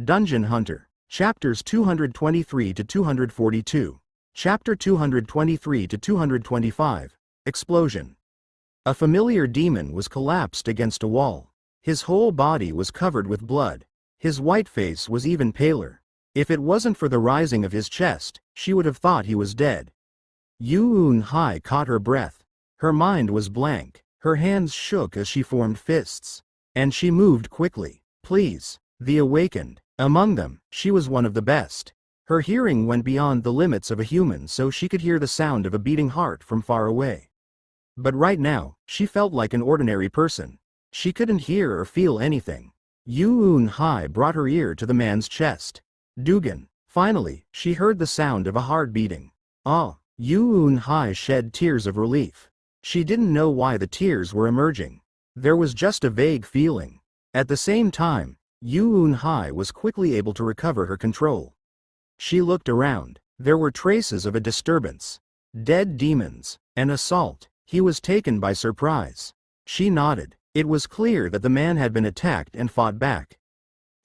Dungeon Hunter. Chapters 223 to 242. Chapter 223 to 225. Explosion. A familiar demon was collapsed against a wall. His whole body was covered with blood. His white face was even paler. If it wasn't for the rising of his chest, she would have thought he was dead. Yu-Un-Hai caught her breath. Her mind was blank. Her hands shook as she formed fists. And she moved quickly. Please. The awakened. Among them, she was one of the best. Her hearing went beyond the limits of a human, so she could hear the sound of a beating heart from far away. But right now, she felt like an ordinary person. She couldn't hear or feel anything. Yu-Un-Hai brought her ear to the man's chest. Dugan. Finally, she heard the sound of a heart beating. Ah! Yu-Un-Hai shed tears of relief. She didn't know why the tears were emerging. There was just a vague feeling. At the same time, Yu-Un-Hai was quickly able to recover her control. She looked around. There were traces of a disturbance. Dead demons. An assault. He was taken by surprise. She nodded. It was clear that the man had been attacked and fought back.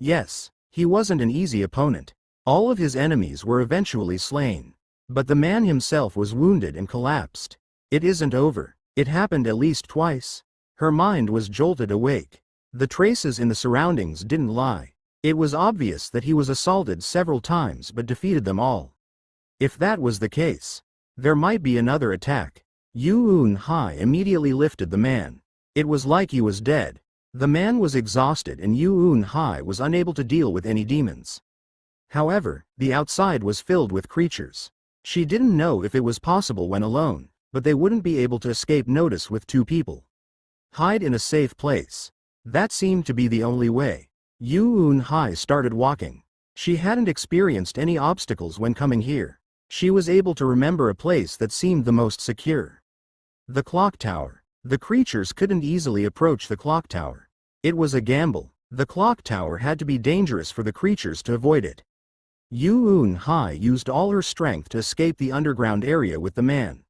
Yes, he wasn't an easy opponent. All of his enemies were eventually slain. But the man himself was wounded and collapsed. It isn't over. It happened at least twice. Her mind was jolted awake. The traces in the surroundings didn't lie. It was obvious that he was assaulted several times but defeated them all. If that was the case, there might be another attack. Yu-Un-Hai immediately lifted the man. It was like he was dead. The man was exhausted and Yu-Un-Hai was unable to deal with any demons. However, the outside was filled with creatures. She didn't know if it was possible when alone, but they wouldn't be able to escape notice with two people. Hide in a safe place. That seemed to be the only way. Yu-Un-Hai started walking. She hadn't experienced any obstacles when coming here. She was able to remember a place that seemed the most secure. The clock tower. The creatures couldn't easily approach the clock tower. It was a gamble. The clock tower had to be dangerous for the creatures to avoid it. Yu-Un-Hai used all her strength to escape the underground area with the man.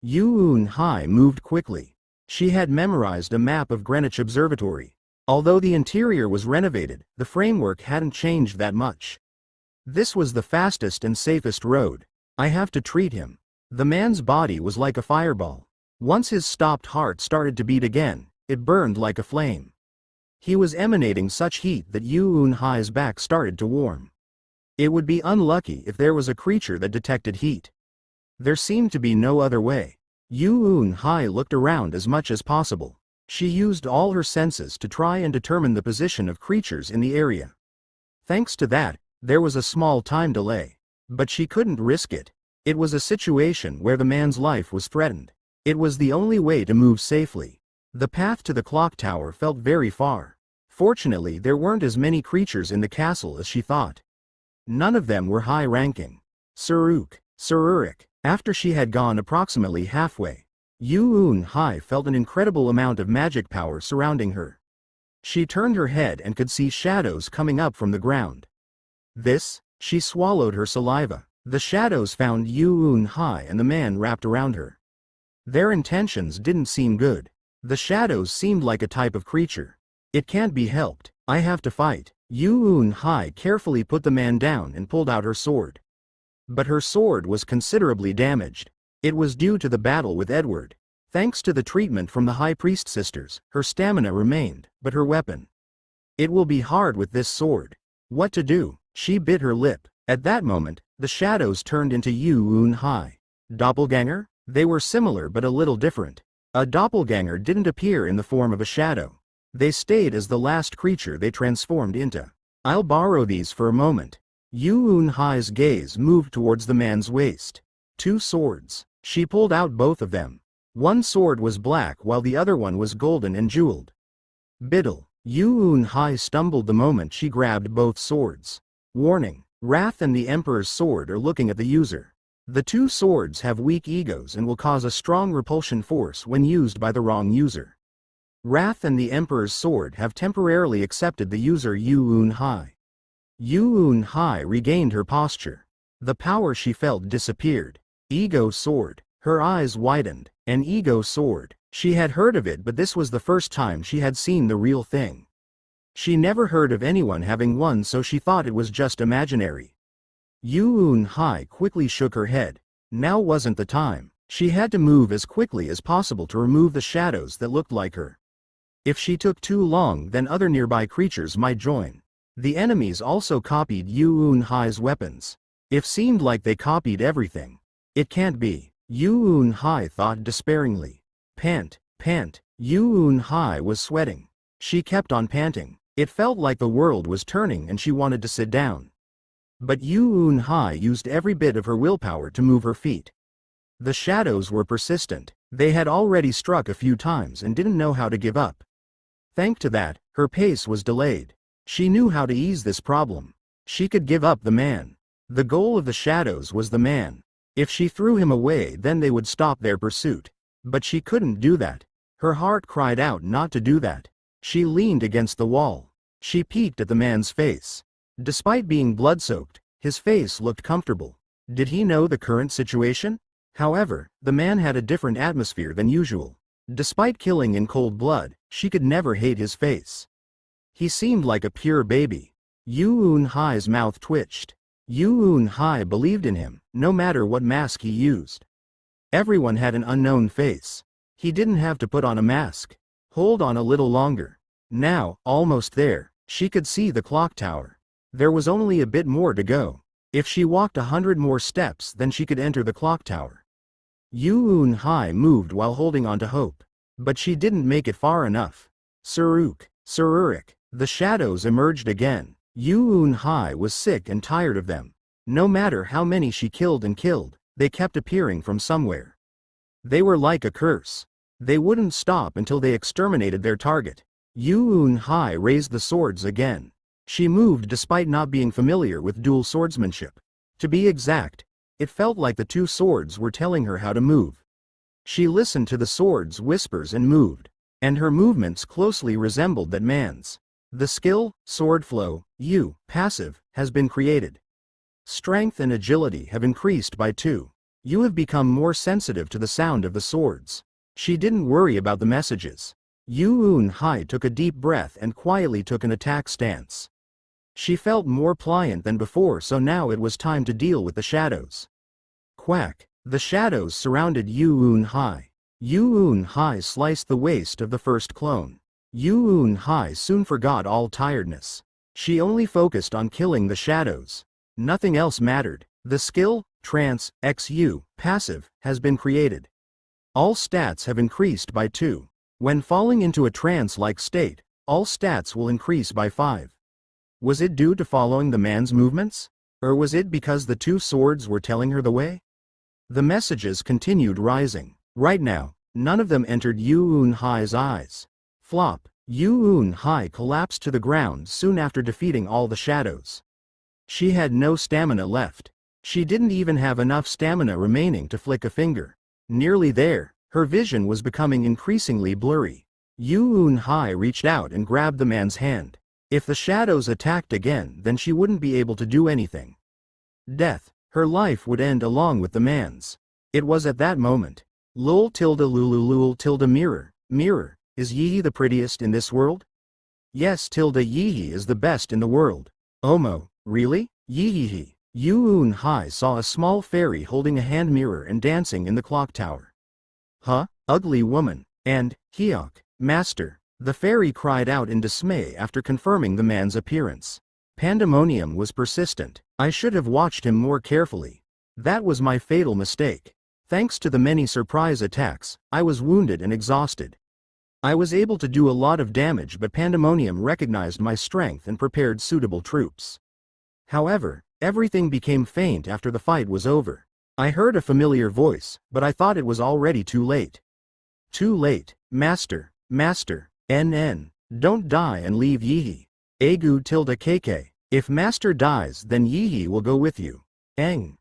Yu-Un-Hai moved quickly. She had memorized a map of Greenwich Observatory. Although the interior was renovated, the framework hadn't changed that much. This was the fastest and safest road. I have to treat him. The man's body was like a fireball. Once his stopped heart started to beat again, it burned like a flame. He was emanating such heat that Yu-Un-Hai's back started to warm. It would be unlucky if there was a creature that detected heat. There seemed to be no other way. Yu-Un-Hai looked around as much as possible. She used all her senses to try and determine the position of creatures in the area. Thanks to that, there was a small time delay. But she couldn't risk it. It was a situation where the man's life was threatened. It was the only way to move safely. The path to the clock tower felt very far. Fortunately, there weren't as many creatures in the castle as she thought. None of them were high-ranking. Sururik. After she had gone approximately halfway, Yu-Un-Hai felt an incredible amount of magic power surrounding her. She turned her head and could see shadows coming up from the ground. She swallowed her saliva. The shadows found Yu-Un-Hai and the man wrapped around her. Their intentions didn't seem good. The shadows seemed like a type of creature. It can't be helped. I have to fight. Yu-Un-Hai carefully put the man down and pulled out her sword. But her sword was considerably damaged. It was due to the battle with Edward. Thanks to the treatment from the High Priest sisters, her stamina remained, but her weapon. It will be hard with this sword. What to do? She bit her lip. At that moment, the shadows turned into Yu-Un-Hai. Doppelganger? They were similar but a little different. A doppelganger didn't appear in the form of a shadow. They stayed as the last creature they transformed into. I'll borrow these for a moment. Yu-Un-Hai's gaze moved towards the man's waist. 2 swords. She pulled out both of them. One sword was black while the other one was golden and jeweled. Biddle. Yu-Un-Hai stumbled the moment she grabbed both swords. Warning. Wrath and the Emperor's sword are looking at the user. The 2 swords have weak egos and will cause a strong repulsion force when used by the wrong user. Wrath and the Emperor's sword have temporarily accepted the user Yu-Un-Hai. Yu-Un-Hai regained her posture. The power she felt disappeared. Ego sword. Her eyes widened. An ego sword. She had heard of it, but this was the first time she had seen the real thing. She never heard of anyone having one, so she thought it was just imaginary. Yoon-hai quickly shook her head. Now wasn't the time. She had to move as quickly as possible to remove the shadows that looked like her. If she took too long, then other nearby creatures might join. The enemies also copied Yoon-hai's weapons. It seemed like they copied everything. It can't be. Yoon-hai thought despairingly. Pant, pant. Yoon-hai was sweating. She kept on panting. It felt like the world was turning and she wanted to sit down. But Yoon-hai used every bit of her willpower to move her feet. The shadows were persistent. They had already struck a few times and didn't know how to give up. Thanks to that, her pace was delayed. She knew how to ease this problem. She could give up the man. The goal of the shadows was the man. If she threw him away, then they would stop their pursuit. But she couldn't do that. Her heart cried out not to do that. She leaned against the wall. She peeked at the man's face. Despite being blood-soaked, his face looked comfortable. Did he know the current situation? However, the man had a different atmosphere than usual. Despite killing in cold blood, she could never hate his face. He seemed like a pure baby. Yoon-hai's mouth twitched. Yoon-hai believed in him, no matter what mask he used. Everyone had an unknown face. He didn't have to put on a mask. Hold on a little longer. Now, almost there, she could see the clock tower. There was only a bit more to go. If she walked 100 more steps, then she could enter the clock tower. Yoon-hai moved while holding on to hope. But she didn't make it far enough. Sururik. The shadows emerged again. Yoon-hai was sick and tired of them. No matter how many she killed and killed, they kept appearing from somewhere. They were like a curse. They wouldn't stop until they exterminated their target. Yoon-hai raised the swords again. She moved despite not being familiar with dual swordsmanship. To be exact, it felt like the two swords were telling her how to move. She listened to the swords' whispers and moved. And her movements closely resembled that man's. The skill, sword flow, passive, has been created. Strength and agility have increased by 2. You have become more sensitive to the sound of the swords. She didn't worry about the messages. Yoon-hai took a deep breath and quietly took an attack stance. She felt more pliant than before, so now it was time to deal with the shadows. Quack. The shadows surrounded Yoon-hai. Yoon-hai sliced the waist of the first clone. Yoon-hai soon forgot all tiredness. She only focused on killing the shadows. Nothing else mattered. The skill, trance, passive, has been created. All stats have increased by 2. When falling into a trance-like state, all stats will increase by 5. Was it due to following the man's movements? Or was it because the two swords were telling her the way? The messages continued rising. Right now, none of them entered Yoon-hai's eyes. Flop. Yoon-hai collapsed to the ground soon after defeating all the shadows. She had no stamina left. She didn't even have enough stamina remaining to flick a finger. Nearly there, her vision was becoming increasingly blurry. Yoon-hai reached out and grabbed the man's hand. If the shadows attacked again, then she wouldn't be able to do anything. Death. Her life would end along with the man's. It was at that moment. Lul tilde lulu lul tilde mirror. Mirror. Is Yihi the prettiest in this world? Yes, tilde Yihi is the best in the world. Omo, really? Yihi. Yoon-hai saw a small fairy holding a hand mirror and dancing in the clock tower. Huh? Ugly woman. And, Hyok, master. The fairy cried out in dismay after confirming the man's appearance. Pandemonium was persistent. I should have watched him more carefully. That was my fatal mistake. Thanks to the many surprise attacks, I was wounded and exhausted. I was able to do a lot of damage, but Pandemonium recognized my strength and prepared suitable troops. However, everything became faint after the fight was over. I heard a familiar voice, but I thought it was already too late. Too late, master, master, NN, don't die and leave Yihi. Agu tilde KK, if master dies then Yihi will go with you. Eng,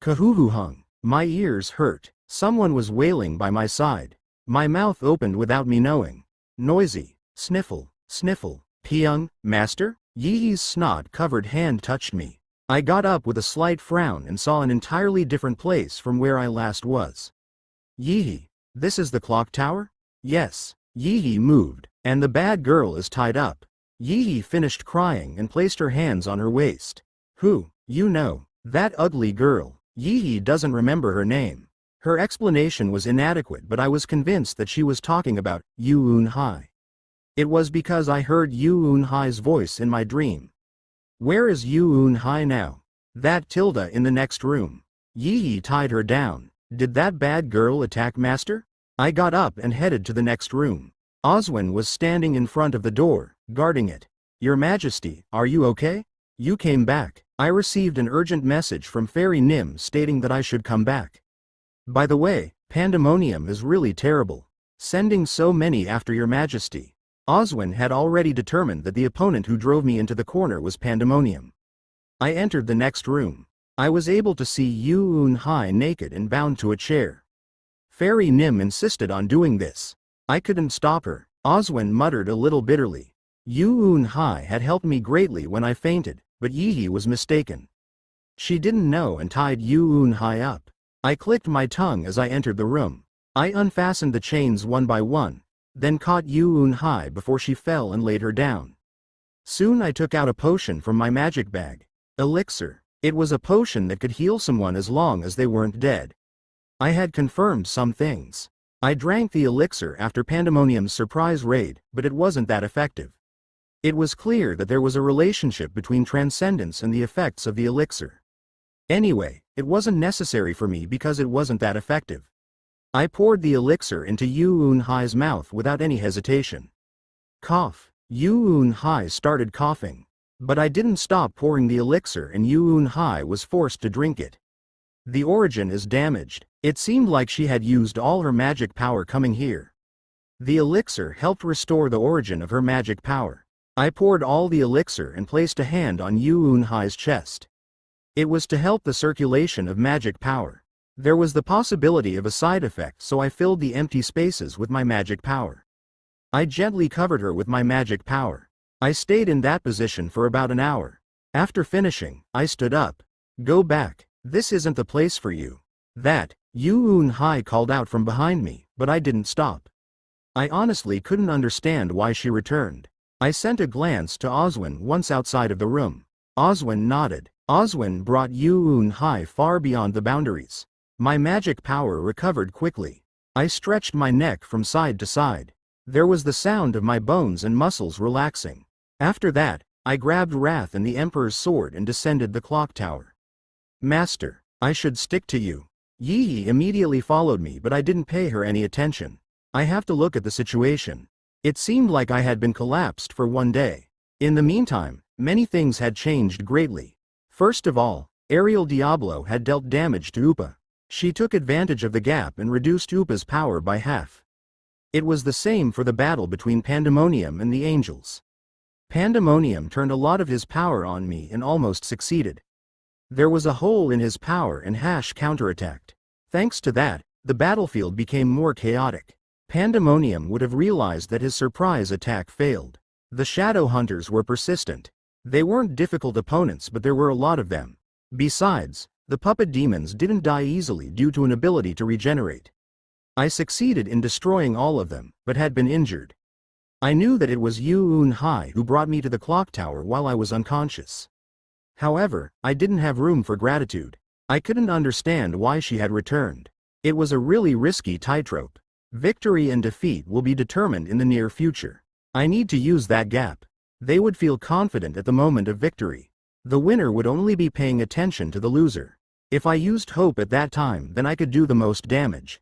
kahuhuhung, my ears hurt, someone was wailing by my side. My mouth opened without me knowing. Noisy, sniffle, Pyung, master? Yihi's snot-covered hand touched me. I got up with a slight frown and saw an entirely different place from where I last was. Yihi, this is the clock tower? Yes. Yihi moved, and the bad girl is tied up. Yi finished crying and placed her hands on her waist. Who, you know, that ugly girl. Yi doesn't remember her name. Her explanation was inadequate, but I was convinced that she was talking about Yu Un-hai. It was because I heard Yu Un-hai's voice in my dream. Where is Yu Un-hai now? That Tilda in the next room. Yi tied her down. Did that bad girl attack Master? I got up and headed to the next room. Oswin was standing in front of the door, guarding it. Your Majesty, are you okay? You came back. I received an urgent message from Fairy Nim stating that I should come back. By the way, Pandemonium is really terrible. Sending so many after your Majesty. Oswin had already determined that the opponent who drove me into the corner was Pandemonium. I entered the next room. I was able to see Yu Un-hai naked and bound to a chair. Fairy Nim insisted on doing this. I couldn't stop her. Oswin muttered a little bitterly. Yu Un-hai had helped me greatly when I fainted, but Yi was mistaken. She didn't know and tied Yu Un-hai up. I clicked my tongue as I entered the room. I unfastened the chains one by one, then caught Yu Un-hai before she fell and laid her down. Soon I took out a potion from my magic bag. Elixir. It was a potion that could heal someone as long as they weren't dead. I had confirmed some things. I drank the elixir after Pandemonium's surprise raid, but it wasn't that effective. It was clear that there was a relationship between transcendence and the effects of the elixir. Anyway, it wasn't necessary for me because it wasn't that effective. I poured the elixir into Yu Un-hai's mouth without any hesitation. Cough. Yu Un-hai started coughing. But I didn't stop pouring the elixir and Yu Un-hai was forced to drink it. The origin is damaged. It seemed like she had used all her magic power coming here. The elixir helped restore the origin of her magic power. I poured all the elixir and placed a hand on Yu Un-hai's chest. It was to help the circulation of magic power. There was the possibility of a side effect, so I filled the empty spaces with my magic power. I gently covered her with my magic power. I stayed in that position for about an hour. After finishing, I stood up. Go back. This isn't the place for you. That, Yu Un-hai called out from behind me, but I didn't stop. I honestly couldn't understand why she returned. I sent a glance to Oswin once outside of the room. Oswin nodded. Oswin brought Yu Un-hai far beyond the boundaries. My magic power recovered quickly. I stretched my neck from side to side. There was the sound of my bones and muscles relaxing. After that, I grabbed Wrath and the Emperor's sword and descended the clock tower. Master, I should stick to you. Yi immediately followed me, but I didn't pay her any attention. I have to look at the situation. It seemed like I had been collapsed for one day. In the meantime, many things had changed greatly. First of all, Ariel Diablo had dealt damage to Upa. She took advantage of the gap and reduced Upa's power by half. It was the same for the battle between Pandemonium and the Angels. Pandemonium turned a lot of his power on me and almost succeeded. There was a hole in his power and Hash counterattacked. Thanks to that, the battlefield became more chaotic. Pandemonium would have realized that his surprise attack failed. The Shadow Hunters were persistent. They weren't difficult opponents, but there were a lot of them. Besides, the puppet demons didn't die easily due to an ability to regenerate. I succeeded in destroying all of them, but had been injured. I knew that it was Yu Un-hai who brought me to the clock tower while I was unconscious. However, I didn't have room for gratitude. I couldn't understand why she had returned. It was a really risky tightrope. Victory and defeat will be determined in the near future. I need to use that gap. They would feel confident at the moment of victory. The winner would only be paying attention to the loser. If I used hope at that time, then I could do the most damage.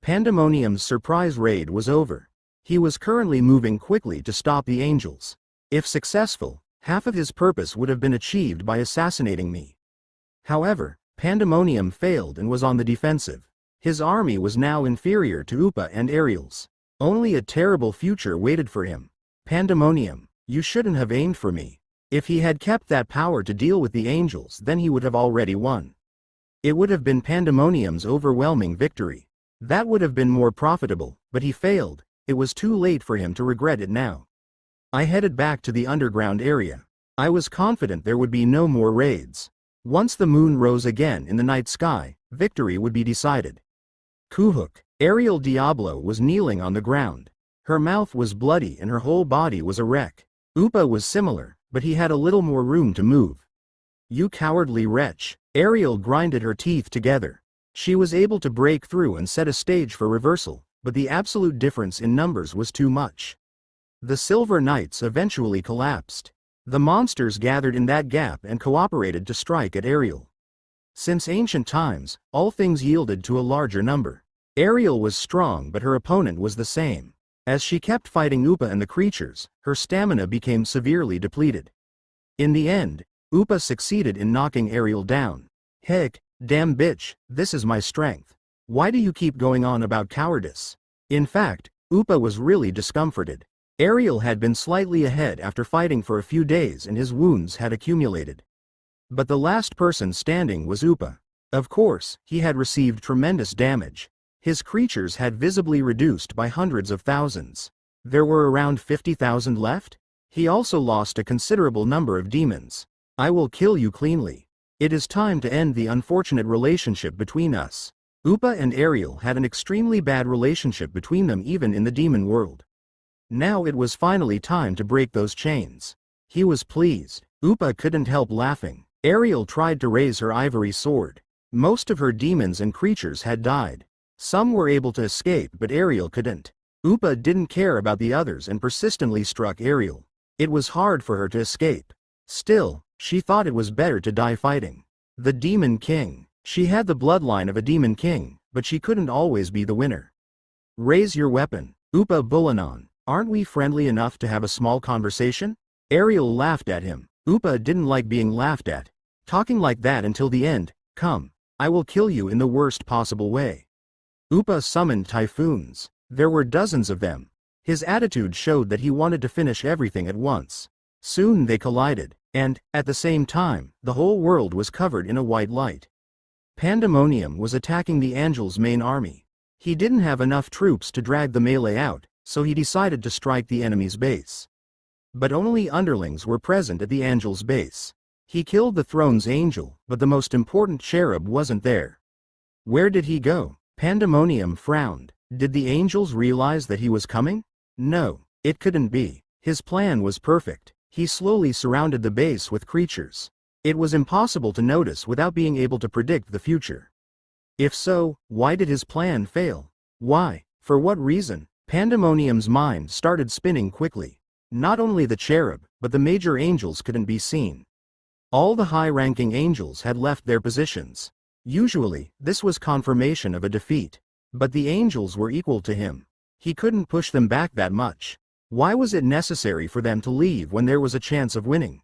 Pandemonium's surprise raid was over. He was currently moving quickly to stop the Angels. If successful, half of his purpose would have been achieved by assassinating me. However, Pandemonium failed and was on the defensive. His army was now inferior to Upa and Ariel's. Only a terrible future waited for him. Pandemonium, you shouldn't have aimed for me. If he had kept that power to deal with the Angels, then he would have already won. It would have been Pandemonium's overwhelming victory. That would have been more profitable, but he failed. It was too late for him to regret it now. I headed back to the underground area. I was confident there would be no more raids. Once the moon rose again in the night sky, victory would be decided. Kuhuk, Ariel Diablo was kneeling on the ground. Her mouth was bloody and her whole body was a wreck. Upa was similar, but he had a little more room to move. You cowardly wretch. Ariel grinded her teeth together. She was able to break through and set a stage for reversal, but the absolute difference in numbers was too much. The Silver Knights eventually collapsed. The monsters gathered in that gap and cooperated to strike at Ariel. Since ancient times, all things yielded to a larger number. Ariel was strong, but her opponent was the same. As she kept fighting Upa and the creatures, her stamina became severely depleted. In the end, Upa succeeded in knocking Ariel down. Heck, damn bitch, this is my strength. Why do you keep going on about cowardice? In fact, Upa was really discomforted. Ariel had been slightly ahead after fighting for a few days and his wounds had accumulated. But the last person standing was Upa. Of course, he had received tremendous damage. His creatures had visibly reduced by hundreds of thousands. There were around 50,000 left? He also lost a considerable number of demons. I will kill you cleanly. It is time to end the unfortunate relationship between us. Upa and Ariel had an extremely bad relationship between them even in the demon world. Now it was finally time to break those chains. He was pleased. Upa couldn't help laughing. Ariel tried to raise her ivory sword. Most of her demons and creatures had died. Some were able to escape, but Ariel couldn't. Upa didn't care about the others and persistently struck Ariel. It was hard for her to escape. Still, she thought it was better to die fighting. The Demon King. She had the bloodline of a Demon King, but she couldn't always be the winner. Raise your weapon. Upa Bulanon. Aren't we friendly enough to have a small conversation? Ariel laughed at him. Upa didn't like being laughed at. Talking like that until the end. Come. I will kill you in the worst possible way. Upa summoned typhoons. There were dozens of them. His attitude showed that he wanted to finish everything at once. Soon they collided, and, at the same time, the whole world was covered in a white light. Pandemonium was attacking the Angel's main army. He didn't have enough troops to drag the melee out, so he decided to strike the enemy's base. But only underlings were present at the Angel's base. He killed the throne's angel, but the most important cherub wasn't there. Where did he go? Pandemonium frowned. Did the angels realize that he was coming? No, it couldn't be. His plan was perfect. He slowly surrounded the base with creatures. It was impossible to notice without being able to predict the future. If so, why did his plan fail? Why? For what reason? Pandemonium's mind started spinning quickly. Not only the cherub, but the major angels couldn't be seen. All the high-ranking angels had left their positions. Usually, this was confirmation of a defeat. But the angels were equal to him. He couldn't push them back that much. Why was it necessary for them to leave when there was a chance of winning?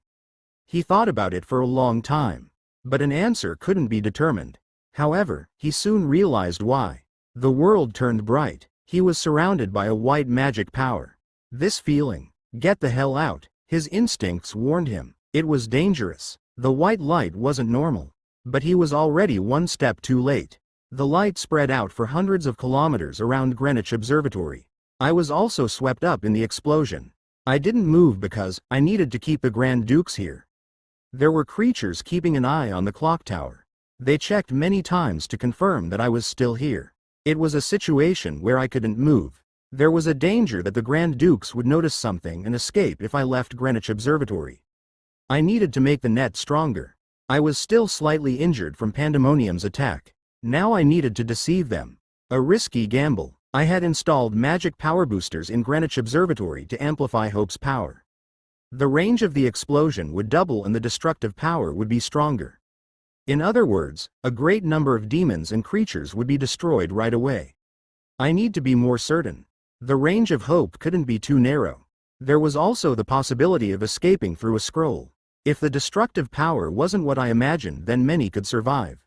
He thought about it for a long time. But an answer couldn't be determined. However, he soon realized why. The world turned bright. He was surrounded by a white magic power. This feeling, get the hell out, his instincts warned him. It was dangerous. The white light wasn't normal. But he was already one step too late. The light spread out for hundreds of kilometers around Greenwich Observatory. I was also swept up in the explosion. I didn't move because I needed to keep the Grand Dukes here. There were creatures keeping an eye on the clock tower. They checked many times to confirm that I was still here. It was a situation where I couldn't move. There was a danger that the Grand Dukes would notice something and escape if I left Greenwich Observatory. I needed to make the net stronger. I was still slightly injured from Pandemonium's attack. Now I needed to deceive them. A risky gamble. I had installed magic power boosters in Greenwich Observatory to amplify Hope's power. The range of the explosion would double and the destructive power would be stronger. In other words, a great number of demons and creatures would be destroyed right away. I need to be more certain. The range of Hope couldn't be too narrow. There was also the possibility of escaping through a scroll. If the destructive power wasn't what I imagined, then many could survive.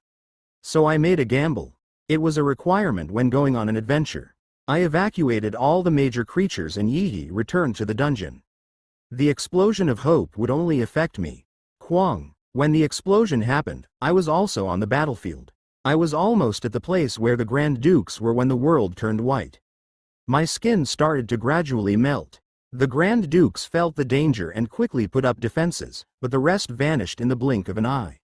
So I made a gamble. It was a requirement when going on an adventure. I evacuated all the major creatures and Yihi returned to the dungeon. The explosion of Hope would only affect me. Kwang. When the explosion happened, I was also on the battlefield. I was almost at the place where the Grand Dukes were when the world turned white. My skin started to gradually melt. The Grand Dukes felt the danger and quickly put up defenses, but the rest vanished in the blink of an eye.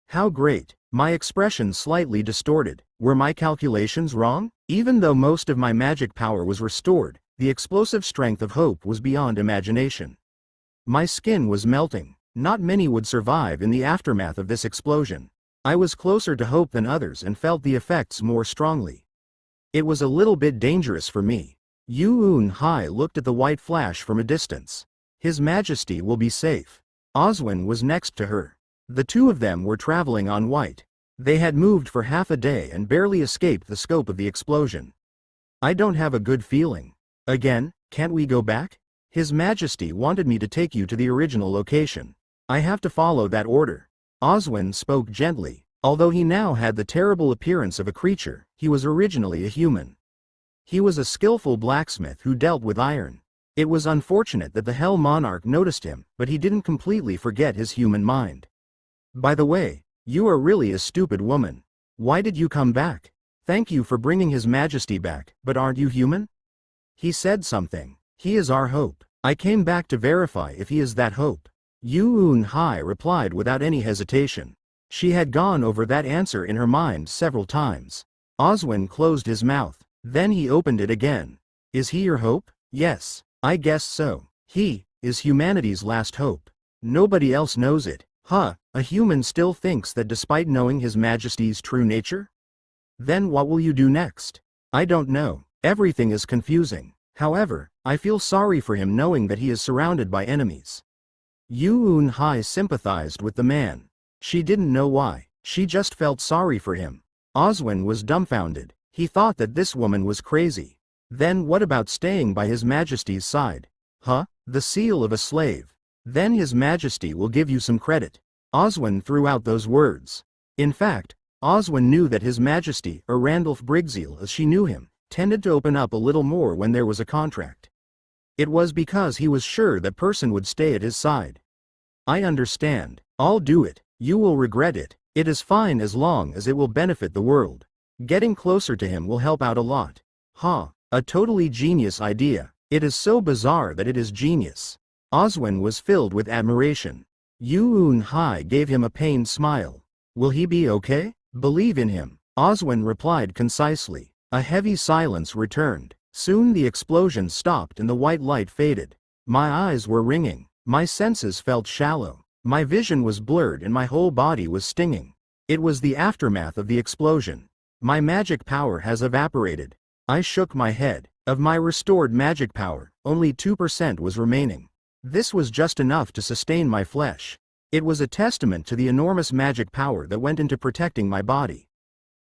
How great! My expression slightly distorted. Were my calculations wrong? Even though most of my magic power was restored, the explosive strength of Hope was beyond imagination. My skin was melting. Not many would survive in the aftermath of this explosion. I was closer to hope than others and felt the effects more strongly. It was a little bit dangerous for me. Yu Hai looked at the white flash from a distance. His Majesty will be safe. Oswin was next to her. The two of them were traveling on white. They had moved for half a day and barely escaped the scope of the explosion. I don't have a good feeling. Again, can't we go back? His Majesty wanted me to take you to the original location. I have to follow that order. Oswin spoke gently. Although he now had the terrible appearance of a creature, he was originally a human. He was a skillful blacksmith who dealt with iron. It was unfortunate that the Hell Monarch noticed him, but he didn't completely forget his human mind. By the way, you are really a stupid woman. Why did you come back? Thank you for bringing His Majesty back, but aren't you human? He said something. He is our hope. I came back to verify if he is that hope. Yu Hai replied without any hesitation. She had gone over that answer in her mind several times. Oswin closed his mouth. Then he opened it again. Is he your hope? Yes, I guess so. He is humanity's last hope. Nobody else knows it. Huh, a human still thinks that despite knowing His Majesty's true nature? Then what will you do next? I don't know. Everything is confusing. However, I feel sorry for him knowing that he is surrounded by enemies. Yu Hai sympathized with the man. She didn't know why. She just felt sorry for him. Oswin was dumbfounded. He thought that this woman was crazy. Then what about staying by His Majesty's side? Huh? The seal of a slave. Then His Majesty will give you some credit. Oswin threw out those words. In fact, Oswin knew that His Majesty, or Randolph Brigzeal as she knew him, tended to open up a little more when there was a contract. It was because he was sure that person would stay at his side. I understand. I'll do it. You will regret it. It is fine as long as it will benefit the world. Getting closer to him will help out a lot. Huh, a totally genius idea. It is so bizarre that it is genius. Oswin was filled with admiration. Yu Hai gave him a pained smile. Will he be okay? Believe in him. Oswin replied concisely. A heavy silence returned. Soon the explosion stopped and the white light faded. My eyes were ringing. My senses felt shallow. My vision was blurred and my whole body was stinging. It was the aftermath of the explosion. My magic power has evaporated. I shook my head. Of my restored magic power, only 2% was remaining. This was just enough to sustain my flesh. It was a testament to the enormous magic power that went into protecting my body.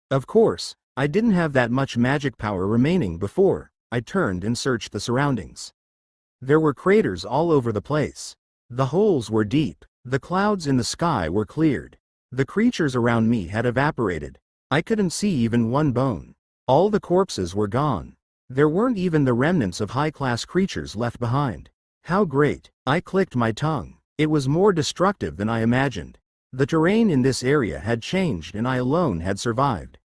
Of course, I didn't have that much magic power remaining before I turned and searched the surroundings. There were craters all over the place. The holes were deep. The clouds in the sky were cleared. The creatures around me had evaporated. I couldn't see even one bone. All the corpses were gone. There weren't even the remnants of high-class creatures left behind. How great! I clicked my tongue. It was more destructive than I imagined. The terrain in this area had changed and I alone had survived.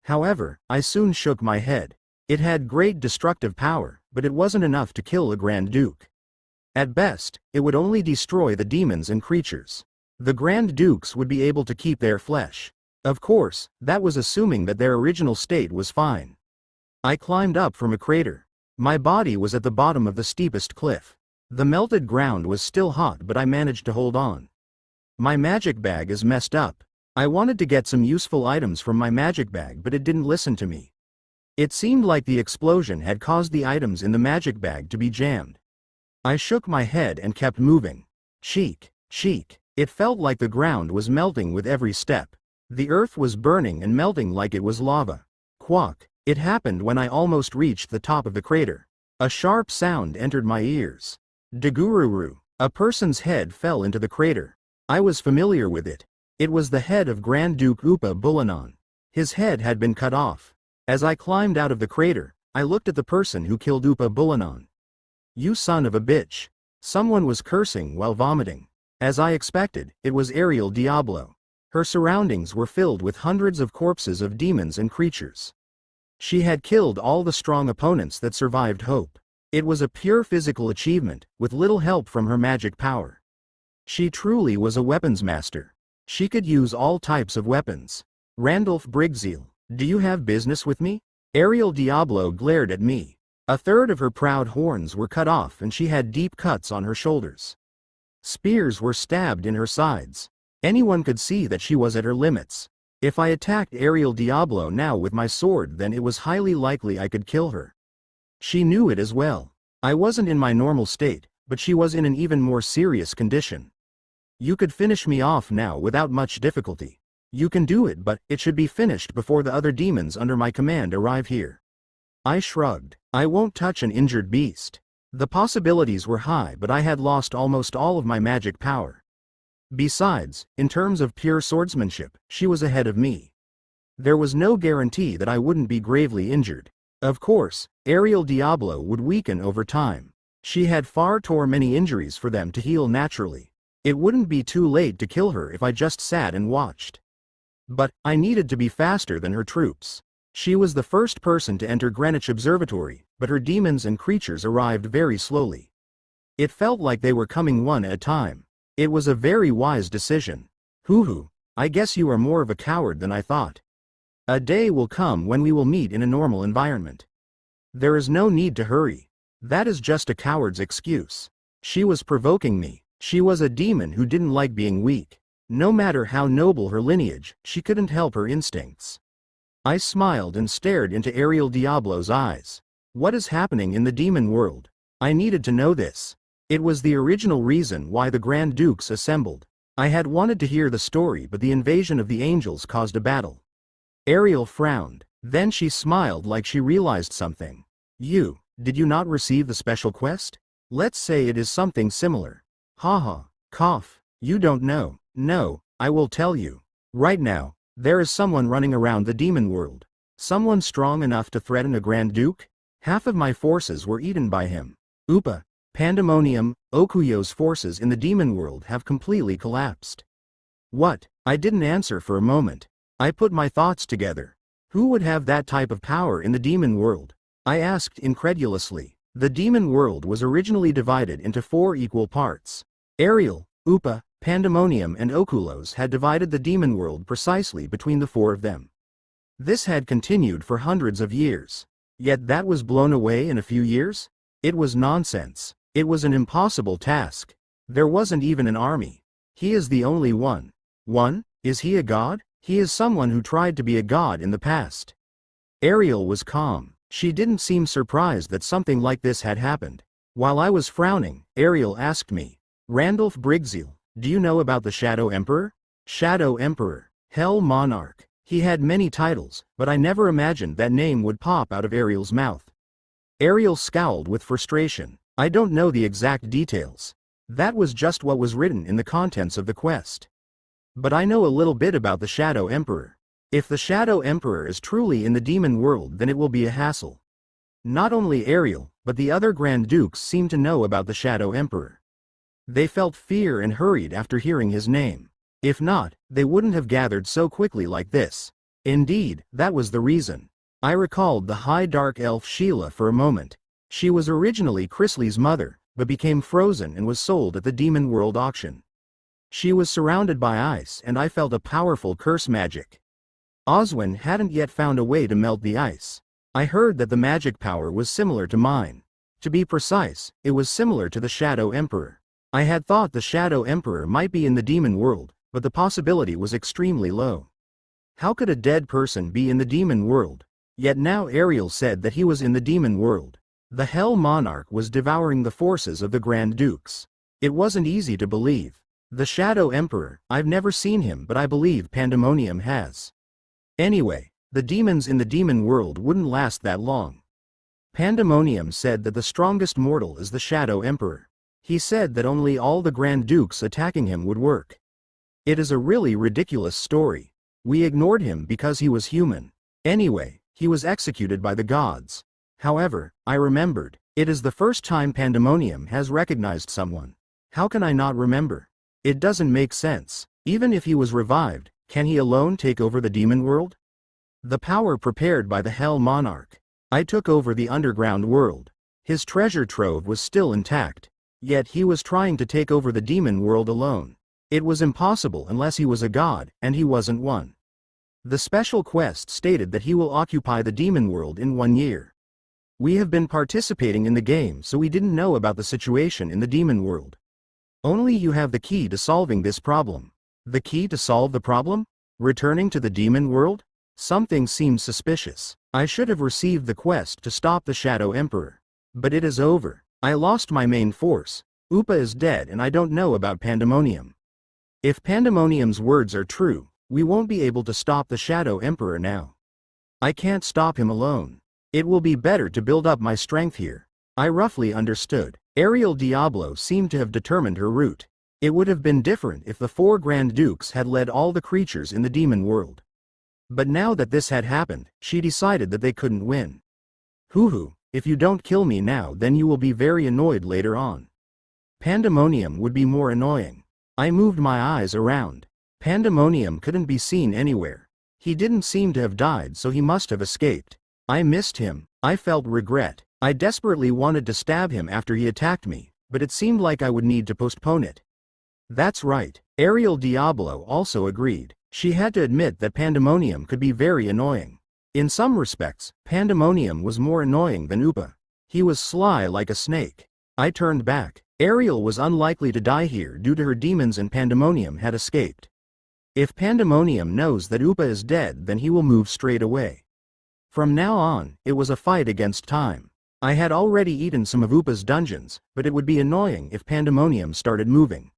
However, I soon shook my head. It had great destructive power, but it wasn't enough to kill a Grand Duke. At best, it would only destroy the demons and creatures. The Grand Dukes would be able to keep their flesh. Of course, that was assuming that their original state was fine. I climbed up from a crater. My body was at the bottom of the steepest cliff. The melted ground was still hot but I managed to hold on. My magic bag is messed up. I wanted to get some useful items from my magic bag but it didn't listen to me. It seemed like the explosion had caused the items in the magic bag to be jammed. I shook my head and kept moving. Cheek. It felt like the ground was melting with every step. The earth was burning and melting like it was lava. Quack. It happened when I almost reached the top of the crater. A sharp sound entered my ears. Dagururu. A person's head fell into the crater. I was familiar with it. It was the head of Grand Duke Upa Bulanan. His head had been cut off. As I climbed out of the crater, I looked at the person who killed Upa Bulanan. You son of a bitch. Someone was cursing while vomiting. As I expected, it was Ariel Diablo. Her surroundings were filled with hundreds of corpses of demons and creatures. She had killed all the strong opponents that survived Hope. It was a pure physical achievement, with little help from her magic power. She truly was a weapons master. She could use all types of weapons. Randolph Brigzeal, do you have business with me? Ariel Diablo glared at me. A third of her proud horns were cut off and she had deep cuts on her shoulders. Spears were stabbed in her sides. Anyone could see that she was at her limits. If I attacked Ariel Diablo now with my sword, then it was highly likely I could kill her. She knew it as well. I wasn't in my normal state, but she was in an even more serious condition. You could finish me off now without much difficulty. You can do it, but it should be finished before the other demons under my command arrive here. I shrugged. I won't touch an injured beast. The possibilities were high, but I had lost almost all of my magic power. Besides, in terms of pure swordsmanship, she was ahead of me. There was no guarantee that I wouldn't be gravely injured. Of course, Ariel Diablo would weaken over time. She had far too many injuries for them to heal naturally. It wouldn't be too late to kill her if I just sat and watched. But I needed to be faster than her troops. She was the first person to enter Greenwich Observatory, but her demons and creatures arrived very slowly. It felt like they were coming one at a time. It was a very wise decision. Hoo-hoo, I guess you are more of a coward than I thought. A day will come when we will meet in a normal environment. There is no need to hurry. That is just a coward's excuse. She was provoking me. She was a demon who didn't like being weak. No matter how noble her lineage, she couldn't help her instincts. I smiled and stared into Ariel Diablo's eyes. What is happening in the demon world? I needed to know this. It was the original reason why the Grand Dukes assembled. I had wanted to hear the story, but the invasion of the angels caused a battle. Ariel frowned. Then she smiled like she realized something. Did you not receive the special quest? Let's say it is something similar. Haha, cough. You don't know. No, I will tell you. Right now, there is someone running around the demon world. Someone strong enough to threaten a Grand Duke? Half of my forces were eaten by him. Upa, Pandemonium, Okuyo's forces in the demon world have completely collapsed. What? I didn't answer for a moment. I put my thoughts together. Who would have that type of power in the demon world? I asked incredulously. The demon world was originally divided into 4 equal parts. Ariel, Upa, Pandemonium and Okulos had divided the demon world precisely between the 4 of them. This had continued for hundreds of years. Yet that was blown away in a few years? It was nonsense. It was an impossible task. There wasn't even an army. He is the only one. Is he a god? He is someone who tried to be a god in the past. Ariel was calm. She didn't seem surprised that something like this had happened. While I was frowning, Ariel asked me, Randolph Briggseel, do you know about the Shadow Emperor? Shadow Emperor, Hell Monarch. He had many titles, but I never imagined that name would pop out of Ariel's mouth. Ariel scowled with frustration. I don't know the exact details. That was just what was written in the contents of the quest. But I know a little bit about the Shadow Emperor. If the Shadow Emperor is truly in the demon world, then it will be a hassle. Not only Ariel, but the other Grand Dukes seemed to know about the Shadow Emperor. They felt fear and hurried after hearing his name. If not, they wouldn't have gathered so quickly like this. Indeed, that was the reason. I recalled the High Dark Elf Sheila for a moment. She was originally Chrysley's mother, but became frozen and was sold at the Demon World auction. She was surrounded by ice, and I felt a powerful curse magic. Oswin hadn't yet found a way to melt the ice. I heard that the magic power was similar to mine. To be precise, it was similar to the Shadow Emperor. I had thought the Shadow Emperor might be in the demon world, but the possibility was extremely low. How could a dead person be in the demon world? Yet now Ariel said that he was in the demon world. The Hell Monarch was devouring the forces of the Grand Dukes. It wasn't easy to believe. The Shadow Emperor, I've never seen him, but I believe Pandemonium has. Anyway, the demons in the demon world wouldn't last that long. Pandemonium said that the strongest mortal is the Shadow Emperor. He said that only all the Grand Dukes attacking him would work. It is a really ridiculous story. We ignored him because he was human. Anyway, he was executed by the gods. However, I remembered, it is the first time Pandemonium has recognized someone. How can I not remember? It doesn't make sense. Even if he was revived, can he alone take over the demon world? The power prepared by the Hell Monarch. I took over the underground world. His treasure trove was still intact. Yet he was trying to take over the demon world alone. It was impossible unless he was a god, and he wasn't one. The special quest stated that he will occupy the demon world in 1 year. We have been participating in the game, so we didn't know about the situation in the demon world. Only you have the key to solving this problem. The key to solve the problem? Returning to the demon world? Something seems suspicious. I should have received the quest to stop the Shadow Emperor. But it is over. I lost my main force. Upa is dead and I don't know about Pandemonium. If Pandemonium's words are true, we won't be able to stop the Shadow Emperor now. I can't stop him alone. It will be better to build up my strength here. I roughly understood. Ariel Diablo seemed to have determined her route. It would have been different if the 4 Grand Dukes had led all the creatures in the demon world. But now that this had happened, she decided that they couldn't win. Hoo-hoo, if you don't kill me now then you will be very annoyed later on. Pandemonium would be more annoying. I moved my eyes around. Pandemonium couldn't be seen anywhere. He didn't seem to have died, so he must have escaped. I missed him. I felt regret. I desperately wanted to stab him after he attacked me, but it seemed like I would need to postpone it. That's right. Ariel Diablo also agreed. She had to admit that Pandemonium could be very annoying. In some respects, Pandemonium was more annoying than Upa. He was sly like a snake. I turned back. Ariel was unlikely to die here due to her demons and Pandemonium had escaped. If Pandemonium knows that Upa is dead then he will move straight away. From now on, it was a fight against time. I had already eaten some of Upa's dungeons, but it would be annoying if Pandemonium started moving.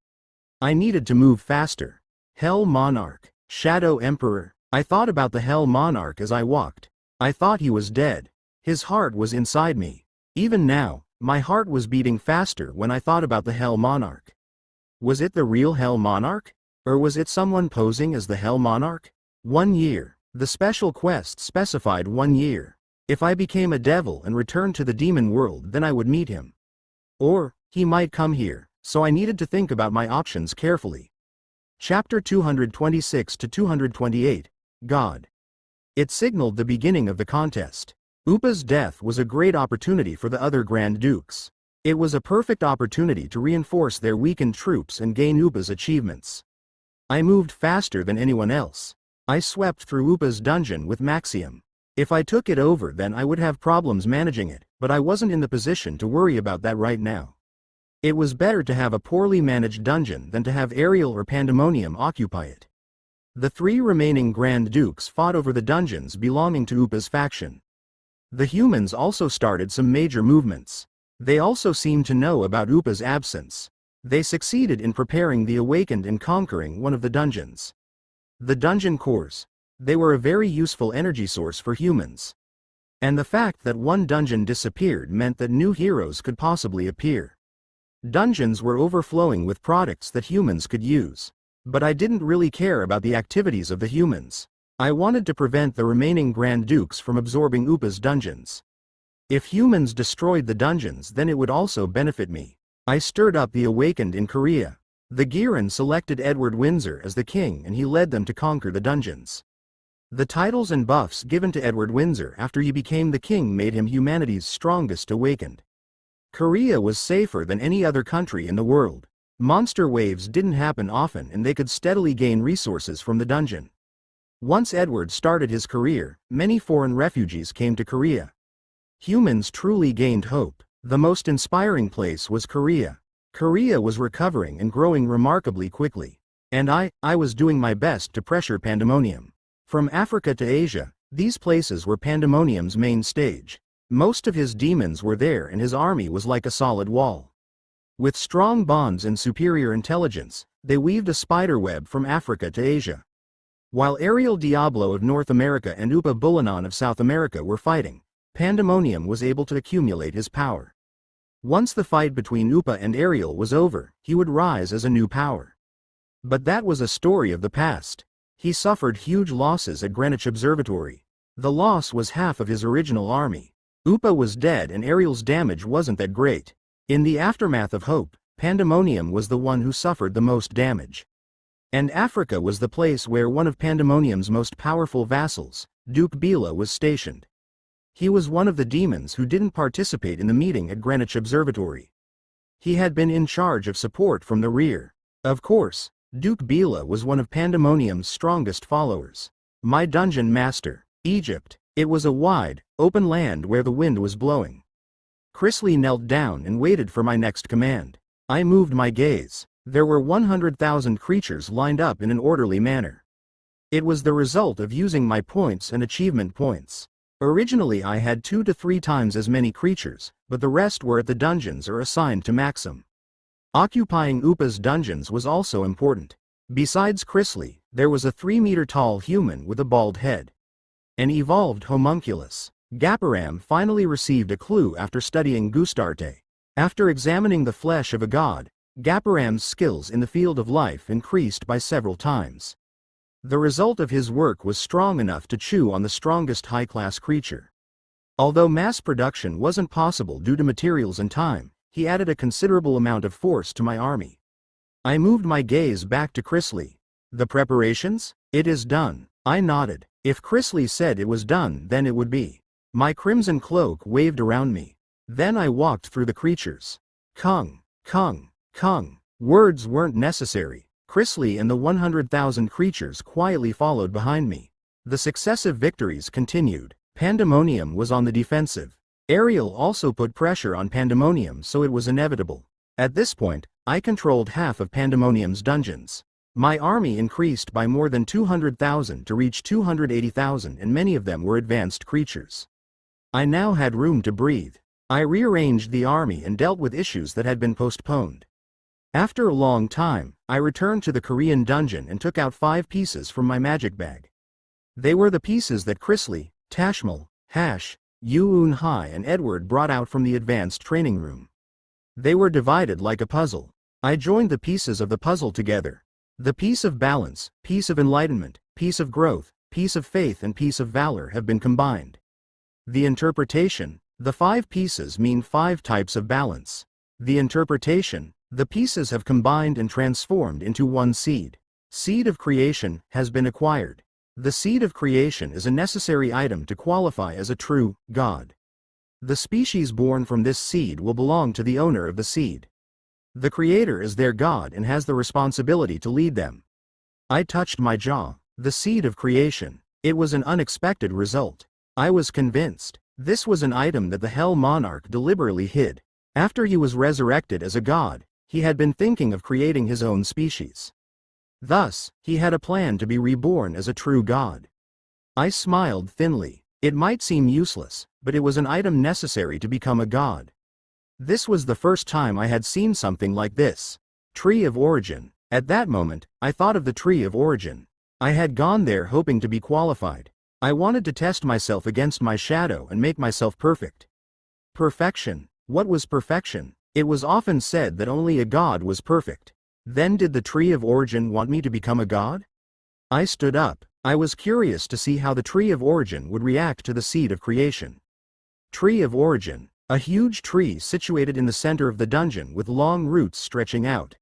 I needed to move faster. Hell Monarch. Shadow Emperor. I thought about the Hell Monarch as I walked. I thought he was dead. His heart was inside me. Even now, my heart was beating faster when I thought about the Hell Monarch. Was it the real Hell Monarch? Or was it someone posing as the Hell Monarch? 1 year. The special quest specified 1 year. If I became a devil and returned to the demon world then I would meet him. Or, he might come here, so I needed to think about my options carefully. Chapter 226 to 228, God. It signaled the beginning of the contest. Upa's death was a great opportunity for the other Grand Dukes. It was a perfect opportunity to reinforce their weakened troops and gain Upa's achievements. I moved faster than anyone else. I swept through Upa's dungeon with Maxium. If I took it over then I would have problems managing it, but I wasn't in the position to worry about that right now. It was better to have a poorly managed dungeon than to have Ariel or Pandemonium occupy it. The 3 remaining Grand Dukes fought over the dungeons belonging to Upa's faction. The humans also started some major movements. They also seemed to know about Upa's absence. They succeeded in preparing the Awakened and conquering one of the dungeons. The dungeon cores. They were a very useful energy source for humans. And the fact that one dungeon disappeared meant that new heroes could possibly appear. Dungeons were overflowing with products that humans could use. But I didn't really care about the activities of the humans. I wanted to prevent the remaining Grand Dukes from absorbing Upa's dungeons. If humans destroyed the dungeons then it would also benefit me. I stirred up the Awakened in Korea. The Giran selected Edward Windsor as the king and he led them to conquer the dungeons. The titles and buffs given to Edward Windsor after he became the king made him humanity's strongest Awakened. Korea was safer than any other country in the world. Monster waves didn't happen often and they could steadily gain resources from the dungeon. Once Edward started his career, many foreign refugees came to Korea. Humans truly gained hope. The most inspiring place was Korea. Korea was recovering and growing remarkably quickly. And I was doing my best to pressure Pandemonium. From Africa to Asia, these places were Pandemonium's main stage. Most of his demons were there and his army was like a solid wall. With strong bonds and superior intelligence, they weaved a spiderweb from Africa to Asia. While Ariel Diablo of North America and Upa Bulanan of South America were fighting, Pandemonium was able to accumulate his power. Once the fight between Upa and Ariel was over, he would rise as a new power. But that was a story of the past. He suffered huge losses at Greenwich Observatory. The loss was half of his original army. Upa was dead and Ariel's damage wasn't that great. In the aftermath of Hope, Pandemonium was the one who suffered the most damage. And Africa was the place where one of Pandemonium's most powerful vassals, Duke Bila, was stationed. He was one of the demons who didn't participate in the meeting at Greenwich Observatory. He had been in charge of support from the rear. Of course, Duke Bila was one of Pandemonium's strongest followers. My dungeon master, Egypt. It was a wide, open land where the wind was blowing. Chrisley knelt down and waited for my next command. I moved my gaze. There were 100,000 creatures lined up in an orderly manner. It was the result of using my points and achievement points. Originally I had 2 to 3 times as many creatures, but the rest were at the dungeons or assigned to Maxim. Occupying Upa's dungeons was also important. Besides Chrysley, there was a 3-meter-tall human with a bald head. An evolved homunculus. Gaparam finally received a clue after studying Gustarte. After examining the flesh of a god, Gaparam's skills in the field of life increased by several times. The result of his work was strong enough to chew on the strongest high-class creature. Although mass production wasn't possible due to materials and time, he added a considerable amount of force to my army. I moved my gaze back to Chrysley. The preparations? It is done. I nodded. If Chrysley said it was done, then it would be. My crimson cloak waved around me. Then I walked through the creatures. Kung, Kung, Kung. Words weren't necessary. Chrysley and the 100,000 creatures quietly followed behind me. The successive victories continued. Pandemonium was on the defensive. Ariel also put pressure on Pandemonium, so it was inevitable. At this point, I controlled half of Pandemonium's dungeons. My army increased by more than 200,000 to reach 280,000, and many of them were advanced creatures. I now had room to breathe. I rearranged the army and dealt with issues that had been postponed. After a long time, I returned to the Korean dungeon and took out 5 pieces from my magic bag. They were the pieces that Chrysley, Tashmal, Hash, Yoon Hai and Edward brought out from the advanced training room. They were divided like a puzzle. I joined the pieces of the puzzle together. The piece of balance, piece of enlightenment, piece of growth, piece of faith and piece of valor have been combined. The interpretation, the 5 pieces mean 5 types of balance. The interpretation, the pieces have combined and transformed into one seed. Seed of creation has been acquired. The seed of creation is a necessary item to qualify as a true god. The species born from this seed will belong to the owner of the seed. The creator is their god and has the responsibility to lead them. I touched my jaw. The seed of creation. It was an unexpected result. I was convinced. This was an item that the Hell Monarch deliberately hid. After he was resurrected as a god, he had been thinking of creating his own species. Thus, he had a plan to be reborn as a true god. I smiled thinly. It might seem useless, but it was an item necessary to become a god. This was the first time I had seen something like this. Tree of Origin. At that moment, I thought of the Tree of Origin. I had gone there hoping to be qualified. I wanted to test myself against my shadow and make myself perfect. Perfection. What was perfection? It was often said that only a god was perfect. Then did the Tree of Origin want me to become a god? I stood up. I was curious to see how the Tree of Origin would react to the seed of creation. Tree of Origin. A huge tree situated in the center of the dungeon with long roots stretching out.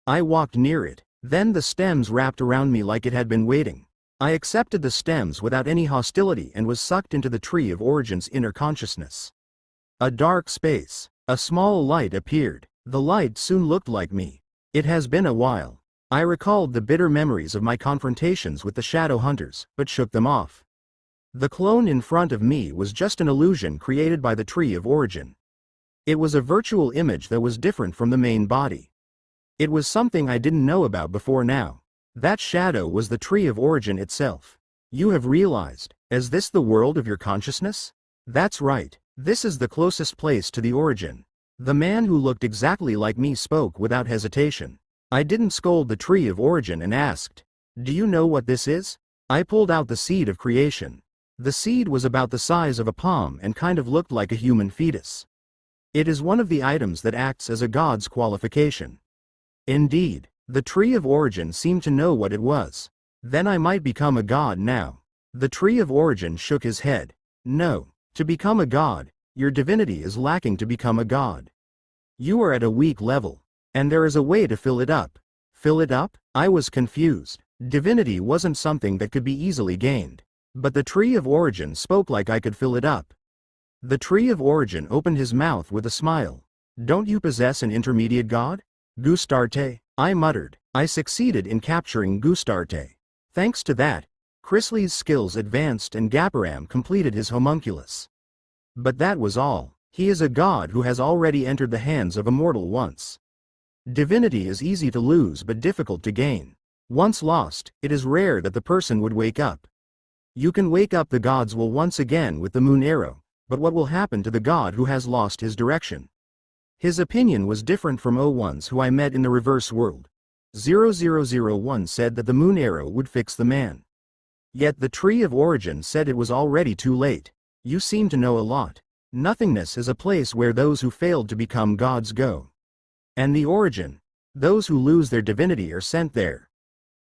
I walked near it. Then the stems wrapped around me like it had been waiting. I accepted the stems without any hostility and was sucked into the Tree of Origin's inner consciousness. A dark space. A small light appeared. The light soon looked like me. It has been a while. I recalled the bitter memories of my confrontations with the shadow hunters, but shook them off. The clone in front of me was just an illusion created by the Tree of Origin. It was a virtual image that was different from the main body. It was something I didn't know about before now. That shadow was the Tree of Origin itself. You have realized, is this the world of your consciousness? That's right. This is the closest place to the origin. The man who looked exactly like me spoke without hesitation. I didn't scold the Tree of Origin and asked, "Do you know what this is?" I pulled out the seed of creation. The seed was about the size of a palm and kind of looked like a human fetus. It is one of the items that acts as a god's qualification. Indeed, the Tree of Origin seemed to know what it was. Then I might become a god now. The Tree of Origin shook his head. No. To become a god, your divinity is lacking to become a god. You are at a weak level, and there is a way to fill it up. Fill it up? I was confused. Divinity wasn't something that could be easily gained. But the Tree of Origin spoke like I could fill it up. The Tree of Origin opened his mouth with a smile. Don't you possess an intermediate god? Gustarte? I muttered. I succeeded in capturing Gustarte. Thanks to that, Chrysley's skills advanced and Gaparam completed his homunculus. But that was all. He is a god who has already entered the hands of a mortal once. Divinity is easy to lose but difficult to gain. Once lost, it is rare that the person would wake up. You can wake up the gods will once again with the moon arrow, but what will happen to the god who has lost his direction? His opinion was different from one's who I met in the reverse world. 0001 said that the moon arrow would fix the man. Yet the tree of origin said it was already too late. You seem to know a lot. Nothingness is a place where those who failed to become gods go. And the origin, those who lose their divinity are sent there.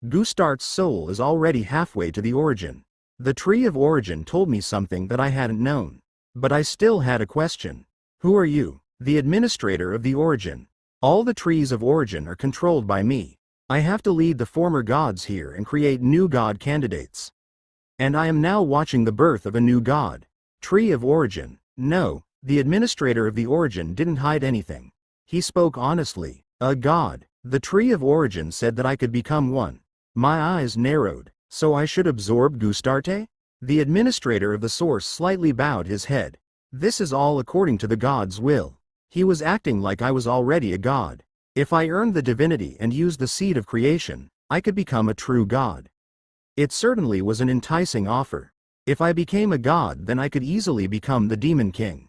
Gustart's soul is already halfway to the origin. The tree of origin told me something that I hadn't known. But I still had a question. Who are you? The administrator of the origin. All the trees of origin are controlled by me. I have to lead the former gods here and create new god candidates. And I am now watching the birth of a new god. Tree of origin. No, the administrator of the origin didn't hide anything. He spoke honestly. A god. The tree of origin said that I could become one. My eyes narrowed. So I should absorb Gustarte? The administrator of the source slightly bowed his head. This is all according to the god's will. He was acting like I was already a god. If I earned the divinity and used the seed of creation, I could become a true god. It certainly was an enticing offer. If I became a god, then I could easily become the demon king.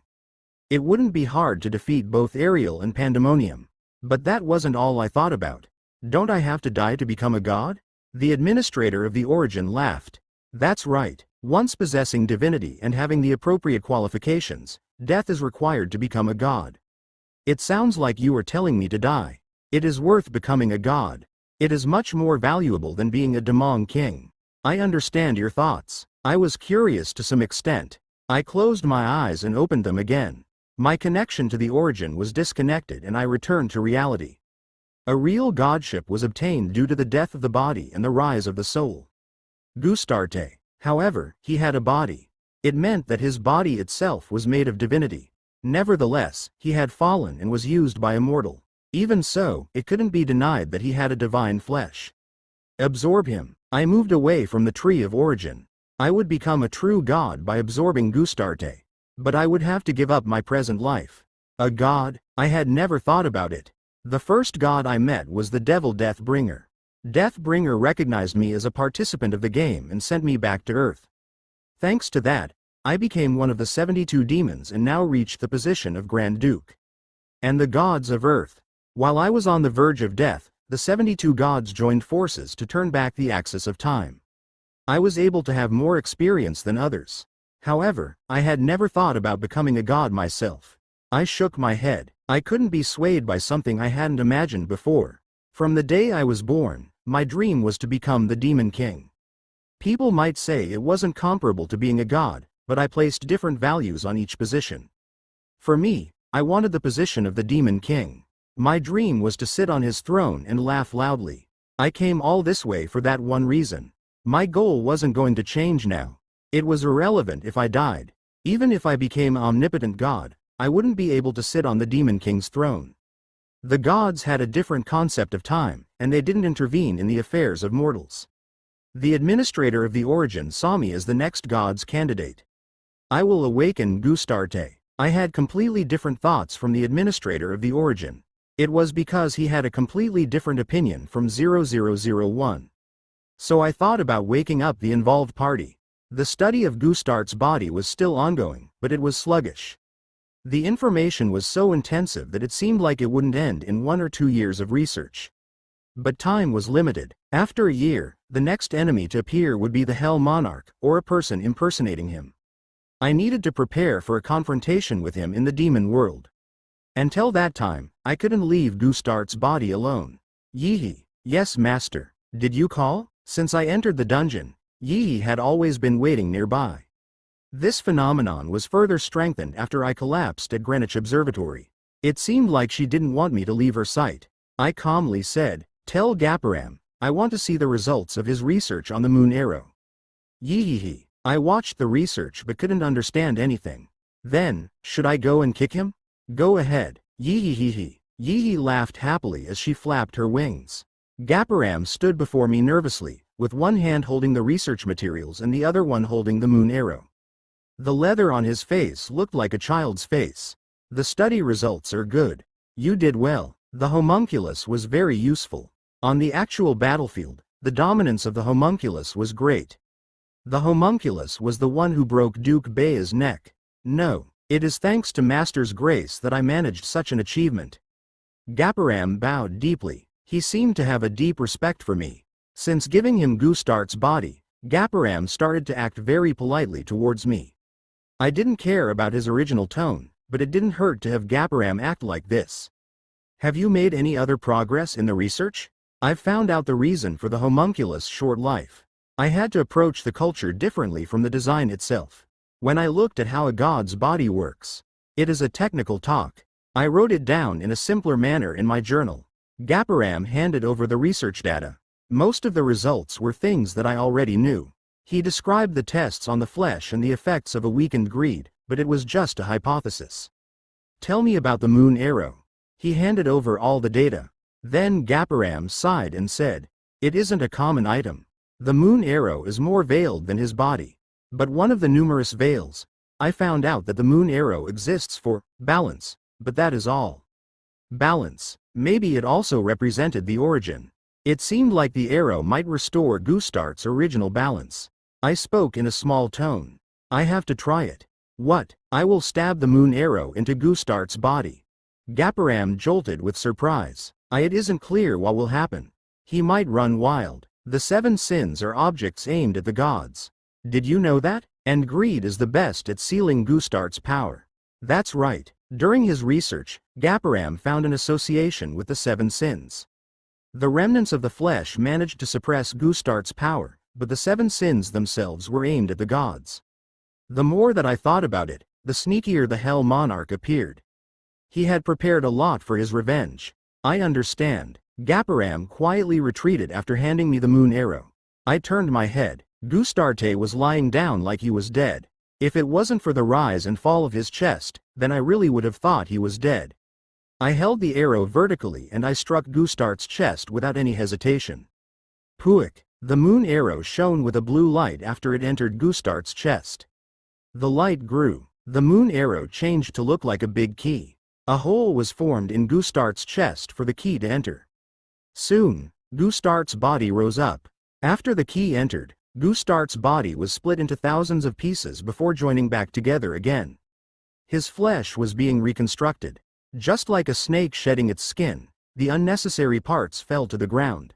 It wouldn't be hard to defeat both Ariel and Pandemonium. But that wasn't all I thought about. Don't I have to die to become a god? The administrator of the origin laughed. That's right. Once possessing divinity and having the appropriate qualifications, death is required to become a god. It sounds like you are telling me to die. It is worth becoming a god. It is much more valuable than being a demon king. I understand your thoughts. I was curious to some extent. I closed my eyes and opened them again. My connection to the origin was disconnected and I returned to reality. A real godship was obtained due to the death of the body and the rise of the soul. Gustarte, however, he had a body. It meant that his body itself was made of divinity. Nevertheless, he had fallen and was used by a mortal. Even so, it couldn't be denied that he had a divine flesh. Absorb him. I moved away from the tree of origin. I would become a true god by absorbing Gustarte. But I would have to give up my present life. A god? I had never thought about it. The first god I met was the devil Deathbringer. Deathbringer recognized me as a participant of the game and sent me back to Earth. Thanks to that, I became one of the 72 demons and now reached the position of Grand Duke. And the gods of Earth. While I was on the verge of death, the 72 gods joined forces to turn back the axis of time. I was able to have more experience than others. However, I had never thought about becoming a god myself. I shook my head. I couldn't be swayed by something I hadn't imagined before. From the day I was born, my dream was to become the Demon King. People might say it wasn't comparable to being a god, but I placed different values on each position. For me, I wanted the position of the Demon King. My dream was to sit on his throne and laugh loudly. I came all this way for that one reason. My goal wasn't going to change now. It was irrelevant if I died. Even if I became omnipotent god, I wouldn't be able to sit on the Demon King's throne. The gods had a different concept of time, and they didn't intervene in the affairs of mortals. The administrator of the origin saw me as the next god's candidate. I will awaken Gustarte. I had completely different thoughts from the administrator of the origin. It was because he had a completely different opinion from 0001. So I thought about waking up the involved party. The study of Gustart's body was still ongoing, but it was sluggish. The information was so intensive that it seemed like it wouldn't end in 1 or 2 years of research. But time was limited. After a year, the next enemy to appear would be the Hell Monarch, or a person impersonating him. I needed to prepare for a confrontation with him in the demon world. Until that time, I couldn't leave Gustart's body alone. Yihi. Yes, master. Did you call? Since I entered the dungeon, Yihi had always been waiting nearby. This phenomenon was further strengthened after I collapsed at Greenwich Observatory. It seemed like she didn't want me to leave her sight. I calmly said, "Tell Gaparam, I want to see the results of his research on the moon arrow." Yihi. I watched the research but couldn't understand anything. Then, should I go and kick him? Go ahead. Yihi. Yihi laughed happily as she flapped her wings. Gaparam stood before me nervously, with one hand holding the research materials and the other one holding the moon arrow. The leather on his face looked like a child's face. The study results are good. You did well. The homunculus was very useful. On the actual battlefield, the dominance of the homunculus was great. The homunculus was the one who broke Duke Baya's neck. No, it is thanks to Master's grace that I managed such an achievement. Gaparam bowed deeply. He seemed to have a deep respect for me. Since giving him Gustart's body, Gaparam started to act very politely towards me. I didn't care about his original tone, but it didn't hurt to have Gaparam act like this. Have you made any other progress in the research? I've found out the reason for the homunculus' short life. I had to approach the culture differently from the design itself. When I looked at how a god's body works, it is a technical talk. I wrote it down in a simpler manner in my journal. Gaparam handed over the research data. Most of the results were things that I already knew. He described the tests on the flesh and the effects of a weakened greed, but it was just a hypothesis. Tell me about the moon arrow. He handed over all the data. Then Gaparam sighed and said, "It isn't a common item. The moon arrow is more veiled than his body. But one of the numerous veils, I found out that the moon arrow exists for balance, but that is all." Balance. Maybe it also represented the origin. It seemed like the arrow might restore Gustart's original balance. I spoke in a small tone. I have to try it. What? I will stab the moon arrow into Gustart's body. Gaparam jolted with surprise. It isn't clear what will happen. He might run wild. The 7 sins are objects aimed at the gods. Did you know that? And greed is the best at sealing Gustart's power. That's right. During his research, Gaparam found an association with the 7 sins. The remnants of the flesh managed to suppress Gustart's power, but the 7 sins themselves were aimed at the gods. The more that I thought about it, the sneakier the Hell Monarch appeared. He had prepared a lot for his revenge. I understand. Gaparam quietly retreated after handing me the moon arrow. I turned my head. Gustarte was lying down like he was dead. If it wasn't for the rise and fall of his chest, then I really would have thought he was dead. I held the arrow vertically and I struck Gustart's chest without any hesitation. Puik. The moon arrow shone with a blue light after it entered Gustart's chest. The light grew. The moon arrow changed to look like a big key. A hole was formed in Gustart's chest for the key to enter. Soon, Gustart's body rose up. After the key entered, Gustart's body was split into thousands of pieces before joining back together again. His flesh was being reconstructed. Just like a snake shedding its skin, the unnecessary parts fell to the ground.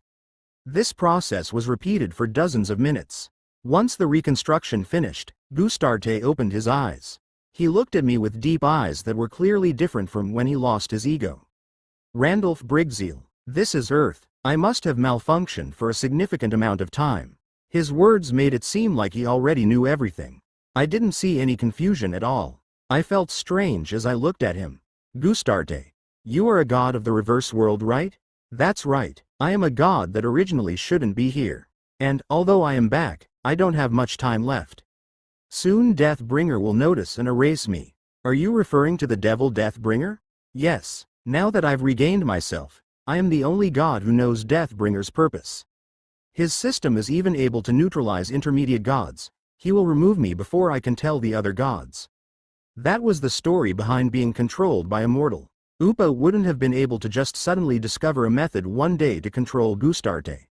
This process was repeated for dozens of minutes. Once the reconstruction finished, Gustarte opened his eyes. He looked at me with deep eyes that were clearly different from when he lost his ego. Randolph Brigzeal, this is Earth. I must have malfunctioned for a significant amount of time. His words made it seem like he already knew everything. I didn't see any confusion at all. I felt strange as I looked at him. Gustarte, you are a god of the reverse world, right? That's right. I am a god that originally shouldn't be here. And, although I am back, I don't have much time left. Soon Deathbringer will notice and erase me. Are you referring to the devil Deathbringer? Yes. Now that I've regained myself, I am the only god who knows Deathbringer's purpose. His system is even able to neutralize intermediate gods. He will remove me before I can tell the other gods. That was the story behind being controlled by a mortal. Upa wouldn't have been able to just suddenly discover a method one day to control Gustarte.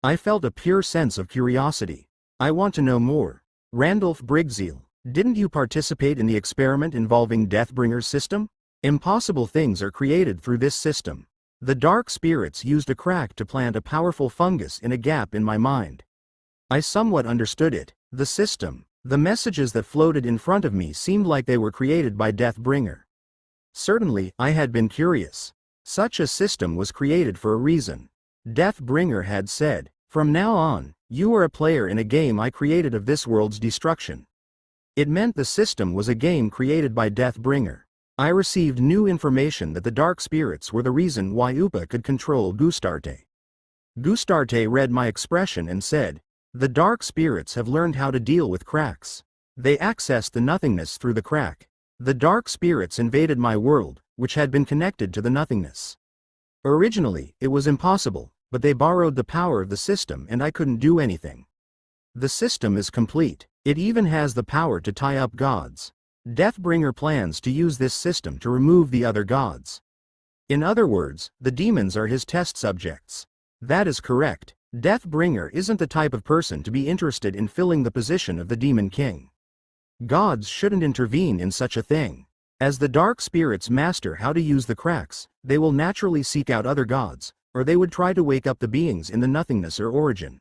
I felt a pure sense of curiosity. I want to know more. Randolph Brigzeal, didn't you participate in the experiment involving Deathbringer's system? Impossible things are created through this system. The dark spirits used a crack to plant a powerful fungus in a gap in my mind. I somewhat understood it. The system, the messages that floated in front of me seemed like they were created by Deathbringer. Certainly, I had been curious. Such a system was created for a reason. Deathbringer had said, "From now on, you are a player in a game I created of this world's destruction." It meant the system was a game created by Deathbringer. I received new information that the dark spirits were the reason why Upa could control Gustarte. Gustarte read my expression and said, "The dark spirits have learned how to deal with cracks. They accessed the nothingness through the crack. The dark spirits invaded my world, which had been connected to the nothingness. Originally, it was impossible, but they borrowed the power of the system and I couldn't do anything. The system is complete. It even has the power to tie up gods. Deathbringer plans to use this system to remove the other gods." In other words, the demons are his test subjects. That is correct. Deathbringer isn't the type of person to be interested in filling the position of the Demon King. Gods shouldn't intervene in such a thing. As the dark spirits master how to use the cracks, they will naturally seek out other gods, or they would try to wake up the beings in the nothingness or origin.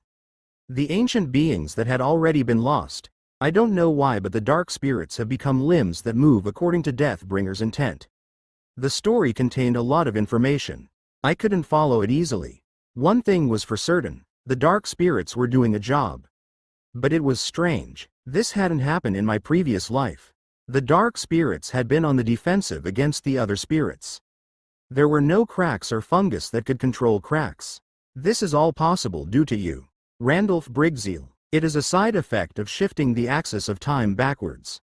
The ancient beings that had already been lost, I don't know why, but the dark spirits have become limbs that move according to Deathbringer's intent. The story contained a lot of information. I couldn't follow it easily. One thing was for certain, the dark spirits were doing a job. But it was strange. This hadn't happened in my previous life. The dark spirits had been on the defensive against the other spirits. There were no cracks or fungus that could control cracks. This is all possible due to you, Randolph Briggseel. It is a side effect of shifting the axis of time backwards.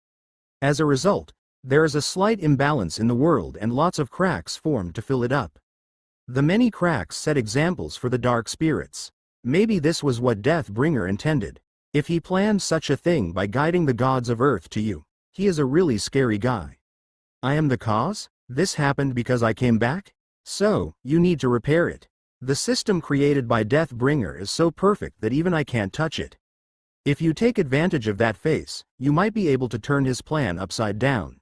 As a result, there is a slight imbalance in the world and lots of cracks formed to fill it up. The many cracks set examples for the dark spirits. Maybe this was what Deathbringer intended. If he planned such a thing by guiding the gods of Earth to you, he is a really scary guy. I am the cause? This happened because I came back? So, you need to repair it. The system created by Deathbringer is so perfect that even I can't touch it. If you take advantage of that face, you might be able to turn his plan upside down.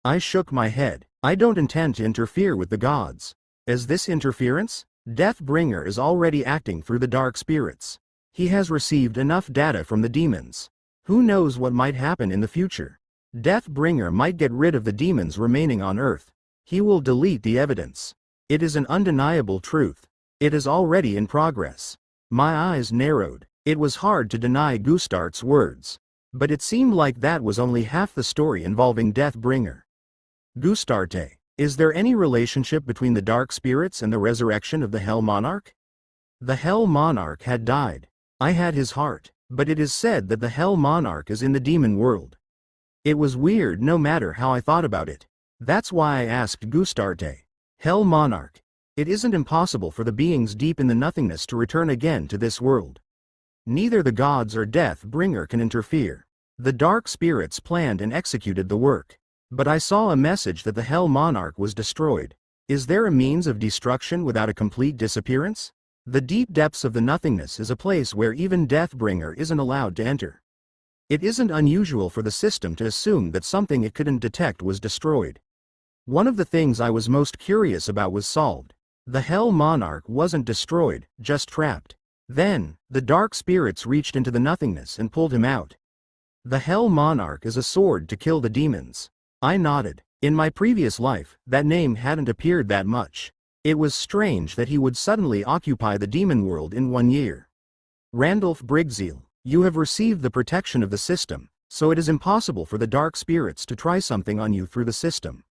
I shook my head. I don't intend to interfere with the gods. Is this interference? Deathbringer is already acting through the dark spirits. He has received enough data from the demons. Who knows what might happen in the future? Deathbringer might get rid of the demons remaining on Earth. He will delete the evidence. It is an undeniable truth. It is already in progress. My eyes narrowed. It was hard to deny Gustart's words. But it seemed like that was only half the story involving Deathbringer. Gustarte, is there any relationship between the dark spirits and the resurrection of the Hell Monarch? The Hell Monarch had died. I had his heart, but it is said that the Hell Monarch is in the demon world. It was weird no matter how I thought about it. That's why I asked Gustarte. Hell Monarch. It isn't impossible for the beings deep in the nothingness to return again to this world. Neither the gods or Deathbringer can interfere. The dark spirits planned and executed the work. But I saw a message that the Hell Monarch was destroyed. Is there a means of destruction without a complete disappearance? The deep depths of the nothingness is a place where even Deathbringer isn't allowed to enter. It isn't unusual for the system to assume that something it couldn't detect was destroyed. One of the things I was most curious about was solved. The Hell Monarch wasn't destroyed, just trapped. Then, the dark spirits reached into the nothingness and pulled him out. The Hell Monarch is a sword to kill the demons. I nodded. In my previous life, that name hadn't appeared that much. It was strange that he would suddenly occupy the demon world in 1 year. Randolph Briggseel, you have received the protection of the system, so it is impossible for the dark spirits to try something on you through the system.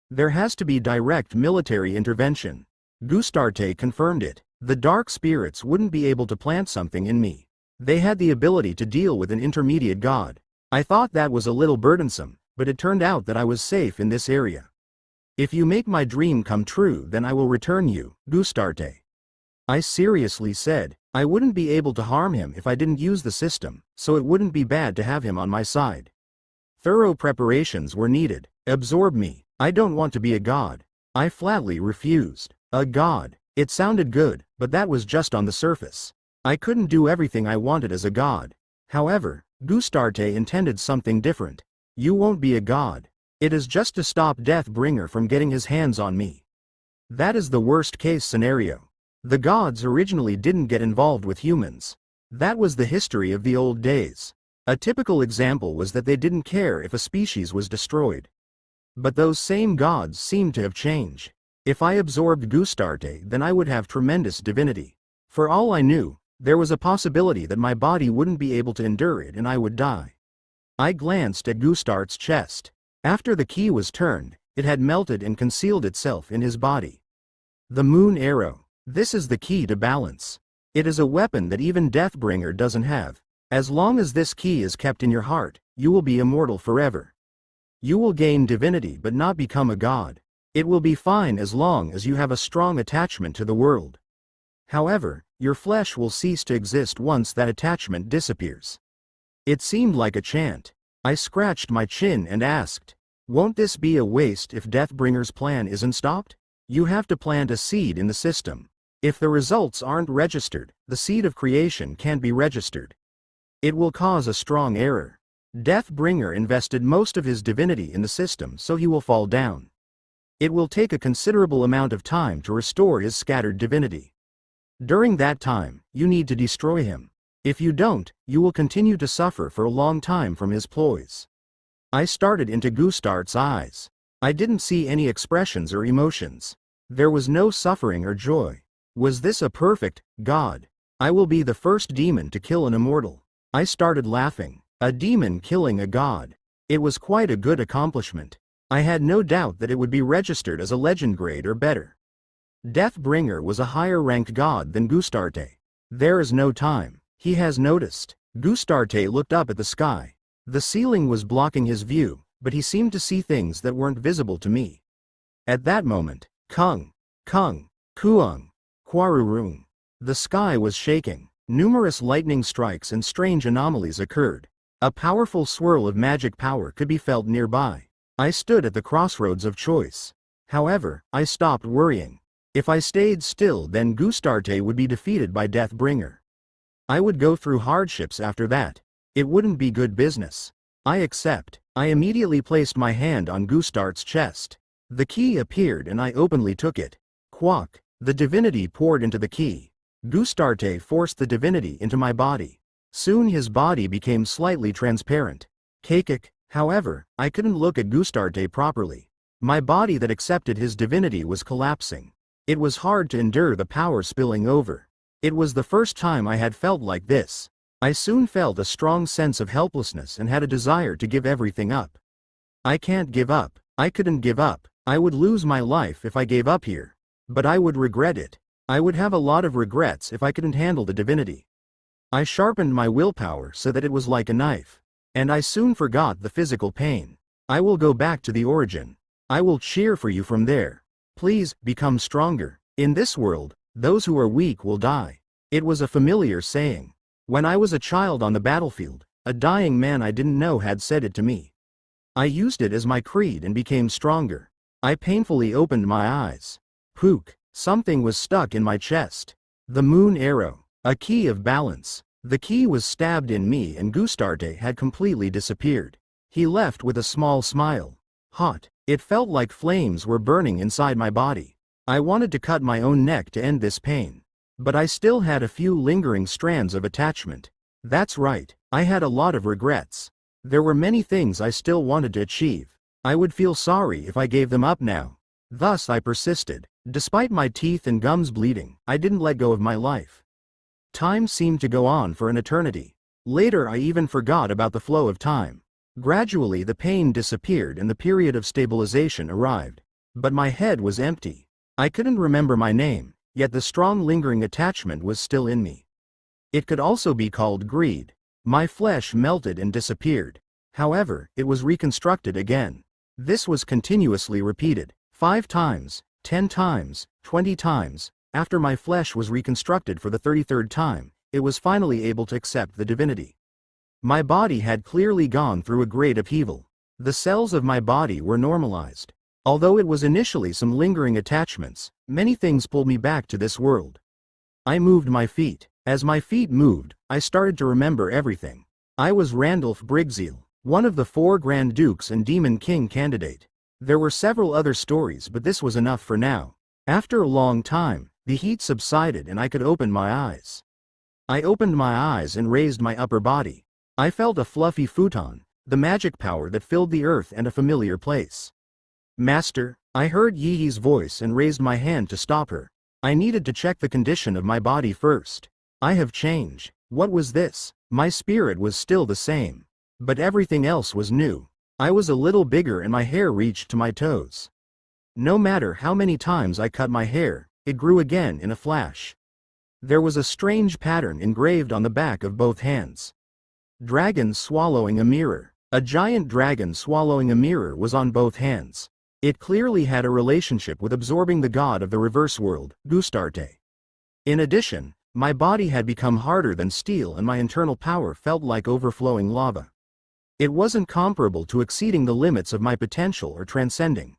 There has to be direct military intervention. Gustarte confirmed it. The dark spirits wouldn't be able to plant something in me. They had the ability to deal with an intermediate god. I thought that was a little burdensome, but it turned out that I was safe in this area. If you make my dream come true, then I will return you, Gustarte. I seriously said, I wouldn't be able to harm him if I didn't use the system, so it wouldn't be bad to have him on my side. Thorough preparations were needed. Absorb me. I don't want to be a god. I flatly refused. A god. It sounded good, but that was just on the surface. I couldn't do everything I wanted as a god. However, Gustarte intended something different. You won't be a god. It is just to stop Deathbringer from getting his hands on me. That is the worst case scenario. The gods originally didn't get involved with humans. That was the history of the old days. A typical example was that they didn't care if a species was destroyed. But those same gods seemed to have changed. If I absorbed Gustarte, then I would have tremendous divinity. For all I knew, there was a possibility that my body wouldn't be able to endure it and I would die. I glanced at Gustart's chest. After the key was turned, it had melted and concealed itself in his body. The moon arrow. This is the key to balance. It is a weapon that even Deathbringer doesn't have. As long as this key is kept in your heart, you will be immortal forever. You will gain divinity but not become a god. It will be fine as long as you have a strong attachment to the world. However, your flesh will cease to exist once that attachment disappears. It seemed like a chant. I scratched my chin and asked, won't this be a waste if Deathbringer's plan isn't stopped? You have to plant a seed in the system. If the results aren't registered, the seed of creation can't be registered. It will cause a strong error. Deathbringer invested most of his divinity in the system, so he will fall down. It will take a considerable amount of time to restore his scattered divinity. During that time, you need to destroy him. If you don't, you will continue to suffer for a long time from his ploys. I started into Gustart's eyes. I didn't see any expressions or emotions. There was no suffering or joy. Was this a perfect God? I will be the first demon to kill an immortal. I started laughing. A demon killing a god. It was quite a good accomplishment. I had no doubt that it would be registered as a legend grade or better. Deathbringer was a higher-ranked god than Gustarte. There is no time. He has noticed. Gustarte looked up at the sky. The ceiling was blocking his view, but he seemed to see things that weren't visible to me. At that moment, Kung, Kuung, Quarurung. The sky was shaking. Numerous lightning strikes and strange anomalies occurred. A powerful swirl of magic power could be felt nearby. I stood at the crossroads of choice. However, I stopped worrying. If I stayed still, then Gustarte would be defeated by Deathbringer. I would go through hardships after that. It wouldn't be good business. I accept. I immediately placed my hand on Gustart's chest. The key appeared and I openly took it. Quack. The divinity poured into the key. Gustarte forced the divinity into my body. Soon his body became slightly transparent. Kakak. However, I couldn't look at Gustarte properly. My body that accepted his divinity was collapsing. It was hard to endure the power spilling over. It was the first time I had felt like this. I soon felt a strong sense of helplessness and had a desire to give everything up. I can't give up. I couldn't give up. I would lose my life if I gave up here. But I would regret it. I would have a lot of regrets if I couldn't handle the divinity. I sharpened my willpower so that it was like a knife. And I soon forgot the physical pain. I will go back to the origin. I will cheer for you from there. Please, become stronger. In this world, those who are weak will die. It was a familiar saying. When I was a child on the battlefield, a dying man I didn't know had said it to me. I used it as my creed and became stronger. I painfully opened my eyes. Pook. Something was stuck in my chest. The moon arrow. A key of balance. The key was stabbed in me and Gustarte had completely disappeared. He left with a small smile. Hot. It felt like flames were burning inside my body. I wanted to cut my own neck to end this pain. But I still had a few lingering strands of attachment. That's right, I had a lot of regrets. There were many things I still wanted to achieve. I would feel sorry if I gave them up now. Thus I persisted. Despite my teeth and gums bleeding, I didn't let go of my life. Time seemed to go on for an eternity. Later I even forgot about the flow of time. Gradually the pain disappeared and the period of stabilization arrived. But my head was empty. I couldn't remember my name, yet the strong lingering attachment was still in me. It could also be called greed. My flesh melted and disappeared. However, it was reconstructed again. This was continuously repeated. 5 times, 10 times, 20 times. After my flesh was reconstructed for the 33rd time, it was finally able to accept the divinity. My body had clearly gone through a great upheaval. The cells of my body were normalized. Although it was initially some lingering attachments, many things pulled me back to this world. I moved my feet. As my feet moved, I started to remember everything. I was Randolph Brigzeal, one of the 4 Grand Dukes and Demon King candidate. There were several other stories, but this was enough for now. After a long time, the heat subsided and I could open my eyes. I opened my eyes and raised my upper body. I felt a fluffy futon, the magic power that filled the earth and a familiar place. Master, I heard Yi's voice and raised my hand to stop her. I needed to check the condition of my body first. I have changed. What was this? My spirit was still the same. But everything else was new. I was a little bigger and my hair reached to my toes. No matter how many times I cut my hair, it grew again in a flash. There was a strange pattern engraved on the back of both hands. Dragon swallowing a mirror. A giant dragon swallowing a mirror was on both hands. It clearly had a relationship with absorbing the god of the reverse world, Gustarte. In addition, my body had become harder than steel and my internal power felt like overflowing lava. It wasn't comparable to exceeding the limits of my potential or transcending.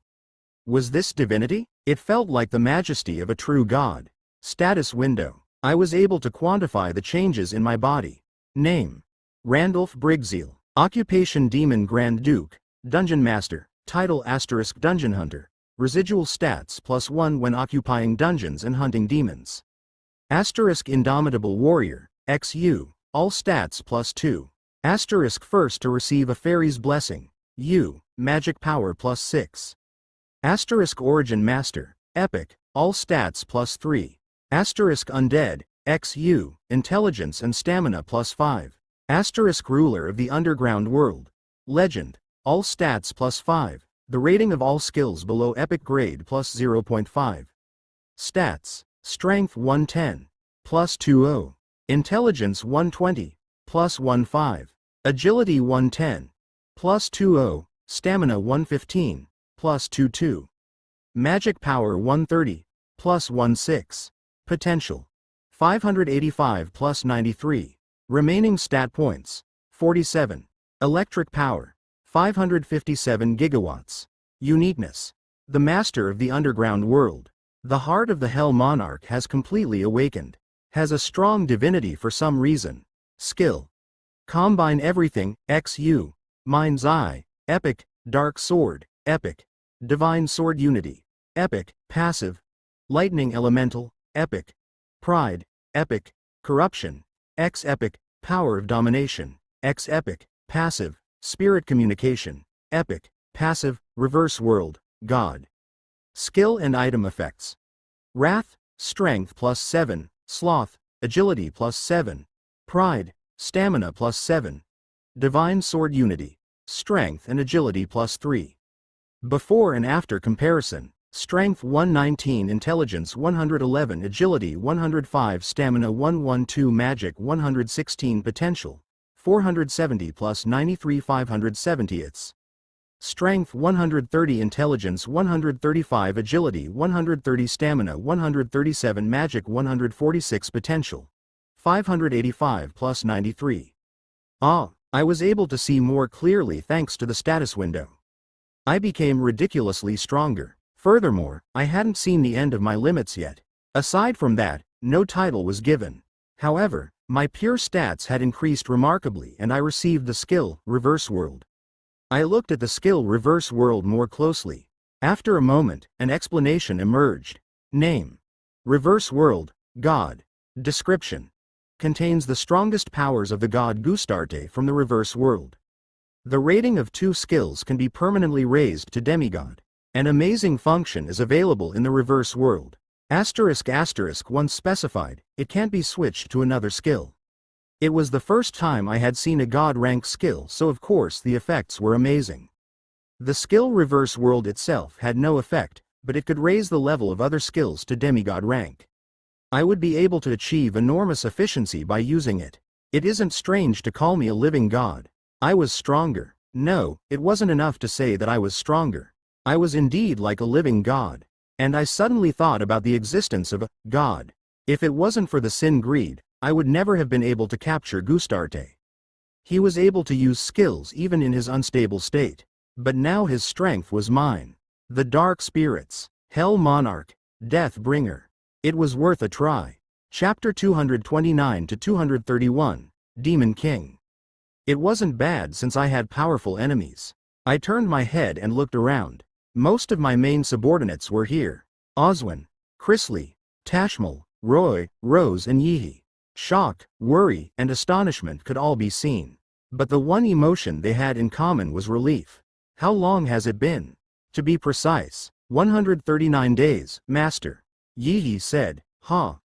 Was this divinity? It felt like the majesty of a true god. Status window. I was able to quantify the changes in my body. Name: Randolph Briggseel. Occupation: Demon Grand Duke, Dungeon Master. Title: * Dungeon Hunter. Residual stats +1 when occupying dungeons and hunting demons. * Indomitable Warrior, XU, all stats +2. * first to receive a fairy's blessing, U, magic power +6. * Origin Master, Epic, all stats +3. * Undead, XU, intelligence and stamina +5. * Ruler of the Underground World, Legend, all stats +5. The rating of all skills below epic grade +0.5. Stats: Strength 110, +20. Intelligence 120, +15. Agility 110, +20. Stamina 115, +22. Magic power 130, +16. Potential: 585 +93. Remaining stat points: 47. Electric power: 557 gigawatts. Uniqueness: the Master of the Underground World. The heart of the Hell Monarch has completely awakened. Has a strong divinity for some reason. Skill: Combine Everything, XU. Mind's Eye, Epic. Dark Sword, Epic. Divine Sword Unity, Epic. Passive: Lightning Elemental, Epic. Pride, Epic. Corruption, X Epic. Power of Domination, X Epic. Passive: Spirit Communication, Epic. Passive: Reverse World, God. Skill and item effects: Wrath, Strength +7, Sloth, Agility +7, Pride, Stamina +7, Divine Sword Unity, Strength and Agility +3. Before and after comparison: Strength 119, Intelligence 111, Agility 105, Stamina 112, Magic 116, Potential 470 +93, 570. Strength 130, Intelligence 135, Agility 130, Stamina 137, Magic 146, Potential 585 +93. I was able to see more clearly thanks to the status window. I became ridiculously stronger. Furthermore, I hadn't seen the end of my limits yet. Aside from that, no title was given. However, my pure stats had increased remarkably and I received the skill, Reverse World. I looked at the skill Reverse World more closely. After a moment, an explanation emerged. Name: Reverse World, God. Description: contains the strongest powers of the god Gustarte from the Reverse World. The rating of 2 skills can be permanently raised to demigod. An amazing function is available in the Reverse World. Once specified, it can't be switched to another skill. It was the first time I had seen a god rank skill, so of course the effects were amazing. The skill Reverse World itself had no effect, but it could raise the level of other skills to demigod rank. I would be able to achieve enormous efficiency by using it. It isn't strange to call me a living god. I was stronger. No, it wasn't enough to say that I was stronger. I was indeed like a living god. And I suddenly thought about the existence of a god. If it wasn't for the sin greed, I would never have been able to capture Gustarte. He was able to use skills even in his unstable state. But now his strength was mine. The Dark Spirits, Hell Monarch, Death Bringer. It was worth a try. Chapter 229 to 231, Demon King. It wasn't bad since I had powerful enemies. I turned my head and looked around. Most of my main subordinates were here. Oswin, Chrisley, Tashmal, Roy, Rose and Yeehee. Shock, worry, and astonishment could all be seen. But the one emotion they had in common was relief. How long has it been? To be precise, 139 days, Master. Yeehee said.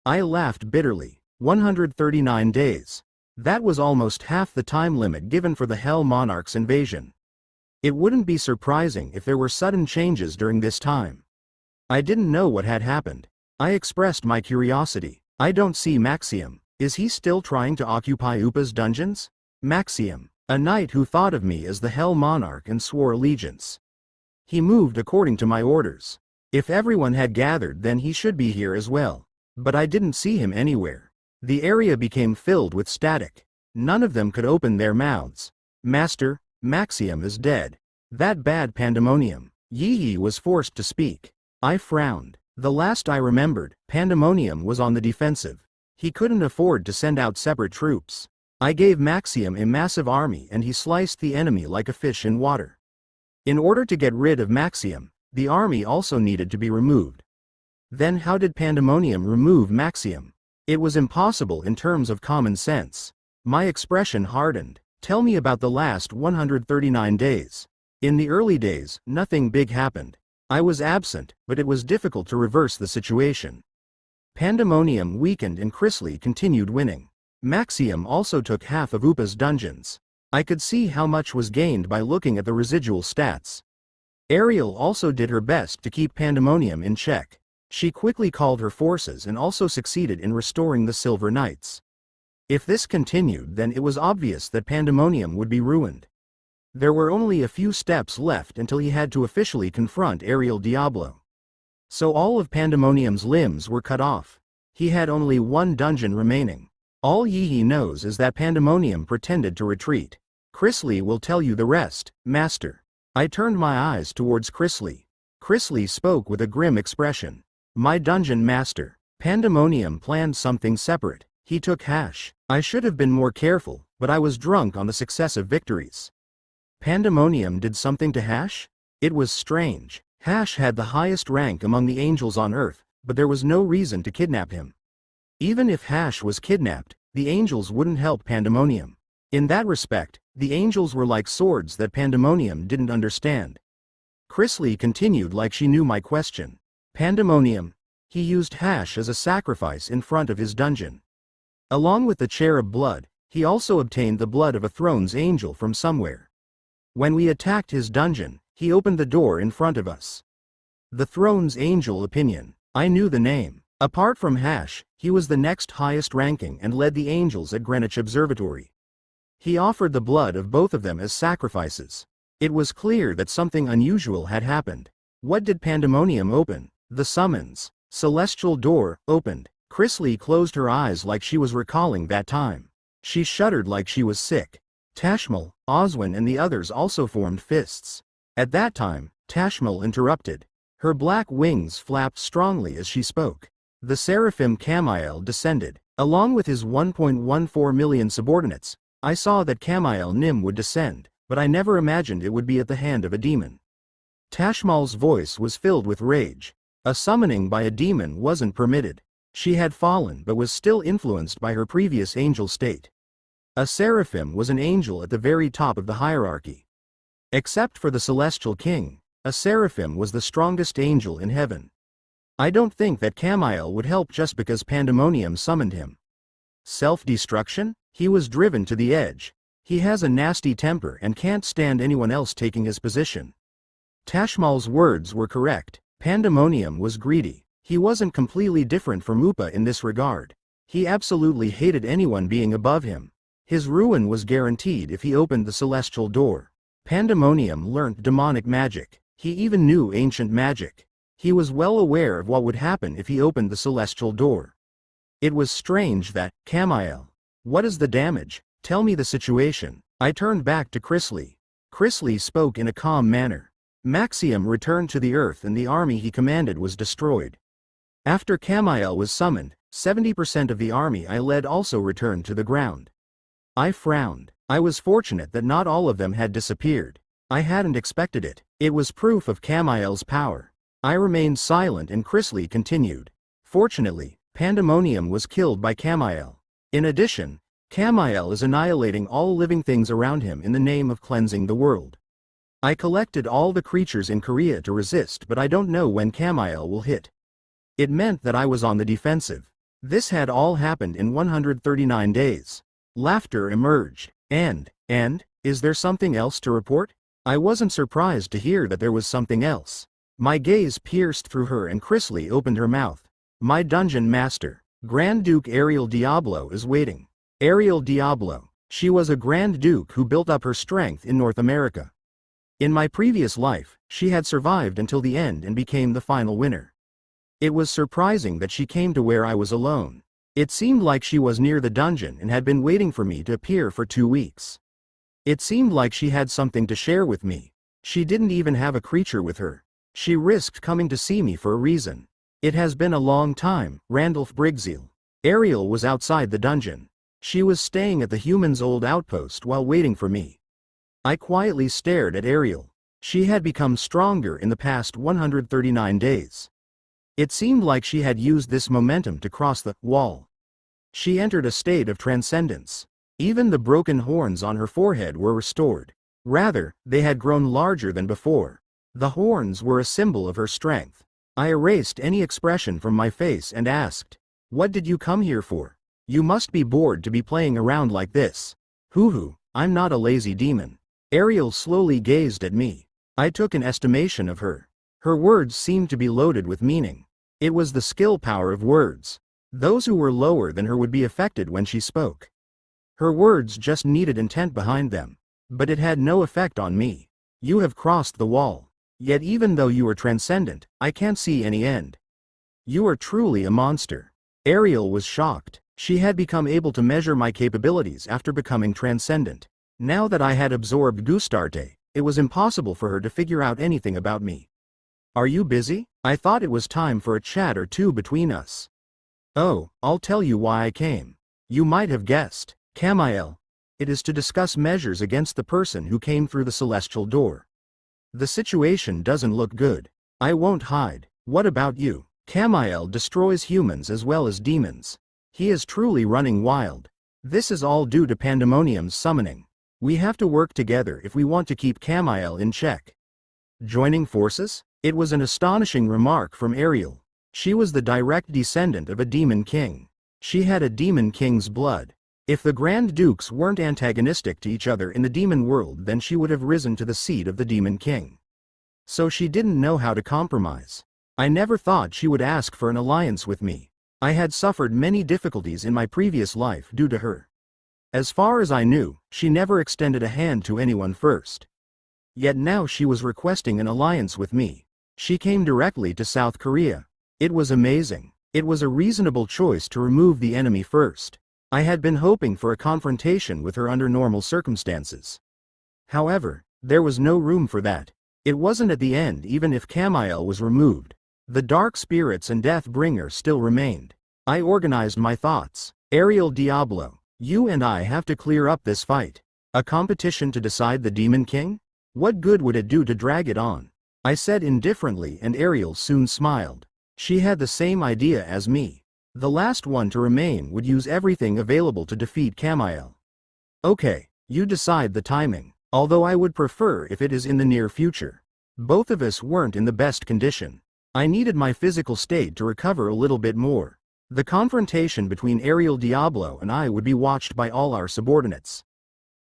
I laughed bitterly. 139 days. That was almost half the time limit given for the Hell Monarch's invasion. It wouldn't be surprising if there were sudden changes during this time. I didn't know what had happened. I expressed my curiosity. I don't see Maxium. Is he still trying to occupy Upa's dungeons? Maxium, a knight who thought of me as the Hell Monarch and swore allegiance. He moved according to my orders. If everyone had gathered, then he should be here as well. But I didn't see him anywhere. The area became filled with static. None of them could open their mouths. Master, Maxium is dead. That bad pandemonium. Yeehee was forced to speak. I frowned. The last I remembered, Pandemonium was on the defensive. He couldn't afford to send out separate troops. I gave Maxium a massive army and he sliced the enemy like a fish in water. In order to get rid of Maxium, the army also needed to be removed. Then how did Pandemonium remove Maxium? It was impossible in terms of common sense. My expression hardened. Tell me about the last 139 days. In the early days, nothing big happened. I was absent, but it was difficult to reverse the situation. Pandemonium weakened and Chrysley continued winning. Maxium also took half of Upa's dungeons. I could see how much was gained by looking at the residual stats. Ariel also did her best to keep Pandemonium in check. She quickly called her forces and also succeeded in restoring the Silver Knights. If this continued, then it was obvious that Pandemonium would be ruined. There were only a few steps left until he had to officially confront Ariel Diablo. So all of Pandemonium's limbs were cut off. He had only one dungeon remaining. All Yi knows is that Pandemonium pretended to retreat. Chrysley will tell you the rest, Master. I turned my eyes towards Chrysley. Chrysley spoke with a grim expression. My dungeon master. Pandemonium planned something separate. He took Hash. I should have been more careful, but I was drunk on the successive victories. Pandemonium did something to Hash? It was strange. Hash had the highest rank among the angels on Earth, but there was no reason to kidnap him. Even if Hash was kidnapped, the angels wouldn't help Pandemonium. In that respect, the angels were like swords that Pandemonium didn't understand. Chrysley continued like she knew my question. Pandemonium. He used Hash as a sacrifice in front of his dungeon. Along with the cherub blood, he also obtained the blood of a throne's angel from somewhere. When we attacked his dungeon, he opened the door in front of us. The throne's angel opinion. I knew the name. Apart from Hash, he was the next highest ranking and led the angels at Greenwich Observatory. He offered the blood of both of them as sacrifices. It was clear that something unusual had happened. What did Pandemonium open? The summons. Celestial door opened. Chrysley closed her eyes like she was recalling that time. She shuddered like she was sick. Tashmal, Oswin and the others also formed fists. At that time, Tashmal interrupted. Her black wings flapped strongly as she spoke. The seraphim Camael descended. Along with his 1.14 million subordinates, I saw that Camael Nim would descend, but I never imagined it would be at the hand of a demon. Tashmal's voice was filled with rage. A summoning by a demon wasn't permitted. She had fallen but was still influenced by her previous angel state. A seraphim was an angel at the very top of the hierarchy. Except for the celestial king, a seraphim was the strongest angel in heaven. I don't think that Camael would help just because Pandemonium summoned him. Self-destruction? He was driven to the edge. He has a nasty temper and can't stand anyone else taking his position. Tashmal's words were correct. Pandemonium was greedy. He wasn't completely different from Upa in this regard. He absolutely hated anyone being above him. His ruin was guaranteed if he opened the celestial door. Pandemonium learnt demonic magic. He even knew ancient magic. He was well aware of what would happen if he opened the celestial door. It was strange that, Camael. What is the damage? Tell me the situation. I turned back to Chrysley. Chrysley spoke in a calm manner. Maxium returned to the earth and the army he commanded was destroyed. After Camael was summoned, 70% of the army I led also returned to the ground. I frowned. I was fortunate that not all of them had disappeared. I hadn't expected it. It was proof of Camael's power. I remained silent and Chrysley continued. Fortunately, Pandemonium was killed by Camael. In addition, Camael is annihilating all living things around him in the name of cleansing the world. I collected all the creatures in Korea to resist, but I don't know when Camael will hit. It meant that I was on the defensive. This had all happened in 139 days. Laughter emerged. And, is there something else to report? I wasn't surprised to hear that there was something else. My gaze pierced through her and Chrysley opened her mouth. My dungeon master, Grand Duke Ariel Diablo is waiting. Ariel Diablo. She was a Grand Duke who built up her strength in North America. In my previous life, she had survived until the end and became the final winner. It was surprising that she came to where I was alone. It seemed like she was near the dungeon and had been waiting for me to appear for 2 weeks. It seemed like she had something to share with me. She didn't even have a creature with her. She risked coming to see me for a reason. It has been a long time, Randolph Briggseel. Ariel was outside the dungeon. She was staying at the human's old outpost while waiting for me. I quietly stared at Ariel. She had become stronger in the past 139 days. It seemed like she had used this momentum to cross the wall. She entered a state of transcendence. Even the broken horns on her forehead were restored. Rather, they had grown larger than before. The horns were a symbol of her strength. I erased any expression from my face and asked, "What did you come here for? You must be bored to be playing around like this." "Hoo-hoo, I'm not a lazy demon." Ariel slowly gazed at me. I took an estimation of her. Her words seemed to be loaded with meaning. It was the skill power of words. Those who were lower than her would be affected when she spoke. Her words just needed intent behind them. But it had no effect on me. "You have crossed the wall. Yet even though you are transcendent, I can't see any end. You are truly a monster." Ariel was shocked. She had become able to measure my capabilities after becoming transcendent. Now that I had absorbed Gustarte, it was impossible for her to figure out anything about me. "Are you busy?" I thought it was time for a chat or two between us. "Oh, I'll tell you why I came. You might have guessed. Camiel. It is to discuss measures against the person who came through the celestial door. The situation doesn't look good. I won't hide. What about you?" Camiel destroys humans as well as demons. He is truly running wild. This is all due to Pandemonium's summoning. We have to work together if we want to keep Camiel in check. Joining forces? It was an astonishing remark from Ariel. She was the direct descendant of a demon king. She had a demon king's blood. If the Grand Dukes weren't antagonistic to each other in the demon world, then she would have risen to the seat of the demon king. So she didn't know how to compromise. I never thought she would ask for an alliance with me. I had suffered many difficulties in my previous life due to her. As far as I knew, she never extended a hand to anyone first. Yet now she was requesting an alliance with me. She came directly to South Korea. It was amazing. It was a reasonable choice to remove the enemy first. I had been hoping for a confrontation with her under normal circumstances. However, there was no room for that. It wasn't at the end even if Camiel was removed. The dark spirits and Deathbringer still remained. I organized my thoughts. Ariel Diablo, you and I have to clear up this fight. A competition to decide the Demon King? What good would it do to drag it on? I said indifferently, and Ariel soon smiled. She had the same idea as me. The last one to remain would use everything available to defeat Camiel. Okay, you decide the timing, although I would prefer if it is in the near future. Both of us weren't in the best condition. I needed my physical state to recover a little bit more. The confrontation between Ariel Diablo and I would be watched by all our subordinates.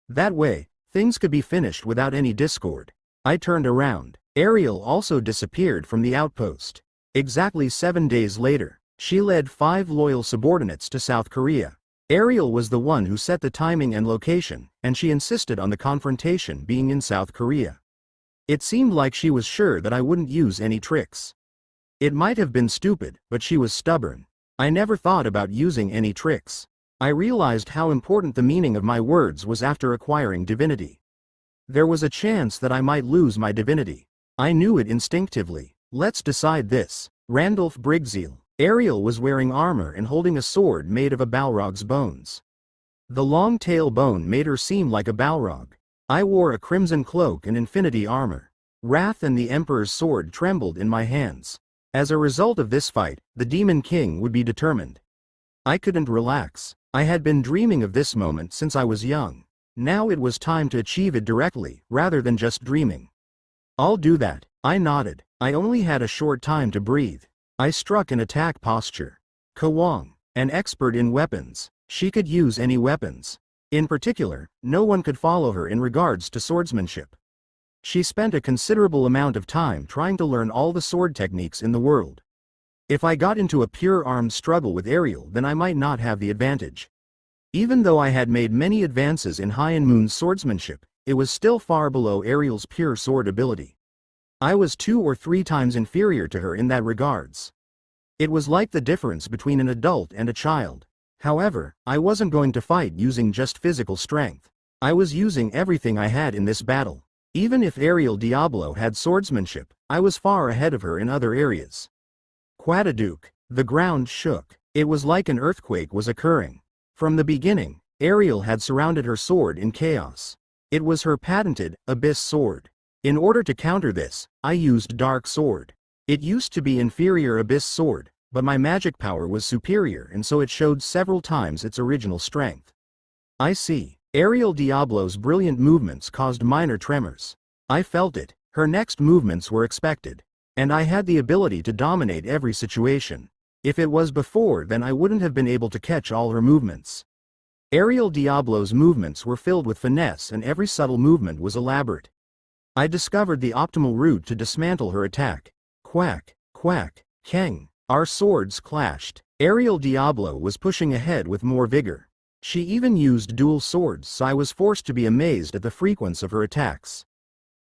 That way, things could be finished without any discord. I turned around. Ariel also disappeared from the outpost. Exactly 7 days later, she led 5 loyal subordinates to South Korea. Ariel was the one who set the timing and location, and she insisted on the confrontation being in South Korea. It seemed like she was sure that I wouldn't use any tricks. It might have been stupid, but she was stubborn. I never thought about using any tricks. I realized how important the meaning of my words was after acquiring divinity. There was a chance that I might lose my divinity. I knew it instinctively. Let's decide this. Randolph Briggseel. Ariel was wearing armor and holding a sword made of a Balrog's bones. The long tail bone made her seem like a Balrog. I wore a crimson cloak and infinity armor. Wrath and the Emperor's sword trembled in my hands. As a result of this fight, the Demon King would be determined. I couldn't relax. I had been dreaming of this moment since I was young. Now it was time to achieve it directly, rather than just dreaming. I'll do that. I nodded. I only had a short time to breathe. I struck an attack posture. Kawang, an expert in weapons. She could use any weapons. In particular, no one could follow her in regards to swordsmanship. She spent a considerable amount of time trying to learn all the sword techniques in the world. If I got into a pure armed struggle with Ariel, then I might not have the advantage. Even though I had made many advances in High and Moon's swordsmanship, it was still far below Ariel's pure sword ability. I was 2 or 3 times inferior to her in that regards. It was like the difference between an adult and a child. However, I wasn't going to fight using just physical strength. I was using everything I had in this battle. Even if Ariel Diablo had swordsmanship, I was far ahead of her in other areas. Quadadook. The ground shook. It was like an earthquake was occurring. From the beginning, Ariel had surrounded her sword in chaos. It was her patented, Abyss sword. In order to counter this, I used Dark Sword. It used to be inferior Abyss sword, but my magic power was superior and so it showed several times its original strength. I see. Ariel Diablo's brilliant movements caused minor tremors. I felt it. Her next movements were expected. And I had the ability to dominate every situation. If it was before, then I wouldn't have been able to catch all her movements. Ariel Diablo's movements were filled with finesse and every subtle movement was elaborate. I discovered the optimal route to dismantle her attack. Quack, quack, keng. Our swords clashed. Ariel Diablo was pushing ahead with more vigor. She even used dual swords, so I was forced to be amazed at the frequency of her attacks.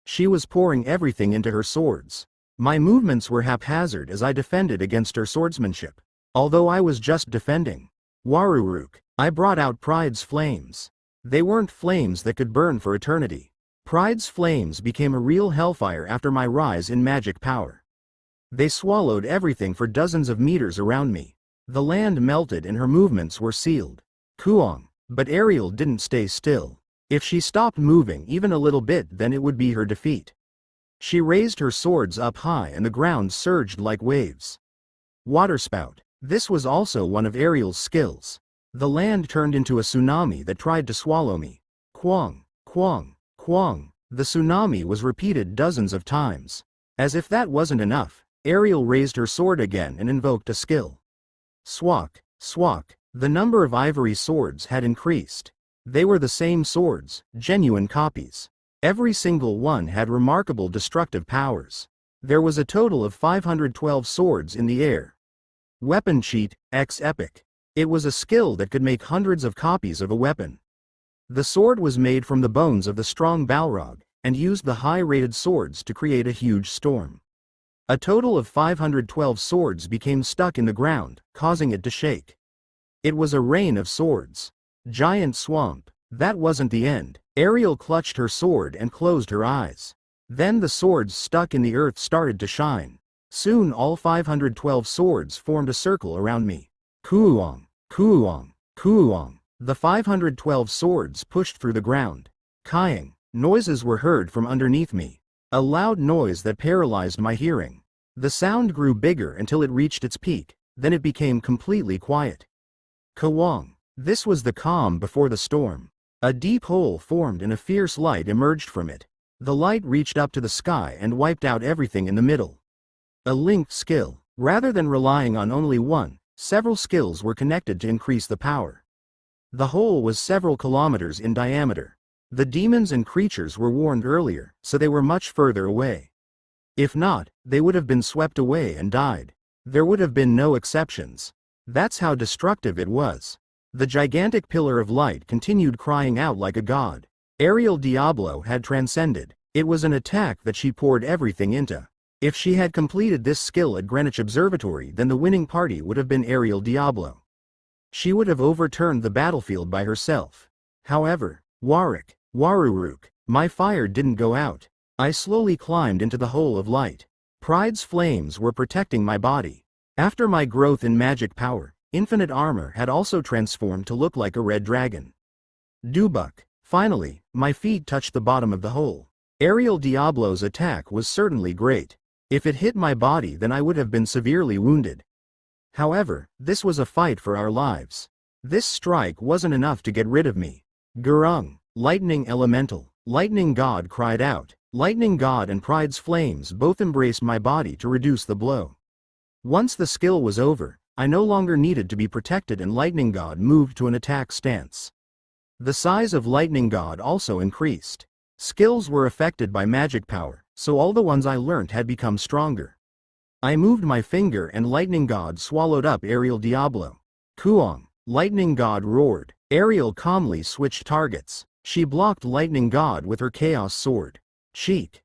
She was pouring everything into her swords. My movements were haphazard as I defended against her swordsmanship. Although I was just defending. Waruruk. I brought out Pride's flames. They weren't flames that could burn for eternity. Pride's flames became a real hellfire after my rise in magic power. They swallowed everything for dozens of meters around me. The land melted and her movements were sealed. Kuong. But Ariel didn't stay still. If she stopped moving even a little bit, then it would be her defeat. She raised her swords up high and the ground surged like waves. Waterspout. This was also one of Ariel's skills. The land turned into a tsunami that tried to swallow me. Quang, quang, quang. The tsunami was repeated dozens of times. As if that wasn't enough, Ariel raised her sword again and invoked a skill. Swak, swak. The number of ivory swords had increased. They were the same swords, genuine copies. Every single one had remarkable destructive powers. There was a total of 512 swords in the air. Weapon cheat, X epic. It was a skill that could make hundreds of copies of a weapon. The sword was made from the bones of the strong Balrog, and used the high-rated swords to create a huge storm. A total of 512 swords became stuck in the ground, causing it to shake. It was a rain of swords. Giant swamp. That wasn't the end. Ariel clutched her sword and closed her eyes. Then the swords stuck in the earth started to shine. Soon all 512 swords formed a circle around me. Kuong, kuong, kuong. The 512 swords pushed through the ground. Kaiing. Noises were heard from underneath me. A loud noise that paralyzed my hearing. The sound grew bigger until it reached its peak, then it became completely quiet. Kawang. This was the calm before the storm. A deep hole formed and a fierce light emerged from it. The light reached up to the sky and wiped out everything in the middle. A linked skill. Rather than relying on only one, several skills were connected to increase the power. The hole was several kilometers in diameter. The demons and creatures were warned earlier, so they were much further away. If not, they would have been swept away and died. There would have been no exceptions. That's how destructive it was. The gigantic pillar of light continued crying out like a god. Ariel Diablo had transcended. It was an attack that she poured everything into. If she had completed this skill at Greenwich Observatory, then the winning party would have been Ariel Diablo. She would have overturned the battlefield by herself. However, Waruruk, my fire didn't go out. I slowly climbed into the hole of light. Pride's flames were protecting my body. After my growth in magic power, infinite armor had also transformed to look like a red dragon. Dubuk. Finally, my feet touched the bottom of the hole. Ariel Diablo's attack was certainly great. If it hit my body, then I would have been severely wounded. However, this was a fight for our lives. This strike wasn't enough to get rid of me. Gurung. Lightning elemental. Lightning god cried out. Lightning god and Pride's flames both embraced my body to reduce the blow. Once the skill was over, I no longer needed to be protected and Lightning God moved to an attack stance. The size of Lightning God also increased. Skills were affected by magic power, so all the ones I learnt had become stronger. I moved my finger and Lightning God swallowed up Ariel Diablo. Kuong. Lightning God roared. Ariel calmly switched targets. She blocked Lightning God with her Chaos Sword. Cheek.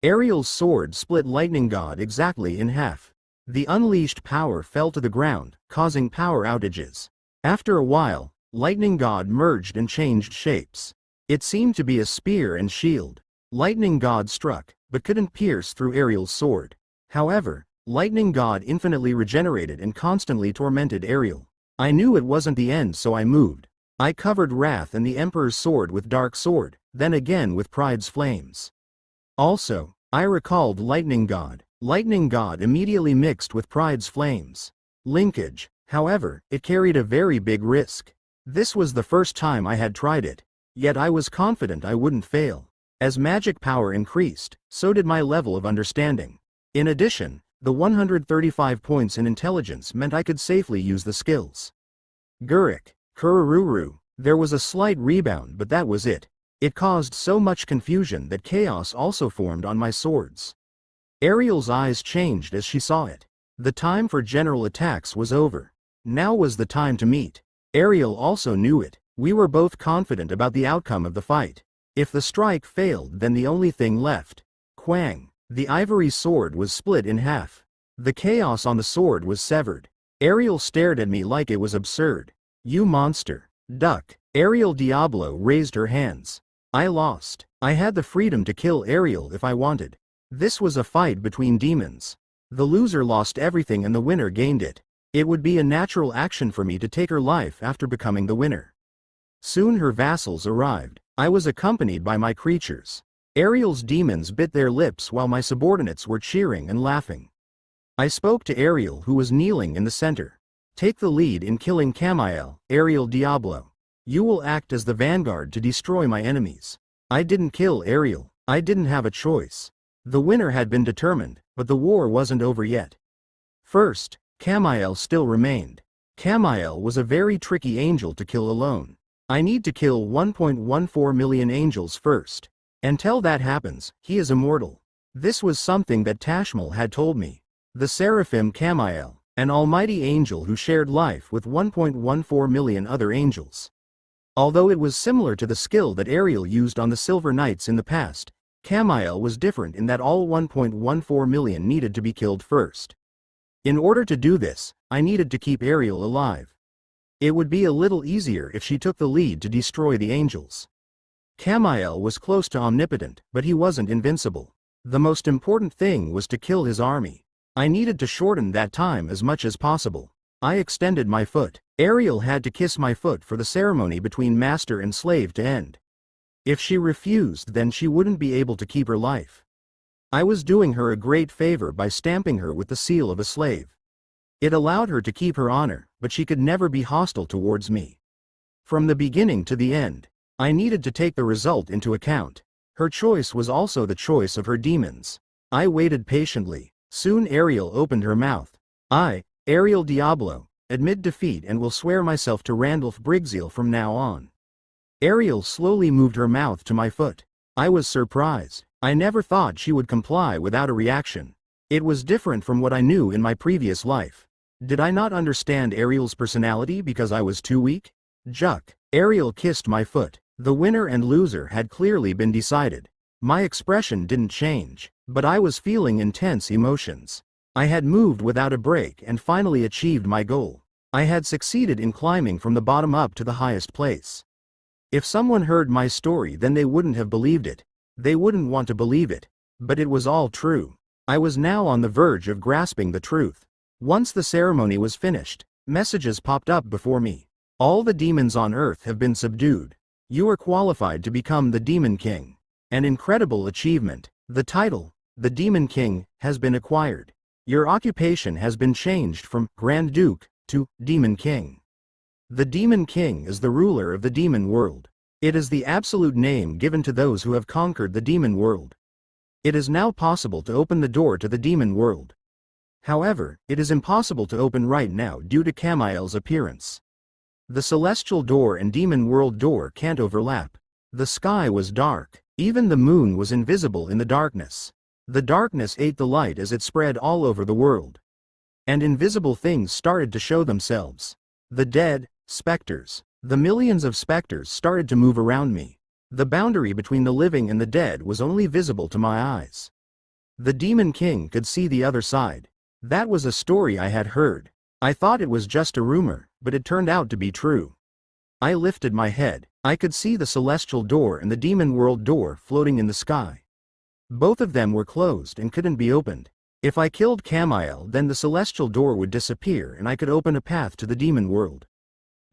Ariel's sword split Lightning God exactly in half. The unleashed power fell to the ground, causing power outages. After a while, Lightning God merged and changed shapes. It seemed to be a spear and shield. Lightning God struck, but couldn't pierce through Ariel's sword. However, Lightning God infinitely regenerated and constantly tormented Ariel. I knew it wasn't the end, so I moved. I covered Wrath and the Emperor's sword with Dark Sword, then again with Pride's flames. Also, I recalled Lightning God. Lightning God immediately mixed with Pride's flames. Linkage. However, it carried a very big risk. This was the first time I had tried it. Yet I was confident I wouldn't fail. As magic power increased, so did my level of understanding. In addition, the 135 points in intelligence meant I could safely use the skills. Gurik, Kurururu. There was a slight rebound, but that was it. It caused so much confusion that chaos also formed on my swords. Ariel's eyes changed as she saw it. The time for general attacks was over. Now was the time to meet. Ariel also knew it. We were both confident about the outcome of the fight. If the strike failed, then the only thing left. Quang. The ivory sword was split in half. The chaos on the sword was severed. Ariel stared at me like it was absurd. You monster. Duck. Ariel Diablo raised her hands. I lost. I had the freedom to kill Ariel if I wanted. This was a fight between demons. The loser lost everything and the winner gained it. It would be a natural action for me to take her life after becoming the winner. Soon her vassals arrived. I was accompanied by my creatures. Ariel's demons bit their lips while my subordinates were cheering and laughing. I spoke to Ariel, who was kneeling in the center. Take the lead in killing Camiel, Ariel Diablo. You will act as the vanguard to destroy my enemies. I didn't kill Ariel. I didn't have a choice. The winner had been determined, but the war wasn't over yet. First, Camiel still remained. Camiel was a very tricky angel to kill alone. I need to kill 1.14 million angels first. Until that happens, he is immortal. This was something that Tashmal had told me. The Seraphim Camiel, an almighty angel who shared life with 1.14 million other angels. Although it was similar to the skill that Ariel used on the Silver Knights in the past, Camiel was different in that all 1.14 million needed to be killed first. In order to do this, I needed to keep Ariel alive. It would be a little easier if she took the lead to destroy the angels. Camiel was close to omnipotent, but he wasn't invincible. The most important thing was to kill his army. I needed to shorten that time as much as possible. I extended my foot. Ariel had to kiss my foot for the ceremony between master and slave to end. If she refused, then she wouldn't be able to keep her life. I was doing her a great favor by stamping her with the seal of a slave. It allowed her to keep her honor, but she could never be hostile towards me. From the beginning to the end, I needed to take the result into account. Her choice was also the choice of her demons. I waited patiently. Soon Ariel opened her mouth. I, Ariel Diablo, admit defeat and will swear myself to Randolph Brigzeal from now on. Ariel slowly moved her mouth to my foot. I was surprised. I never thought she would comply without a reaction. It was different from what I knew in my previous life. Did I not understand Ariel's personality because I was too weak? Juck. Ariel kissed my foot. The winner and loser had clearly been decided. My expression didn't change, but I was feeling intense emotions. I had moved without a break and finally achieved my goal. I had succeeded in climbing from the bottom up to the highest place. If someone heard my story, then they wouldn't have believed it. They wouldn't want to believe it. But it was all true. I was now on the verge of grasping the truth. Once the ceremony was finished, messages popped up before me. All the demons on Earth have been subdued. You are qualified to become the Demon King. An incredible achievement. The title, the Demon King, has been acquired. Your occupation has been changed from Grand Duke to Demon King. The Demon King is the ruler of the demon world. It is the absolute name given to those who have conquered the demon world. It is now possible to open the door to the demon world. However, it is impossible to open right now due to Camiel's appearance. The celestial door and demon world door can't overlap. The sky was dark. Even the moon was invisible in the darkness. The darkness ate the light as it spread all over the world. And invisible things started to show themselves. The dead, specters. The millions of specters started to move around me. The boundary between the living and the dead was only visible to my eyes. The Demon King could see the other side. That was a story I had heard. I thought it was just a rumor, but it turned out to be true. I lifted my head. I could see the celestial door and the demon world door floating in the sky. Both of them were closed and couldn't be opened. If I killed Camiel, then the celestial door would disappear and I could open a path to the demon world.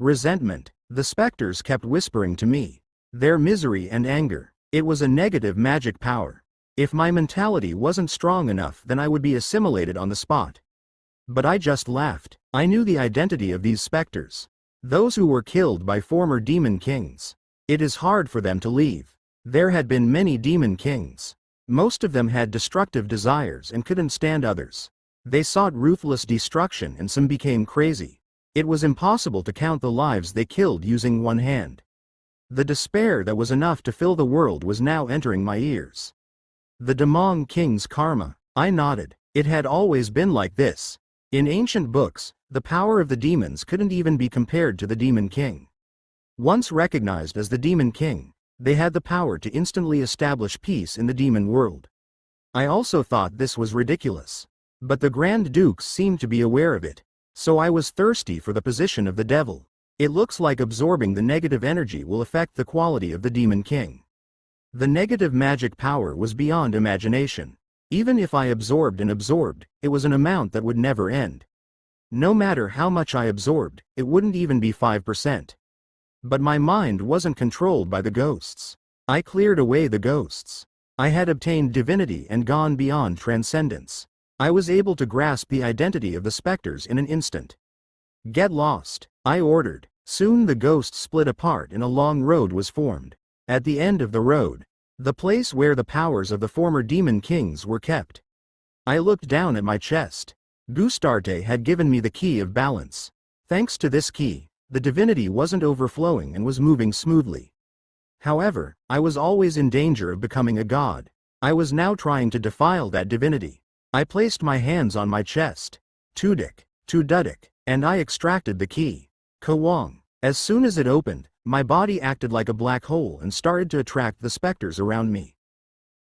Resentment. The specters kept whispering to me. Their misery and anger. It was a negative magic power. If my mentality wasn't strong enough, then I would be assimilated on the spot. But I just laughed. I knew the identity of these specters. Those who were killed by former demon kings. It is hard for them to leave. There had been many demon kings. Most of them had destructive desires and couldn't stand others. They sought ruthless destruction and some became crazy. It was impossible to count the lives they killed using one hand. The despair that was enough to fill the world was now entering my ears. The Demon King's karma. I nodded. It had always been like this. In ancient books, the power of the demons couldn't even be compared to the Demon King. Once recognized as the Demon King, they had the power to instantly establish peace in the demon world. I also thought this was ridiculous. But the Grand Dukes seemed to be aware of it. So I was thirsty for the position of the devil. It looks like absorbing the negative energy will affect the quality of the Demon King. The negative magic power was beyond imagination. Even if I absorbed and absorbed, it was an amount that would never end. No matter how much I absorbed, it wouldn't even be 5%. But my mind wasn't controlled by the ghosts. I cleared away the ghosts. I had obtained divinity and gone beyond transcendence. I was able to grasp the identity of the specters in an instant. Get lost, I ordered. Soon the ghosts split apart and a long road was formed. At the end of the road, the place where the powers of the former demon kings were kept. I looked down at my chest. Gustarte had given me the key of balance. Thanks to this key, the divinity wasn't overflowing and was moving smoothly. However, I was always in danger of becoming a god. I was now trying to defile that divinity. I placed my hands on my chest. Tudik, Tududik, and I extracted the key. Kawang. As soon as it opened, my body acted like a black hole and started to attract the specters around me.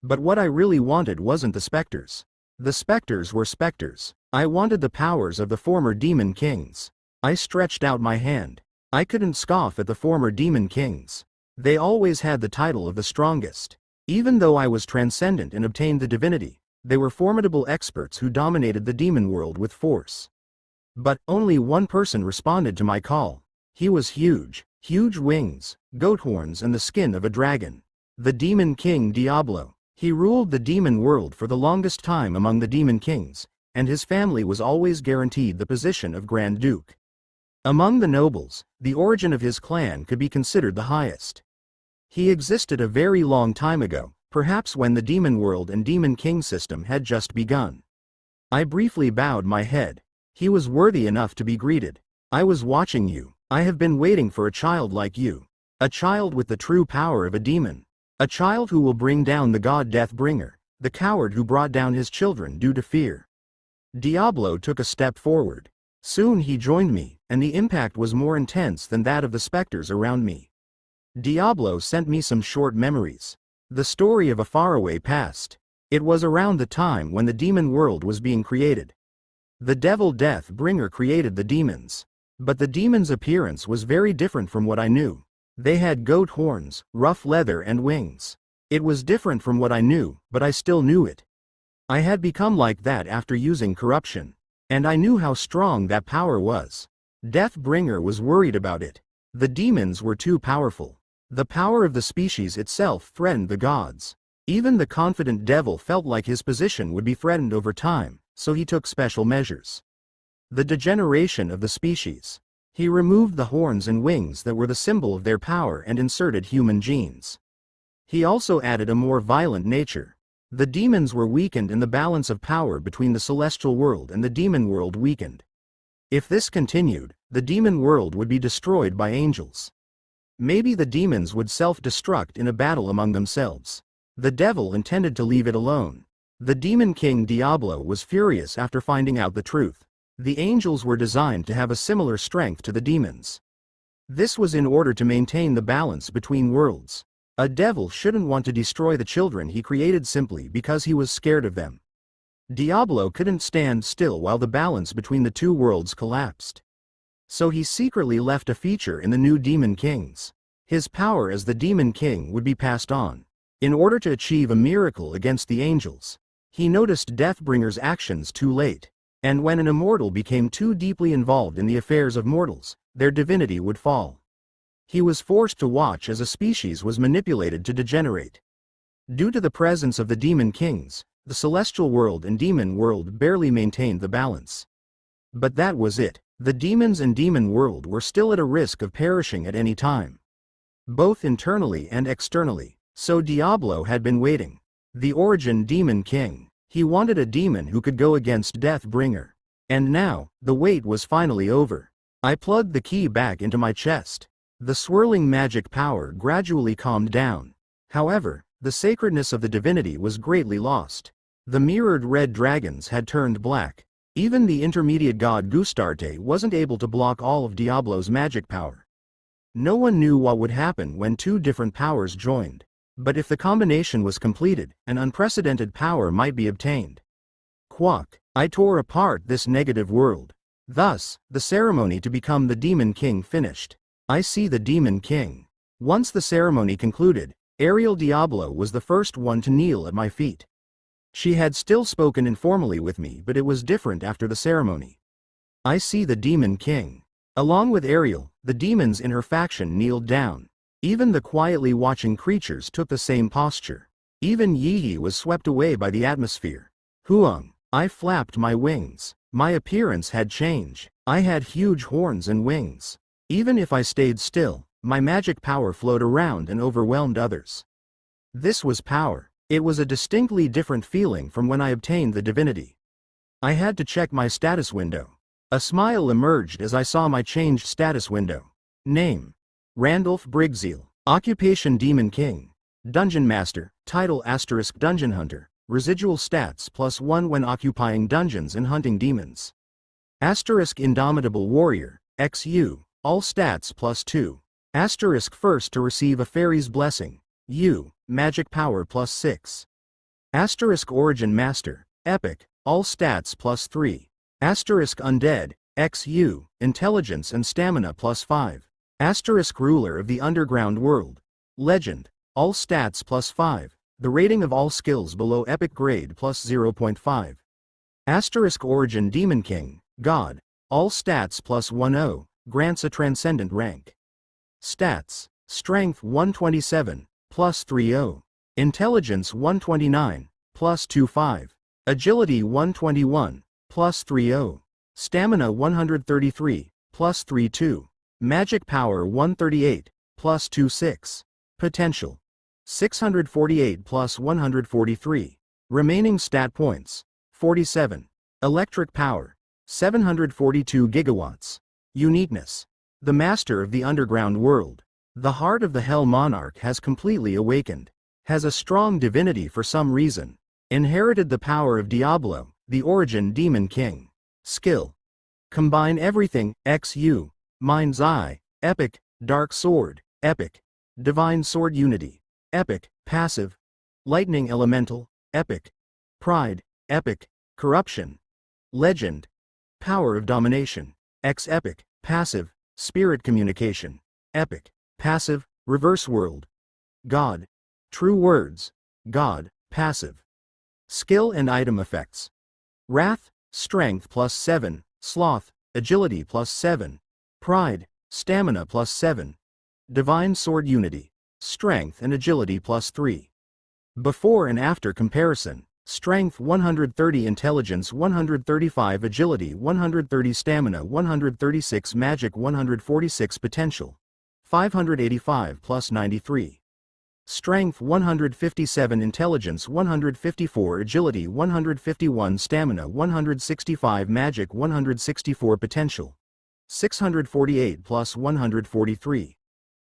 But what I really wanted wasn't the specters. The specters were specters. I wanted the powers of the former demon kings. I stretched out my hand. I couldn't scoff at the former demon kings. They always had the title of the strongest. Even though I was transcendent and obtained the divinity, they were formidable experts who dominated the demon world with force. But only one person responded to my call. He was huge. Huge wings, goat horns and the skin of a dragon. The Demon King Diablo. He ruled the demon world for the longest time among the demon kings, and his family was always guaranteed the position of Grand Duke. Among the nobles, the origin of his clan could be considered the highest. He existed a very long time ago, perhaps when the demon world and demon king system had just begun. I briefly bowed my head. He was worthy enough to be greeted. I was watching you. I have been waiting for a child like you. A child with the true power of a demon. A child who will bring down the god Deathbringer, the coward who brought down his children due to fear. Diablo took a step forward. Soon he joined me, and the impact was more intense than that of the specters around me. Diablo sent me some short memories. The story of a faraway past. It was around the time when the demon world was being created. The devil Deathbringer created the demons. But the demons' appearance was very different from what I knew. They had goat horns, rough leather and wings. It was different from what I knew, but I still knew it. I had become like that after using corruption. And I knew how strong that power was. Deathbringer was worried about it. The demons were too powerful. The power of the species itself threatened the gods. Even the confident devil felt like his position would be threatened over time, so he took special measures. The degeneration of the species. He removed the horns and wings that were the symbol of their power and inserted human genes. He also added a more violent nature. The demons were weakened and the balance of power between the celestial world and the demon world weakened. If this continued, the demon world would be destroyed by angels. Maybe the demons would self-destruct in a battle among themselves. The devil intended to leave it alone. The demon king Diablo was furious after finding out the truth. The angels were designed to have a similar strength to the demons. This was in order to maintain the balance between worlds. A devil shouldn't want to destroy the children he created simply because he was scared of them. Diablo couldn't stand still while the balance between the two worlds collapsed. So he secretly left a feature in the new demon kings. His power as the demon king would be passed on. in order to achieve a miracle against the angels. He noticed Deathbringer's actions too late, and when an immortal became too deeply involved in the affairs of mortals, their divinity would fall. He was forced to watch as a species was manipulated to degenerate. Due to the presence of the demon kings, the celestial world and demon world barely maintained the balance. But that was it. The demons and demon world were still at a risk of perishing at any time, both internally and externally. So Diablo had been waiting. The origin demon king. He wanted a demon who could go against Deathbringer. And now, the wait was finally over. I plugged the key back into my chest. The swirling magic power gradually calmed down. However, the sacredness of the divinity was greatly lost. The mirrored red dragons had turned black. Even the intermediate god Gustarte wasn't able to block all of Diablo's magic power. No one knew what would happen when two different powers joined. But if the combination was completed, an unprecedented power might be obtained. Quack! I tore apart this negative world. Thus, the ceremony to become the Demon King finished. I see the Demon King. Once the ceremony concluded, Ariel Diablo was the first one to kneel at my feet. She had still spoken informally with me, but it was different after the ceremony. I see the Demon King. Along with Ariel, the demons in her faction kneeled down. Even the quietly watching creatures took the same posture. Even Yi was swept away by the atmosphere. Huang! I flapped my wings. My appearance had changed. I had huge horns and wings. Even if I stayed still, my magic power flowed around and overwhelmed others. This was power. It was a distinctly different feeling from when I obtained the divinity. I had to check my status window. A smile emerged as I saw my changed status window. Name: Randolph Brigzeal. Occupation: Demon King. Dungeon Master. Title: Dungeon Hunter. Residual stats +1 when occupying dungeons and hunting demons. Indomitable Warrior. XU. All stats +2. First to receive a fairy's blessing. U. Magic power +6. Origin Master. Epic. All stats +3. Undead. XU. Intelligence and stamina +5. Ruler of the underground world. Legend. All stats +5. The rating of all skills below epic grade +0.5. Origin Demon King. God. All stats +10. Grants a transcendent rank. Stats: Strength 127, +30. Intelligence 129, +25. Agility 121, +30. Stamina 133, +32. Magic power 138, +26. Potential: 648 +143. Remaining stat points: 47. Electric power: 742 gigawatts. Uniqueness: the master of the underground world. The heart of the Hell Monarch has completely awakened. Has a strong divinity for some reason. Inherited the power of Diablo, the origin Demon King. Skill: combine everything, XU. Mind's Eye, Epic. Dark Sword, Epic. Divine Sword Unity, Epic. Passive: Lightning Elemental, Epic. Pride, Epic. Corruption. Legend: Power of Domination, X Epic. Passive: Spirit Communication, Epic. Passive: Reverse World. God. True Words, God. Passive. Skill and item effects: Wrath, Strength +7, Sloth, Agility +7, Pride, Stamina +7, Divine Sword Unity, Strength and Agility +3. Before and after comparison: Strength 130, Intelligence 135, Agility 130, Stamina 136, Magic 146, Potential 585 +93. Strength 157, Intelligence 154, Agility 151, Stamina 165, Magic 164, Potential 648 +143.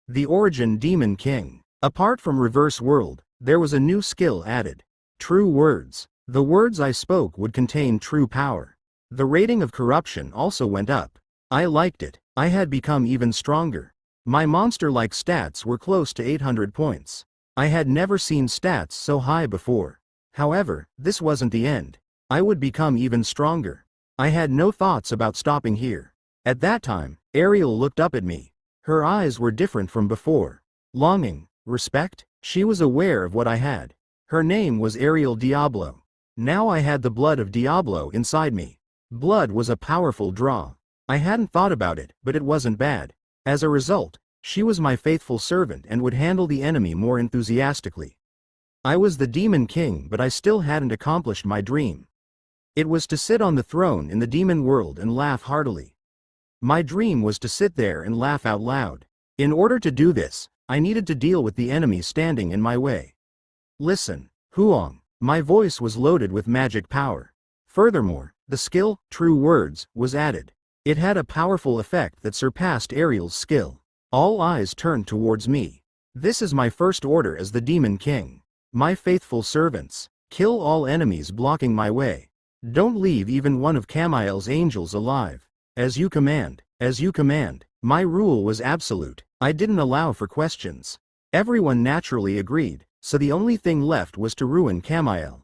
The origin Demon King. Apart from Reverse World, there was a new skill added. True Words. The words I spoke would contain true power. The rating of corruption also went up. I liked it. I had become even stronger. My monster-like stats were close to 800 points. I had never seen stats so high before. However, this wasn't the end. I would become even stronger. I had no thoughts about stopping here. At that time, Ariel looked up at me. Her eyes were different from before. Longing, respect, She was aware of what I had. Her name was Ariel Diablo. Now I had the blood of Diablo inside me. Blood was a powerful draw. I hadn't thought about it, but it wasn't bad. As a result, she was my faithful servant and would handle the enemy more enthusiastically. I was the Demon King, but I still hadn't accomplished my dream. It was to sit on the throne in the demon world and laugh heartily. My dream was to sit there and laugh out loud. In order to do this, I needed to deal with the enemy standing in my way. Listen, Huang. My voice was loaded with magic power. Furthermore, the skill, True Words, was added. It had a powerful effect that surpassed Ariel's skill. All eyes turned towards me. This is my first order as the Demon King. My faithful servants, kill all enemies blocking my way. Don't leave even one of Camiel's angels alive. As you command, as you command. My rule was absolute. I didn't allow for questions. Everyone naturally agreed, so the only thing left was to ruin Camiel.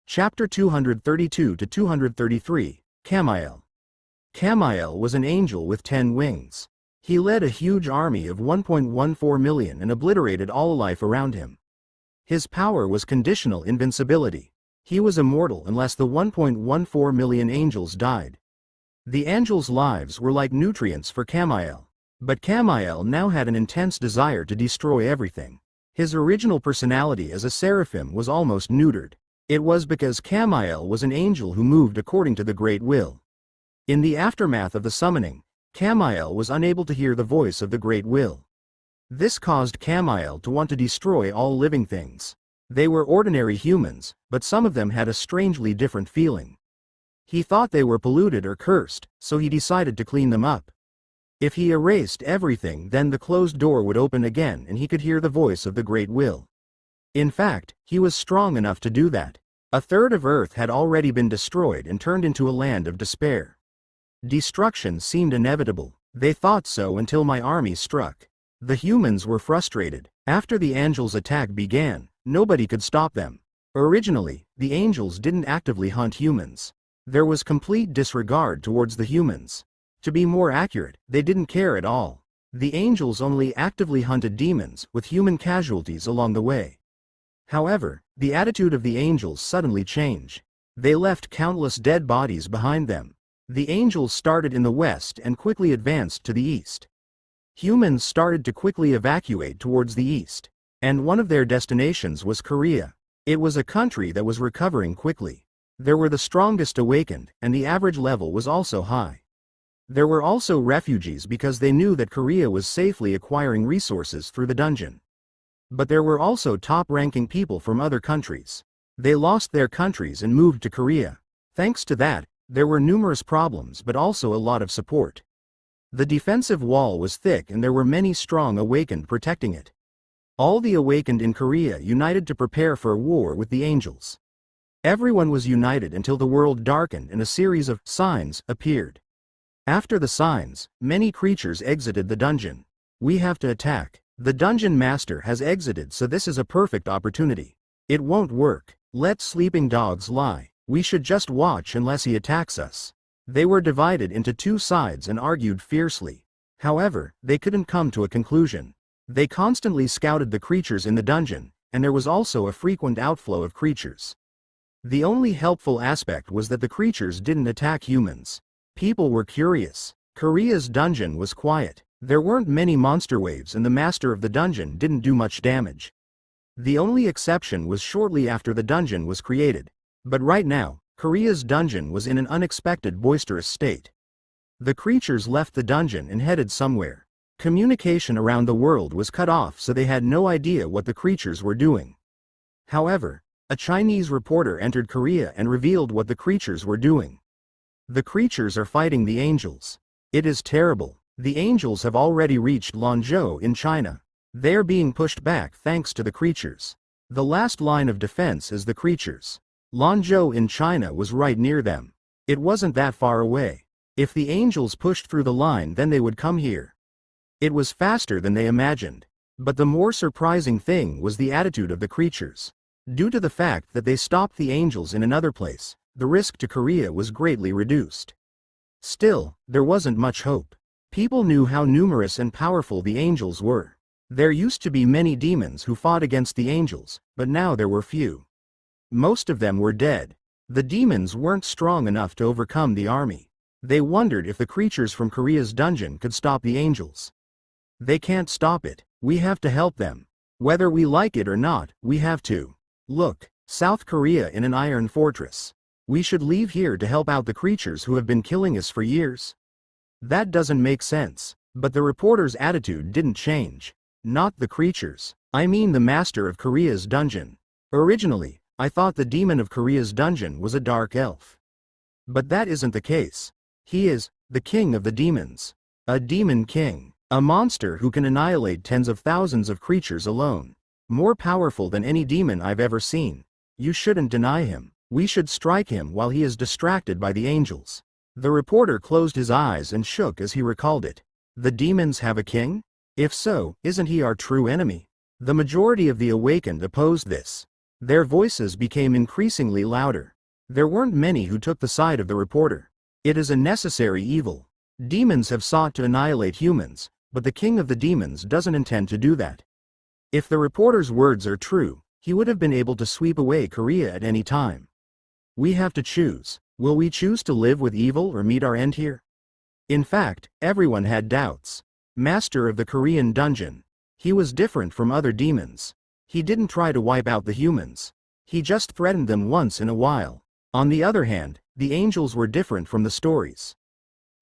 Chapter 232 to 233, Camiel. Camiel was an angel with 10 wings. He led a huge army of 1.14 million and obliterated all life around him. His power was conditional invincibility. He was immortal unless the 1.14 million angels died. The angels' lives were like nutrients for Camiel. But Camiel now had an intense desire to destroy everything. His original personality as a seraphim was almost neutered. It was because Camiel was an angel who moved according to the Great Will. In the aftermath of the summoning, Camiel was unable to hear the voice of the Great Will. This caused Camiel to want to destroy all living things. They were ordinary humans, but some of them had a strangely different feeling. He thought they were polluted or cursed, so he decided to clean them up. If he erased everything, then the closed door would open again and he could hear the voice of the Great Will. In fact, he was strong enough to do that. A third of Earth had already been destroyed and turned into a land of despair. Destruction seemed inevitable. They thought so until my army struck. The humans were frustrated. After the angels' attack began, nobody could stop them. Originally, the angels didn't actively hunt humans. There was complete disregard towards the humans. To be more accurate, they didn't care at all. The angels only actively hunted demons, with human casualties along the way. However, the attitude of the angels suddenly changed. They left countless dead bodies behind them. The angels started in the west and quickly advanced to the east. Humans started to quickly evacuate towards the east. And one of their destinations was Korea. It was a country that was recovering quickly. There were the strongest awakened, and the average level was also high. There were also refugees because they knew that Korea was safely acquiring resources through the dungeon. But there were also top-ranking people from other countries. They lost their countries and moved to Korea. Thanks to that, there were numerous problems but also a lot of support. The defensive wall was thick and there were many strong awakened protecting it. All the awakened in Korea united to prepare for a war with the angels. Everyone was united until the world darkened and a series of signs appeared. After the signs, many creatures exited the dungeon. We have to attack. The dungeon master has exited, so this is a perfect opportunity. It won't work. Let sleeping dogs lie. We should just watch unless he attacks us. They were divided into two sides and argued fiercely. However, they couldn't come to a conclusion. They constantly scouted the creatures in the dungeon, and there was also a frequent outflow of creatures. The only helpful aspect was that the creatures didn't attack humans. People were curious. Korea's dungeon was quiet. There weren't many monster waves and the master of the dungeon didn't do much damage. The only exception was shortly after the dungeon was created. But right now, Korea's dungeon was in an unexpected boisterous state. The creatures left the dungeon and headed somewhere. Communication around the world was cut off, so they had no idea what the creatures were doing. However, a Chinese reporter entered Korea and revealed what the creatures were doing. The creatures are fighting the angels. It is terrible. The angels have already reached Lanzhou in China. They are being pushed back thanks to the creatures. The last line of defense is the creatures. Lanzhou in China was right near them. It wasn't that far away. If the angels pushed through the line, then they would come here. It was faster than they imagined. But the more surprising thing was the attitude of the creatures. Due to the fact that they stopped the angels in another place, the risk to Korea was greatly reduced. Still, there wasn't much hope. People knew how numerous and powerful the angels were. There used to be many demons who fought against the angels, but now there were few. Most of them were dead. The demons weren't strong enough to overcome the army. They wondered if the creatures from Korea's dungeon could stop the angels. They can't stop it. We have to help them. Whether we like it or not, we have to. Look, South Korea in an iron fortress. We should leave here to help out the creatures who have been killing us for years. That doesn't make sense. But the reporter's attitude didn't change. Not the creatures. I mean the master of Korea's dungeon. Originally, I thought the demon of Korea's dungeon was a dark elf. But that isn't the case. He is the king of the demons. A demon king. A monster who can annihilate tens of thousands of creatures alone. More powerful than any demon I've ever seen. You shouldn't deny him. We should strike him while he is distracted by the angels. The reporter closed his eyes and shook as he recalled it. The demons have a king? If so, isn't he our true enemy? The majority of the awakened opposed this. Their voices became increasingly louder. There weren't many who took the side of the reporter. It is a necessary evil. Demons have sought to annihilate humans, but the king of the demons doesn't intend to do that. If the reporter's words are true, he would have been able to sweep away Korea at any time. We have to choose. Will we choose to live with evil or meet our end here? In fact, everyone had doubts. Master of the Korean dungeon. He was different from other demons. He didn't try to wipe out the humans. He just threatened them once in a while. On the other hand, the angels were different from the stories.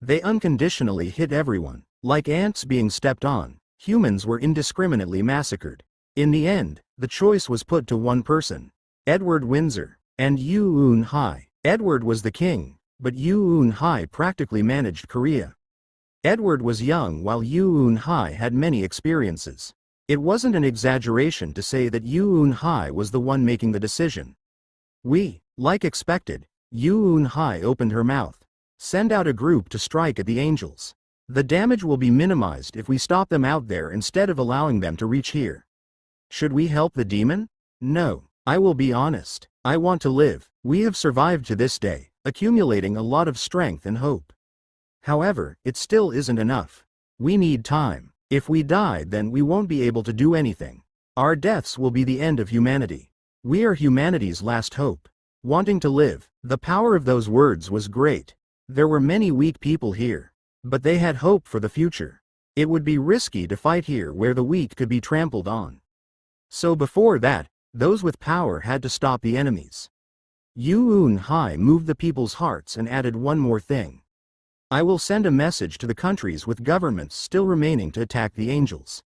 They unconditionally hit everyone. Like ants being stepped on, humans were indiscriminately massacred. In the end, the choice was put to one person. Edward Windsor. And Yoo Eun-hai. Edward was the king, but Yoo Eun-hai practically managed Korea. Edward was young while Yoo Eun-hai had many experiences. It wasn't an exaggeration to say that Yoo Eun-hai was the one making the decision. Like expected, Yoo Eun-hai opened her mouth. Send out a group to strike at the angels. The damage will be minimized if we stop them out there instead of allowing them to reach here. Should we help the demon? No, I will be honest. I want to live. We have survived to this day, accumulating a lot of strength and hope. However, it still isn't enough. We need time. If we die, then we won't be able to do anything. Our deaths will be the end of humanity. We are humanity's last hope. Wanting to live. The power of those words was great. There were many weak people here. But they had hope for the future. It would be risky to fight here where the weak could be trampled on. So before that, those with power had to stop the enemies. Yoo Eun-hai moved the people's hearts and added one more thing. I will send a message to the countries with governments still remaining to attack the angels.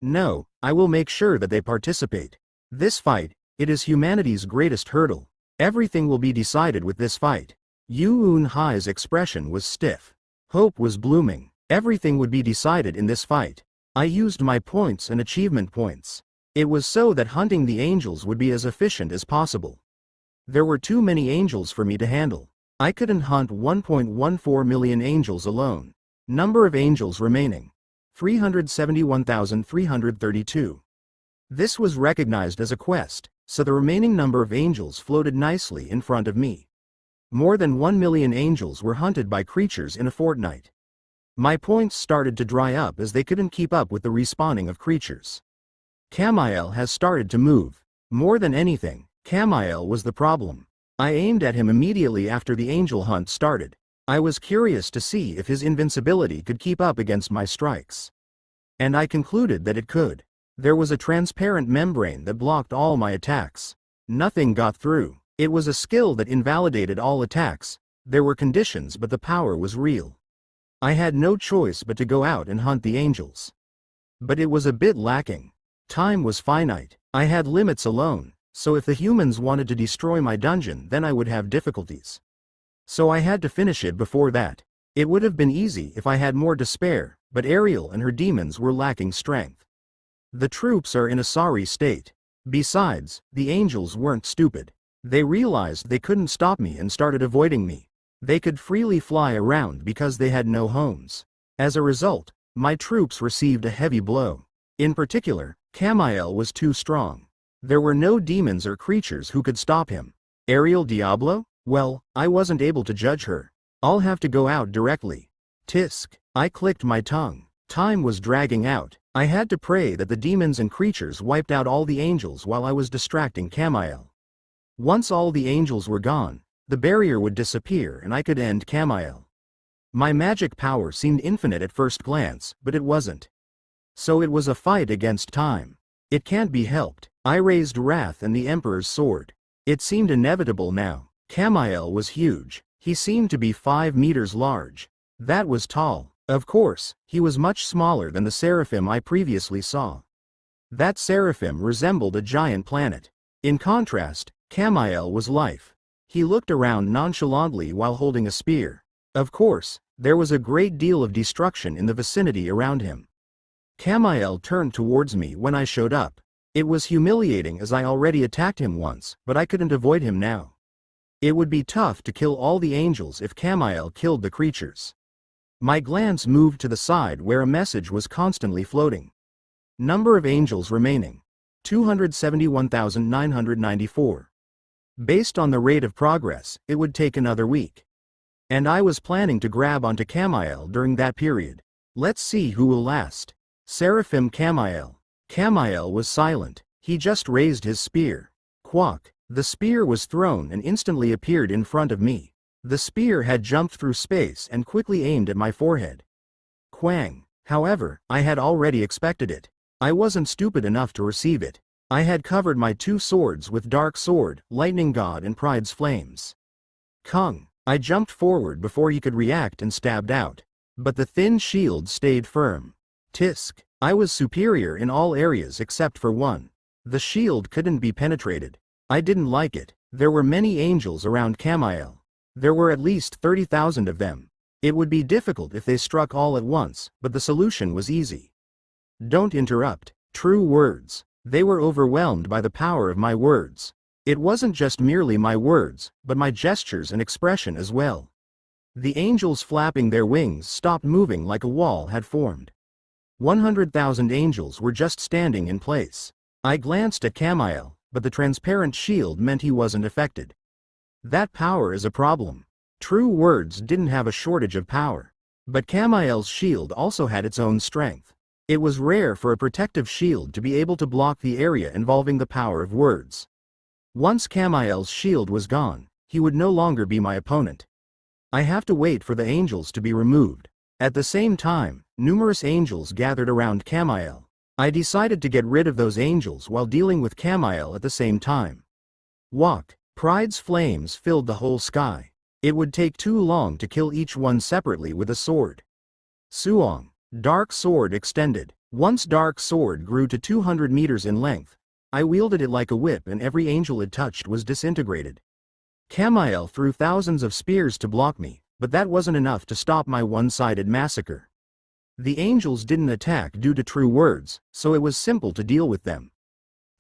No, I will make sure that they participate. This fight, it is humanity's greatest hurdle. Everything will be decided with this fight. Yoo Eun-hai's expression was stiff. Hope was blooming. Everything would be decided in this fight. I used my points and achievement points. It was so that hunting the angels would be as efficient as possible. There were too many angels for me to handle. I couldn't hunt 1.14 million angels alone. Number of angels remaining. 371,332. This was recognized as a quest, so the remaining number of angels floated nicely in front of me. More than 1 million angels were hunted by creatures in a fortnight. My points started to dry up as they couldn't keep up with the respawning of creatures. Camiel has started to move. More than anything, Camiel was the problem. I aimed at him immediately after the angel hunt started. I was curious to see if his invincibility could keep up against my strikes. And I concluded that it could. There was a transparent membrane that blocked all my attacks. Nothing got through. It was a skill that invalidated all attacks. There were conditions, but the power was real. I had no choice but to go out and hunt the angels. But it was a bit lacking. Time was finite. I had limits alone. So if the humans wanted to destroy my dungeon, then I would have difficulties. So I had to finish it before that. It would have been easy if I had more to spare, but Ariel and her demons were lacking strength. The troops are in a sorry state. Besides, the angels weren't stupid. They realized they couldn't stop me and started avoiding me. They could freely fly around because they had no homes. As a result, my troops received a heavy blow. In particular, Camiel was too strong. There were no demons or creatures who could stop him. Ariel Diablo? Well, I wasn't able to judge her. I'll have to go out directly. Tisk. I clicked my tongue. Time was dragging out. I had to pray that the demons and creatures wiped out all the angels while I was distracting Commute. Once all the angels were gone, the barrier would disappear and I could end Commute. My magic power seemed infinite at first glance, but it wasn't. So it was a fight against time. It can't be helped. I raised wrath and the Emperor's sword. It seemed inevitable now. Commute was huge. He seemed to be 5 meters large. That was tall. Of course, he was much smaller than the seraphim I previously saw. That seraphim resembled a giant planet. In contrast, Commute was life. He looked around nonchalantly while holding a spear. Of course, there was a great deal of destruction in the vicinity around him. Commute turned towards me when I showed up. It was humiliating as I already attacked him once, but I couldn't avoid him now. It would be tough to kill all the angels if Commute killed the creatures. My glance moved to the side where a message was constantly floating. Number of angels remaining: 271,994. Based on the rate of progress, it would take another week. And I was planning to grab onto Commute during that period. Let's see who will last. Seraphim Commute. Commute was silent. He just raised his spear. Quack. The spear was thrown and instantly appeared in front of me. The spear had jumped through space and quickly aimed at my forehead. Quang. However, I had already expected it. I wasn't stupid enough to receive it. I had covered my 2 swords with Dark Sword, Lightning God and Pride's Flames. Kung. I jumped forward before he could react and stabbed out. But the thin shield stayed firm. Tisk. I was superior in all areas except for one. The shield couldn't be penetrated. I didn't like it. There were many angels around Commute. There were at least 30,000 of them. It would be difficult if they struck all at once, but the solution was easy. Don't interrupt. True words. They were overwhelmed by the power of my words. It wasn't just merely my words, but my gestures and expression as well. The angels flapping their wings stopped moving like a wall had formed. 100,000 angels were just standing in place. I glanced at Commute, but the transparent shield meant he wasn't affected. That power is a problem. True words didn't have a shortage of power. But Commute's shield also had its own strength. It was rare for a protective shield to be able to block the area involving the power of words. Once Commute's shield was gone, he would no longer be my opponent. I have to wait for the angels to be removed. At the same time, numerous angels gathered around Commute. I decided to get rid of those angels while dealing with Commute at the same time. Walk. Pride's flames filled the whole sky. It would take too long to kill each one separately with a sword. Suong. Dark Sword extended. Once Dark Sword grew to 200 meters in length, I wielded it like a whip and every angel it touched was disintegrated. Commute threw thousands of spears to block me, but that wasn't enough to stop my one-sided massacre. The angels didn't attack due to true words, so it was simple to deal with them.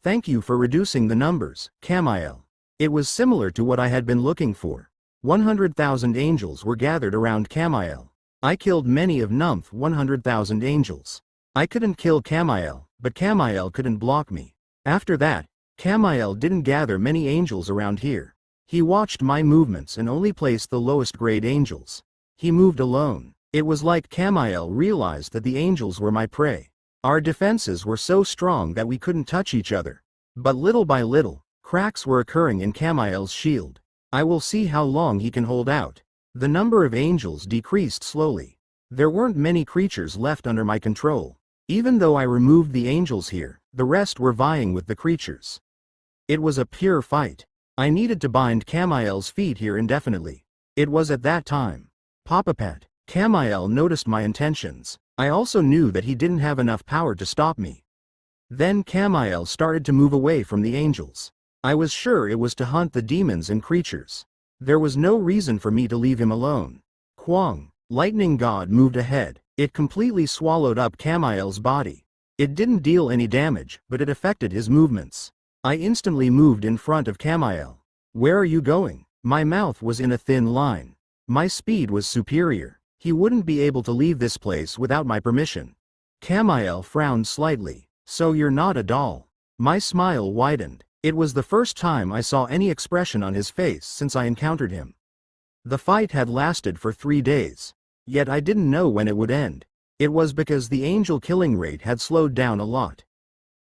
Thank you for reducing the numbers, Commute. It was similar to what I had been looking for. 100,000 angels were gathered around Commute. I killed many of 100,000 angels. I couldn't kill Commute, but Commute couldn't block me. After that, Commute didn't gather many angels around here. He watched my movements and only placed the lowest grade angels. He moved alone. It was like Commute realized that the angels were my prey. Our defenses were so strong that we couldn't touch each other. But little by little, cracks were occurring in Commute's shield. I will see how long he can hold out. The number of angels decreased slowly. There weren't many creatures left under my control. Even though I removed the angels here, the rest were vying with the creatures. It was a pure fight. I needed to bind Commute's feet here indefinitely. It was at that time. Papapat. Commute noticed my intentions. I also knew that he didn't have enough power to stop me. Then Commute started to move away from the angels. I was sure it was to hunt the demons and creatures. There was no reason for me to leave him alone. Quang. Lightning God moved ahead. It completely swallowed up Commute's body. It didn't deal any damage, but it affected his movements. I instantly moved in front of Commute. Where are you going? My mouth was in a thin line. My speed was superior. He wouldn't be able to leave this place without my permission. Commute frowned slightly. So you're not a doll. My smile widened. It was the first time I saw any expression on his face since I encountered him. The fight had lasted for 3 days. Yet I didn't know when it would end. It was because the angel killing rate had slowed down a lot.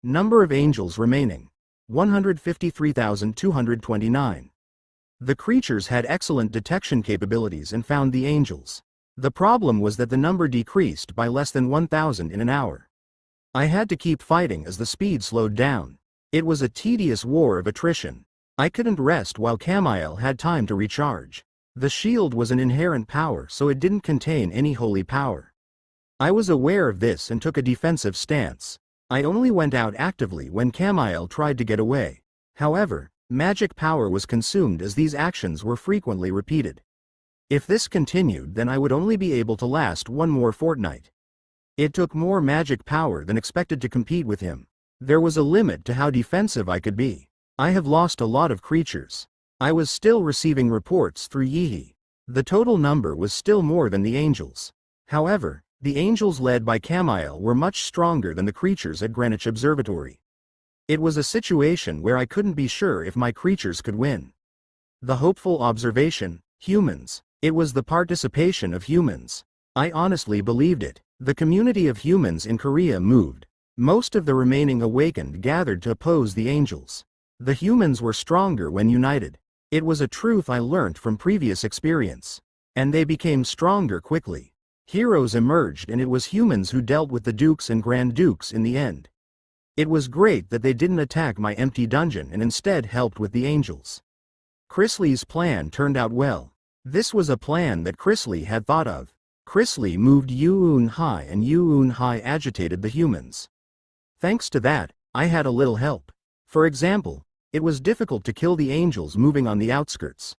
Number of angels remaining: 153,229. The creatures had excellent detection capabilities and found the angels. The problem was that the number decreased by less than 1,000 in an hour. I had to keep fighting as the speed slowed down. It was a tedious war of attrition. I couldn't rest while Commute had time to recharge. The shield was an inherent power, so it didn't contain any holy power. I was aware of this and took a defensive stance. I only went out actively when Commute tried to get away. However, magic power was consumed as these actions were frequently repeated. If this continued, then I would only be able to last one more fortnight. It took more magic power than expected to compete with him. There was a limit to how defensive I could be. I have lost a lot of creatures. I was still receiving reports through Yihi. The total number was still more than the angels. However, the angels led by Commute were much stronger than the creatures at Greenwich Observatory. It was a situation where I couldn't be sure if my creatures could win. The hopeful observation: humans. It was the participation of humans. I honestly believed it. The community of humans in Korea moved. Most of the remaining awakened gathered to oppose the angels. The humans were stronger when united. It was a truth I learnt from previous experience. And they became stronger quickly. Heroes emerged, and it was humans who dealt with the dukes and grand dukes in the end. It was great that they didn't attack my empty dungeon and instead helped with the angels. Chrisley's plan turned out well. This was a plan that Chrisley had thought of. Chrisley moved Yoon Hai, and Yoon Hai agitated the humans. Thanks to that, I had a little help. For example, it was difficult to kill the angels moving on the outskirts.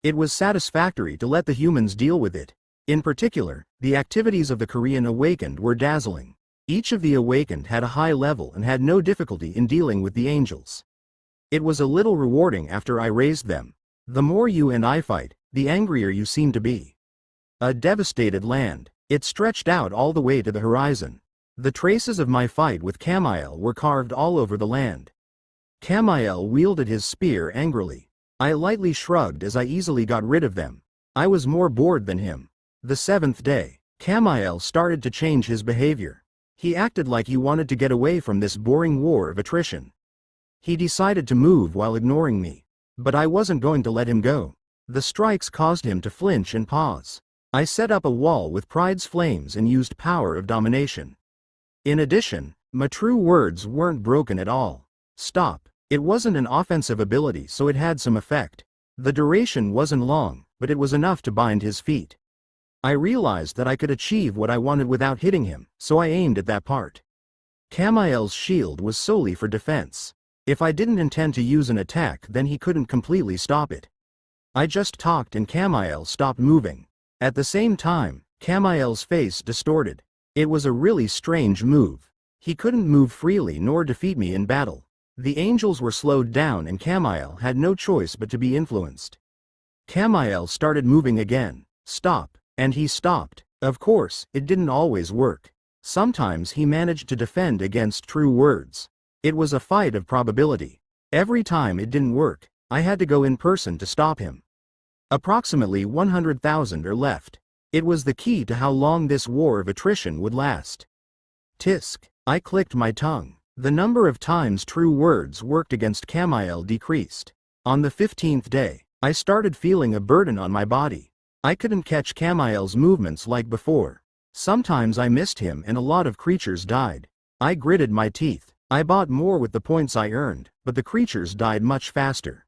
It was satisfactory to let the humans deal with it. In particular, the activities of the Korean awakened were dazzling. Each of the awakened had a high level and had no difficulty in dealing with the angels. It was a little rewarding after I raised them. The more you and I fight, the angrier you seem to be. A devastated land. It stretched out all the way to the horizon. The traces of my fight with Commute were carved all over the land. Commute wielded his spear angrily. I lightly shrugged as I easily got rid of them. I was more bored than him. The 7th day, Commute started to change his behavior. He acted like he wanted to get away from this boring war of attrition. He decided to move while ignoring me. But I wasn't going to let him go. The strikes caused him to flinch and pause. I set up a wall with pride's flames and used power of domination. In addition, my true words weren't broken at all. Stop. It wasn't an offensive ability, so it had some effect. The duration wasn't long, but it was enough to bind his feet. I realized that I could achieve what I wanted without hitting him, so I aimed at that part. Camille's shield was solely for defense. If I didn't intend to use an attack, then he couldn't completely stop it. I just talked and Camille stopped moving. At the same time, Camille's face distorted. It was a really strange move. He couldn't move freely nor defeat me in battle. The angels were slowed down and Camille had no choice but to be influenced. Camille started moving again. Stop. And he stopped. Of course, it didn't always work. Sometimes he managed to defend against true words. It was a fight of probability. Every time it didn't work, I had to go in person to stop him. Approximately 100,000 are left. It was the key to how long this war of attrition would last. Tisk. I clicked my tongue. The number of times true words worked against Camille decreased. On the 15th day, I started feeling a burden on my body. I couldn't catch Camille's movements like before. Sometimes I missed him and a lot of creatures died. I gritted my teeth. I bought more with the points I earned, but the creatures died much faster.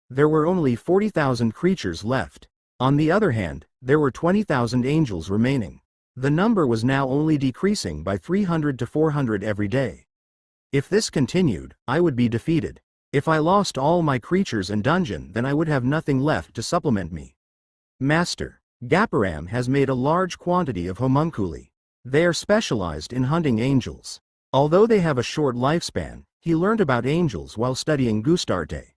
There were only 40,000 creatures left. On the other hand, there were 20,000 angels remaining. The number was now only decreasing by 300 to 400 every day. If this continued, I would be defeated. If I lost all my creatures and dungeon, then I would have nothing left to supplement me. Master Gaparam has made a large quantity of homunculi. They are specialized in hunting angels. Although they have a short lifespan, he learned about angels while studying Gustarte.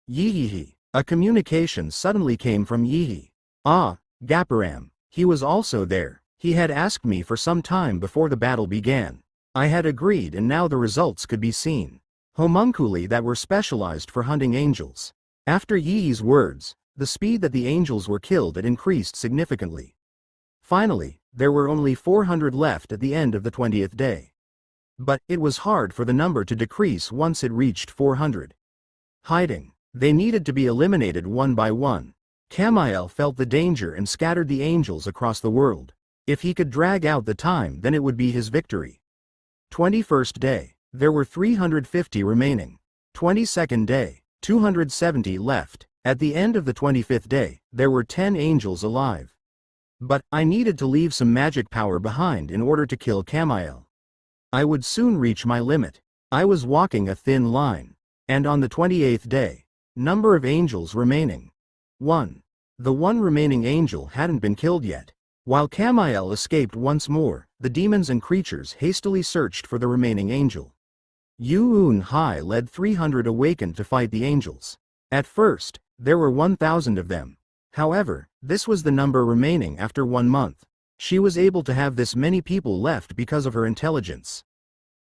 Yihihi. A communication suddenly came from Yihi. Ah, Gaparam. He was also there. He had asked me for some time before the battle began. I had agreed and now the results could be seen. Homunculi that were specialized for hunting angels. After Yihi's words, the speed that the angels were killed had increased significantly. Finally, there were only 400 left at the end of the 20th day. But it was hard for the number to decrease once it reached 400. Hiding. They needed to be eliminated one by one. Camiel felt the danger and scattered the angels across the world. If he could drag out the time, then it would be his victory. 21st day. There were 350 remaining. 22nd day. 270 left. At the end of the 25th day, there were 10 angels alive. But I needed to leave some magic power behind in order to kill Camiel. I would soon reach my limit. I was walking a thin line. And on the 28th day, number of angels remaining. 1. The one remaining angel hadn't been killed yet. While Camiel escaped once more, the demons and creatures hastily searched for the remaining angel. Yu Hai led 300 awakened to fight the angels. At first, there were 1,000 of them. However, this was the number remaining after 1 month. She was able to have this many people left because of her intelligence.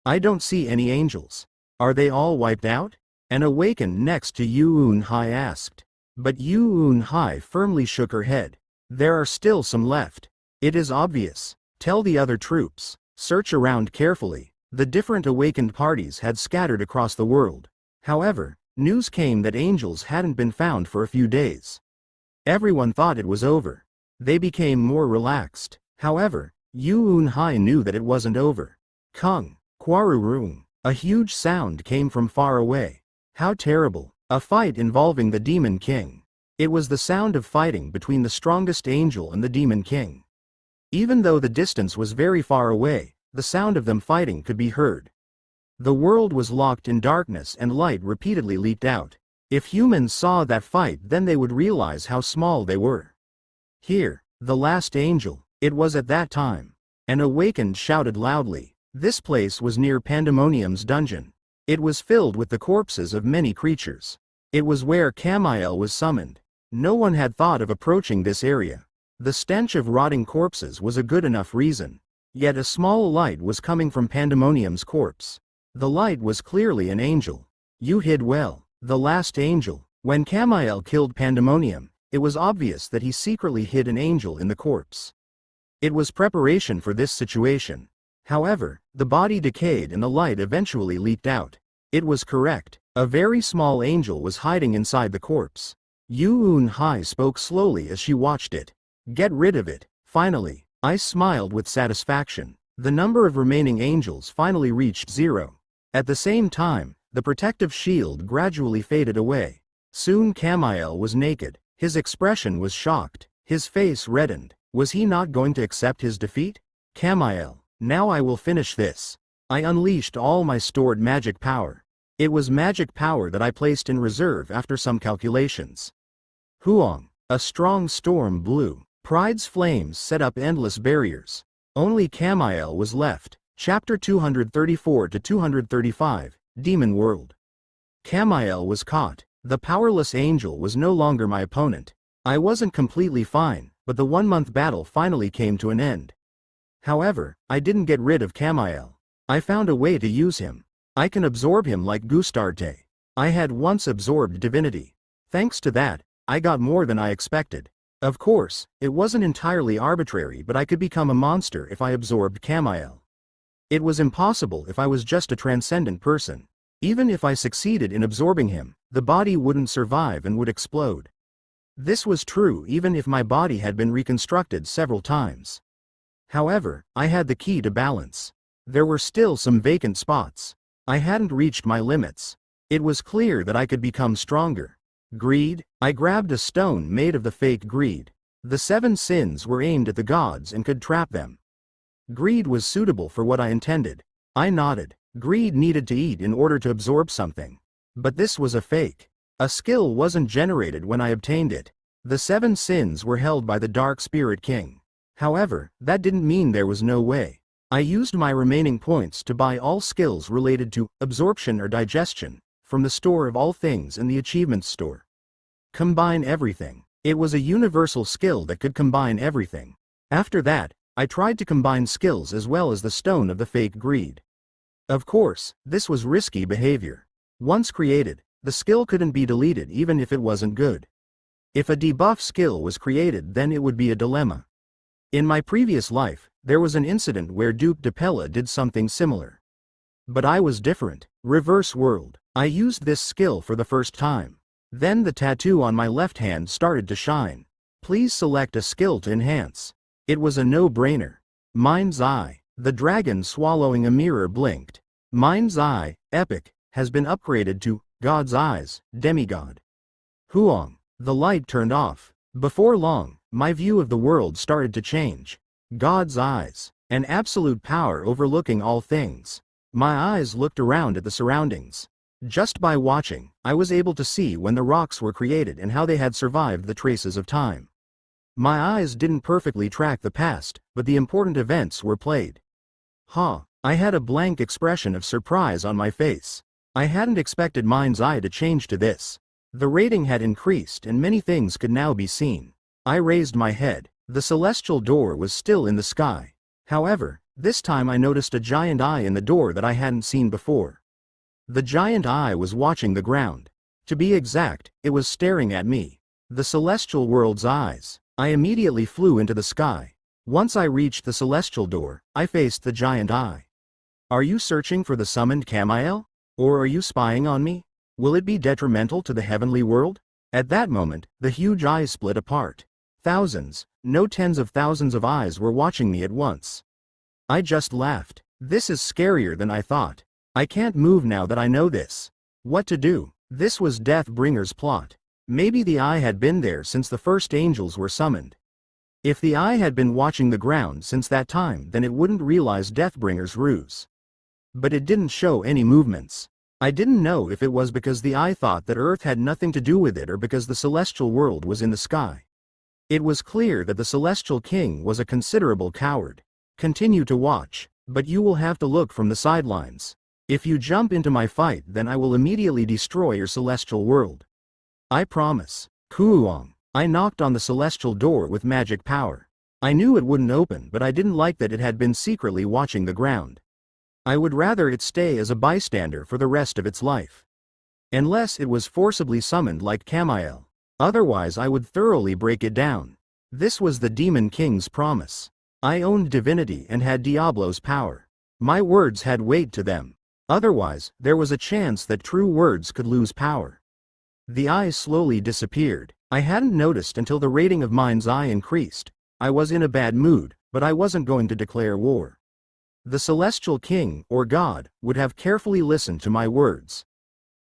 I don't see any angels. Are they all wiped out? An awakened next to Yu Hai asked. But Yu Hai firmly shook her head. There are still some left. It is obvious. Tell the other troops. Search around carefully. The different awakened parties had scattered across the world. However, news came that angels hadn't been found for a few days. Everyone thought it was over. They became more relaxed. However, Yu Hai knew that it wasn't over. Kung, Quarurung. A huge sound came from far away. How terrible. A fight involving the Demon King. It was the sound of fighting between the strongest angel and the Demon King. Even though the distance was very far away, the sound of them fighting could be heard. The world was locked in darkness and light repeatedly leaked out. If humans saw that fight, then they would realize how small they were. Here, the last angel. It was at that time. An awakened shouted loudly. This place was near Pandemonium's dungeon. It was filled with the corpses of many creatures. It was where Camiel was summoned. No one had thought of approaching this area. The stench of rotting corpses was a good enough reason. Yet a small light was coming from Pandemonium's corpse. The light was clearly an angel. You hid well. The last angel. When Camiel killed Pandemonium, it was obvious that he secretly hid an angel in the corpse. It was preparation for this situation. However, the body decayed and the light eventually leaked out. It was correct. A very small angel was hiding inside the corpse. Yu Hai spoke slowly as she watched it. Get rid of it. Finally, I smiled with satisfaction. The number of remaining angels finally reached 0. At the same time, the protective shield gradually faded away. Soon Camiel was naked. His expression was shocked. His face reddened. Was he not going to accept his defeat? Camiel. Now I will finish this. I unleashed all my stored magic power. It was magic power that I placed in reserve after some calculations. Huang. A strong storm blew. Pride's flames set up endless barriers. Only Camiel was left. Chapter 234 to 235, Demon World. Camiel was caught. The powerless angel was no longer my opponent. I wasn't completely fine, but the 1-month battle finally came to an end. However, I didn't get rid of Camiel. I found a way to use him. I can absorb him like Gustarte. I had once absorbed divinity. Thanks to that, I got more than I expected. Of course, it wasn't entirely arbitrary, but I could become a monster if I absorbed Camiel. It was impossible if I was just a transcendent person. Even if I succeeded in absorbing him, the body wouldn't survive and would explode. This was true even if my body had been reconstructed several times. However, I had the key to balance. There were still some vacant spots. I hadn't reached my limits. It was clear that I could become stronger. Greed. I grabbed a stone made of the fake greed. The 7 sins were aimed at the gods and could trap them. Greed was suitable for what I intended. I nodded. Greed needed to eat in order to absorb something. But this was a fake. A skill wasn't generated when I obtained it. The 7 sins were held by the Dark Spirit King. However, that didn't mean there was no way. I used my remaining points to buy all skills related to absorption or digestion from the store of all things in the achievements store. Combine everything. It was a universal skill that could combine everything. After that, I tried to combine skills as well as the stone of the fake greed. Of course, this was risky behavior. Once created, the skill couldn't be deleted even if it wasn't good. If a debuff skill was created, then it would be a dilemma. In my previous life, there was an incident where Duke Depella did something similar. But I was different. Reverse world. I used this skill for the first time. Then the tattoo on my left hand started to shine. Please select a skill to enhance. It was a no-brainer. Mind's Eye. The dragon swallowing a mirror blinked. Mind's Eye, epic, has been upgraded to God's Eyes, demigod. Huang. The light turned off. Before long, my view of the world started to change. God's Eyes. An absolute power overlooking all things. My eyes looked around at the surroundings. Just by watching, I was able to see when the rocks were created and how they had survived the traces of time. My eyes didn't perfectly track the past, but the important events were played. I had a blank expression of surprise on my face. I hadn't expected Mind's Eye to change to this. The rating had increased and many things could now be seen. I raised my head. The celestial door was still in the sky. However, this time I noticed a giant eye in the door that I hadn't seen before. The giant eye was watching the ground. To be exact, it was staring at me. The celestial world's eyes. I immediately flew into the sky. Once I reached the celestial door, I faced the giant eye. Are you searching for the summoned Camael? Or are you spying on me? Will it be detrimental to the heavenly world? At that moment, the huge eyes split apart. Thousands, no tens of thousands of eyes were watching me at once. I just laughed. This is scarier than I thought. I can't move now that I know this. What to do? This was Deathbringer's plot. Maybe the eye had been there since the first angels were summoned. If the eye had been watching the ground since that time, then it wouldn't realize Deathbringer's ruse. But it didn't show any movements. I didn't know if it was because the eye thought that Earth had nothing to do with it or because the celestial world was in the sky. It was clear that the celestial king was a considerable coward. Continue to watch, but you will have to look from the sidelines. If you jump into my fight, then I will immediately destroy your celestial world. I promise. Kuuong. I knocked on the celestial door with magic power. I knew it wouldn't open, but I didn't like that it had been secretly watching the ground. I would rather it stay as a bystander for the rest of its life. Unless it was forcibly summoned like Camael. Otherwise I would thoroughly break it down. This was the Demon King's promise. I owned divinity and had Diablo's power. My words had weight to them. Otherwise, there was a chance that true words could lose power. The eye slowly disappeared. I hadn't noticed until the rating of Mind's Eye increased. I was in a bad mood, but I wasn't going to declare war. The celestial king, or god, would have carefully listened to my words.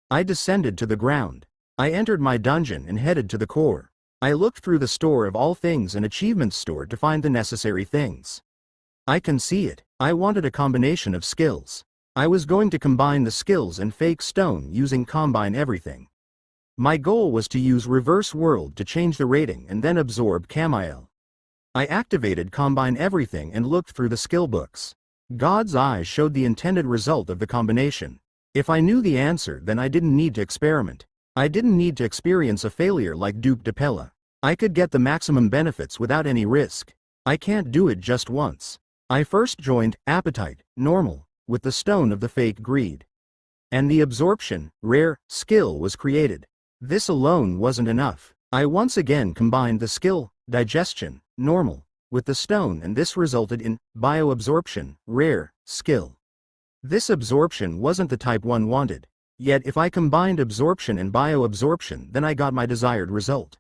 I descended to the ground. I entered my dungeon and headed to the core. I looked through the store of all things and achievements store to find the necessary things. I can see it. I wanted a combination of skills. I was going to combine the skills and fake stone using combine everything. My goal was to use reverse world to change the rating and then absorb Camael. I activated combine everything and looked through the skill books. God's Eyes showed the intended result of the combination. If I knew the answer, then I didn't need to experiment. I didn't need to experience a failure like Duke Depella. I could get the maximum benefits without any risk. I can't do it just once. I first joined Appetite, Normal, with the Stone of the Fake Greed. And the Absorption, Rare, skill was created. This alone wasn't enough. I once again combined the skill, Digestion, Normal, with the stone, and this resulted in Bioabsorption, Rare, skill. This absorption wasn't the type one wanted. Yet if I combined absorption and bioabsorption, then I got my desired result.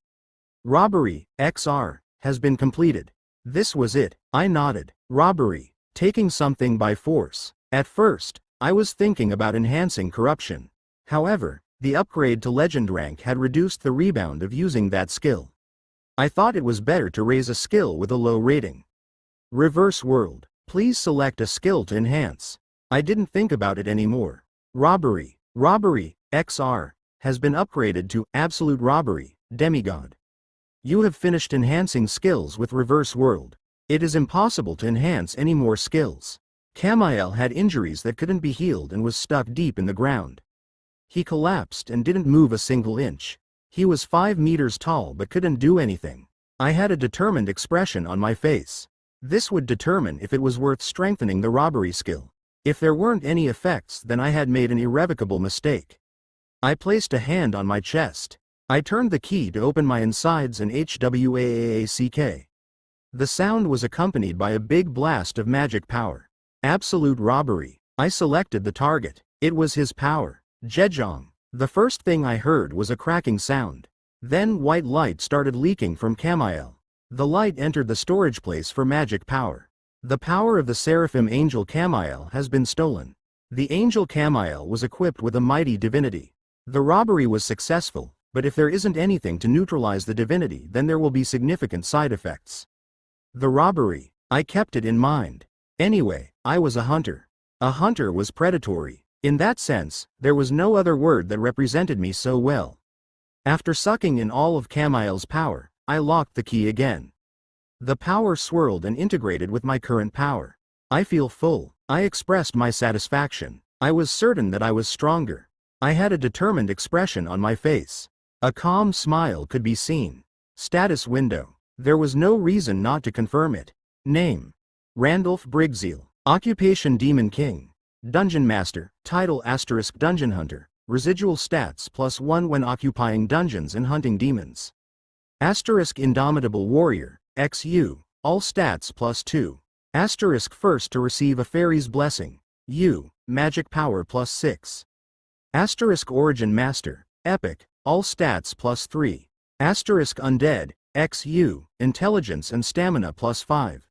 Robbery, XR, has been completed. This was it. I nodded. Robbery, taking something by force. At first, I was thinking about enhancing corruption. However, the upgrade to legend rank had reduced the rebound of using that skill. I thought it was better to raise a skill with a low rating. Reverse world. Please select a skill to enhance. I didn't think about it anymore. Robbery. Robbery, XR, has been upgraded to Absolute Robbery, Demigod. You have finished enhancing skills with reverse world. It is impossible to enhance any more skills. Camael had injuries that couldn't be healed and was stuck deep in the ground. He collapsed and didn't move a single inch. He was 5 meters tall but couldn't do anything. I had a determined expression on my face. This would determine if it was worth strengthening the robbery skill. If there weren't any effects, then I had made an irrevocable mistake. I placed a hand on my chest. I turned the key to open my insides and HWAACK. The sound was accompanied by a big blast of magic power. Absolute robbery. I selected the target. It was his power. Zhejiang. The first thing I heard was a cracking sound. Then white light started leaking from Camiel. The light entered the storage place for magic power. The power of the Seraphim Angel Camiel has been stolen. The Angel Camiel was equipped with a mighty divinity. The robbery was successful, but if there isn't anything to neutralize the divinity, then there will be significant side effects. The robbery. I kept it in mind. Anyway, I was a hunter. A hunter was predatory. In that sense, there was no other word that represented me so well. After sucking in all of Camiel's power, I locked the key again. The power swirled and integrated with my current power. I feel full. I expressed my satisfaction. I was certain that I was stronger. I had a determined expression on my face. A calm smile could be seen. Status window. There was no reason not to confirm it. Name: Randolph Brigzeal. Occupation: Demon King. Dungeon Master. Title: * Dungeon Hunter. Residual stats +1 when occupying dungeons and hunting demons. * Indomitable Warrior. XU. All stats +2. * first to receive a fairy's blessing. U. Magic power +6. * Origin Master. Epic. All stats +3. * Undead. XU. Intelligence and stamina +5.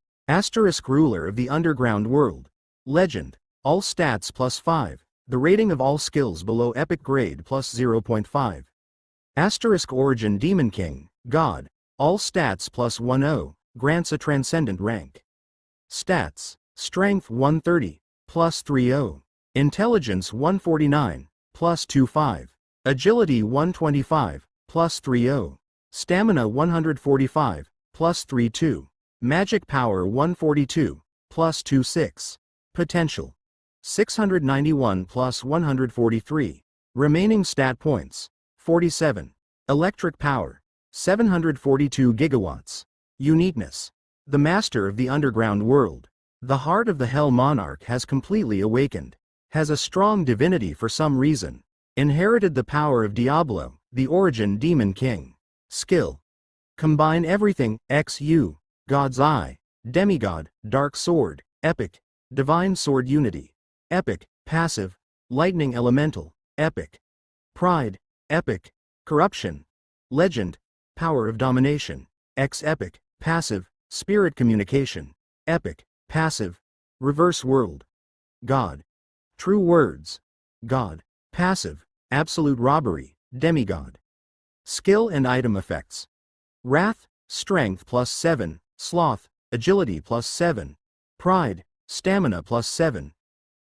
* Ruler of the Underground World. Legend. All stats +5. The rating of all skills below epic grade +0.5. * Origin Demon King. God. All stats +10. Grants a transcendent rank. Stats: Strength 130, +30. Intelligence 149, +25. Agility 125, +30. Stamina 145, +32. Magic power 142, +26. Potential: 691 +143. Remaining stat points: 47. Electric power: 742 gigawatts. Uniqueness: the master of the underground world. The heart of the Hell Monarch has completely awakened. Has a strong divinity for some reason. Inherited the power of Diablo, the origin Demon King. Skill: combine everything. XU. God's Eye. Demigod. Dark Sword. Epic. Divine Sword Unity. Epic. Passive. Lightning Elemental. Epic. Pride. Epic. Corruption. Legend. Power of Domination. Epic. Passive. Spirit Communication. Epic. Passive. Reverse World. God. True Words. God. Passive. Absolute Robbery. Demigod. Skill and item effects: Wrath, Strength +7, Sloth, Agility +7, Pride, Stamina +7,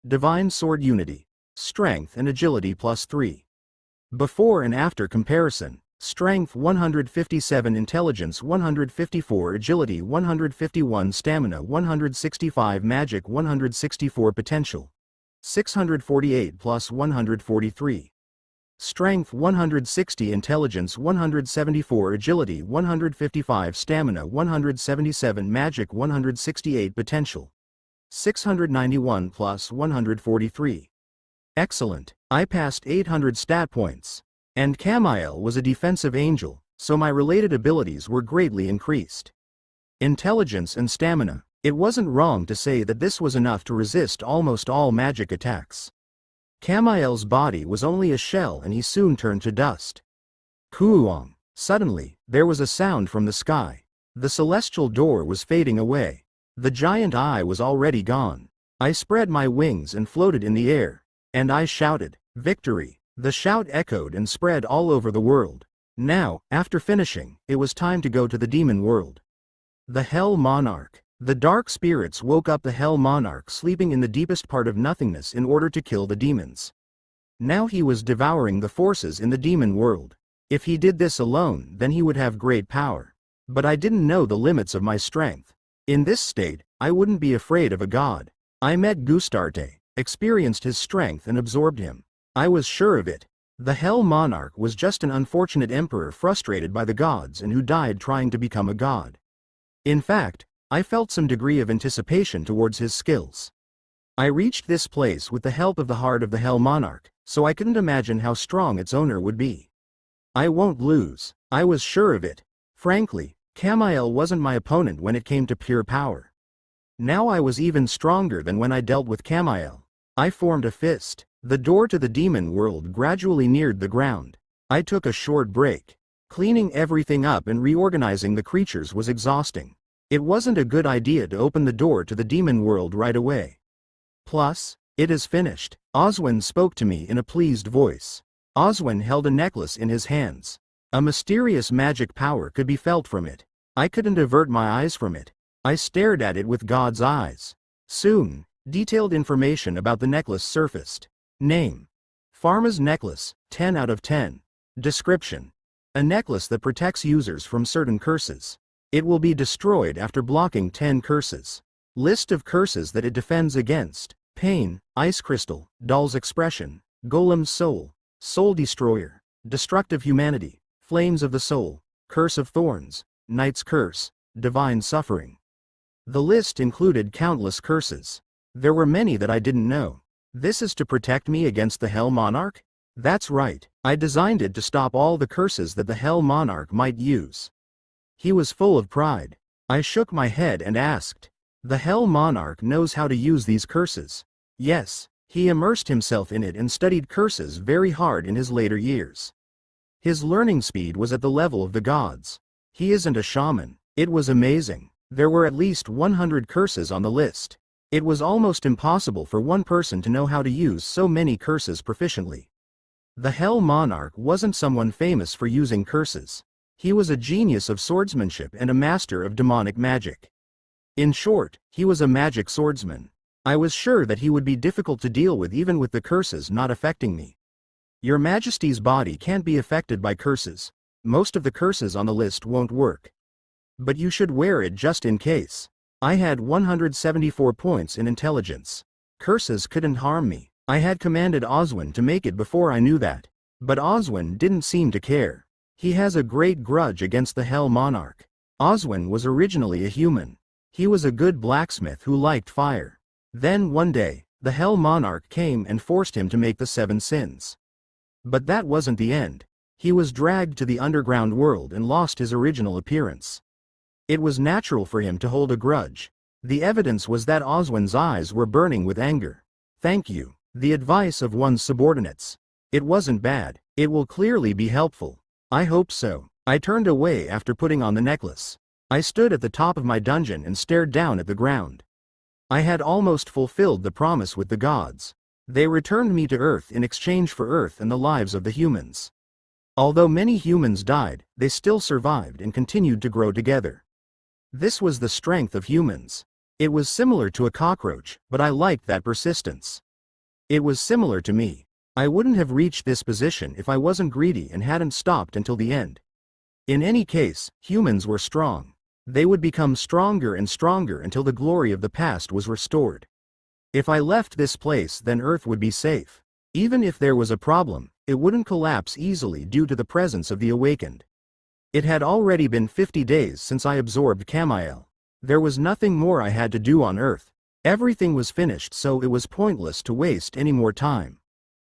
Divine Sword Unity, Strength and Agility +3. Before and after comparison: Strength 157, Intelligence 154, Agility 151, Stamina 165, Magic 164, Potential 648 +143. Strength 160, Intelligence 174, Agility 155, Stamina 177, Magic 168, Potential 691 +143. Excellent. I passed 800 stat points. And Camiel was a defensive angel, so my related abilities were greatly increased. Intelligence and stamina. It wasn't wrong to say that this was enough to resist almost all magic attacks. Camiel's body was only a shell and he soon turned to dust. Kuuong. Suddenly, there was a sound from the sky. The celestial door was fading away. The giant eye was already gone. I spread my wings and floated in the air. And I shouted, "Victory!" The shout echoed and spread all over the world. Now, after finishing, it was time to go to the demon world. The Hell Monarch. The dark spirits woke up the Hell Monarch sleeping in the deepest part of nothingness in order to kill the demons. Now he was devouring the forces in the demon world. If he did this alone, then he would have great power. But I didn't know the limits of my strength. In this state, I wouldn't be afraid of a god. I met Gustarte, experienced his strength and absorbed him. I was sure of it. The Hell Monarch was just an unfortunate emperor frustrated by the gods and who died trying to become a god. In fact, I felt some degree of anticipation towards his skills. I reached this place with the help of the heart of the Hell Monarch, so I couldn't imagine how strong its owner would be. I won't lose. I was sure of it. Frankly, Camael wasn't my opponent when it came to pure power. Now I was even stronger than when I dealt with Camael. I formed a fist. The door to the demon world gradually neared the ground. I took a short break. Cleaning everything up and reorganizing the creatures was exhausting. It wasn't a good idea to open the door to the demon world right away. Plus, it is finished. Oswin spoke to me in a pleased voice. Oswin held a necklace in his hands. A mysterious magic power could be felt from it. I couldn't avert my eyes from it. I stared at it with God's eyes. Soon, detailed information about the necklace surfaced. Name: Pharma's necklace, 10 out of 10. Description: a necklace that protects users from certain curses. It will be destroyed after blocking 10 curses. List of curses that it defends against: Pain, Ice Crystal, Doll's Expression, Golem's Soul, Soul Destroyer, Destructive Humanity, Flames of the Soul, Curse of Thorns, Knight's Curse, Divine Suffering. The list included countless curses. There were many that I didn't know. This is to protect me against the Hell Monarch? That's right, I designed it to stop all the curses that the Hell Monarch might use. He was full of pride. I shook my head and asked, the Hell Monarch knows how to use these curses? Yes, he immersed himself in it and studied curses very hard in his later years. His learning speed was at the level of the gods. He isn't a shaman. It was amazing. There were at least 100 curses on the list. It was almost impossible for one person to know how to use so many curses proficiently. The Hell Monarch wasn't someone famous for using curses. He was a genius of swordsmanship and a master of demonic magic. In short, he was a magic swordsman. I was sure that he would be difficult to deal with even with the curses not affecting me. Your Majesty's body can't be affected by curses. Most of the curses on the list won't work. But you should wear it just in case. I had 174 points in intelligence. Curses couldn't harm me. I had commanded Oswin to make it before I knew that. But Oswin didn't seem to care. He has a great grudge against the Hell Monarch. Oswin was originally a human. He was a good blacksmith who liked fire. Then one day, the Hell Monarch came and forced him to make the 7 sins. But that wasn't the end. He was dragged to the underground world and lost his original appearance. It was natural for him to hold a grudge. The evidence was that Oswin's eyes were burning with anger. Thank you. The advice of one's subordinates. It wasn't bad. It will clearly be helpful. I hope so. I turned away after putting on the necklace. I stood at the top of my dungeon and stared down at the ground. I had almost fulfilled the promise with the gods. They returned me to Earth in exchange for Earth and the lives of the humans. Although many humans died, they still survived and continued to grow together. This was the strength of humans. It was similar to a cockroach, but I liked that persistence. It was similar to me. I wouldn't have reached this position if I wasn't greedy and hadn't stopped until the end. In any case, humans were strong. They would become stronger and stronger until the glory of the past was restored. If I left this place, then Earth would be safe. Even if there was a problem, it wouldn't collapse easily due to the presence of the awakened. It had already been 50 days since I absorbed Camael. There was nothing more I had to do on Earth. Everything was finished, so it was pointless to waste any more time.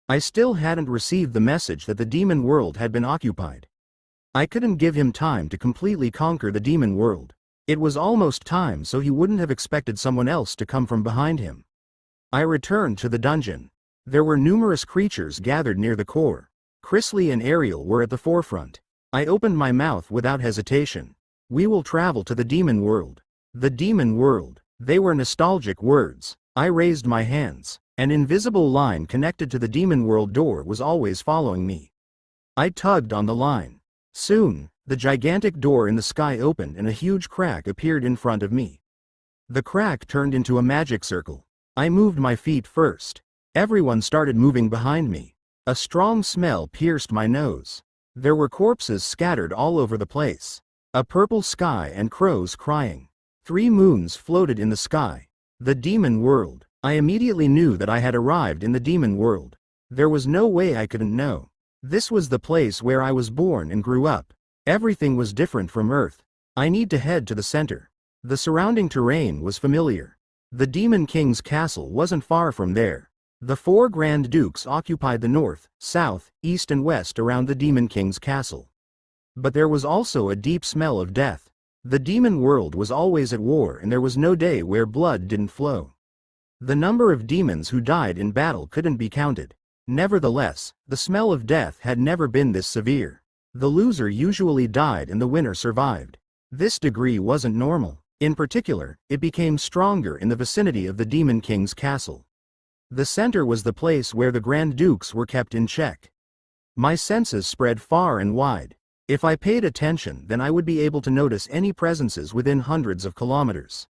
I still hadn't received the message that the demon world had been occupied. I couldn't give him time to completely conquer the demon world. It was almost time, so he wouldn't have expected someone else to come from behind him. I returned to the dungeon. There were numerous creatures gathered near the core. Chrysley and Ariel were at the forefront. I opened my mouth without hesitation. We will travel to the demon world. The demon world. They were nostalgic words. I raised my hands. An invisible line connected to the demon world door was always following me. I tugged on the line. Soon, the gigantic door in the sky opened and a huge crack appeared in front of me. The crack turned into a magic circle. I moved my feet first. Everyone started moving behind me. A strong smell pierced my nose. There were corpses scattered all over the place. A purple sky and crows crying. 3 moons floated in the sky. The demon world. I immediately knew that I had arrived in the demon world. There was no way I couldn't know. This was the place where I was born and grew up. Everything was different from Earth. I need to head to the center. The surrounding terrain was familiar. The Demon King's castle wasn't far from there. The 4 Grand Dukes occupied the north, south, east and west around the Demon King's castle. But there was also a deep smell of death. The demon world was always at war and there was no day where blood didn't flow. The number of demons who died in battle couldn't be counted. Nevertheless, the smell of death had never been this severe. The loser usually died and the winner survived. This degree wasn't normal. In particular, it became stronger in the vicinity of the Demon King's castle. The center was the place where the Grand Dukes were kept in check. My senses spread far and wide. If I paid attention, then I would be able to notice any presences within hundreds of kilometers.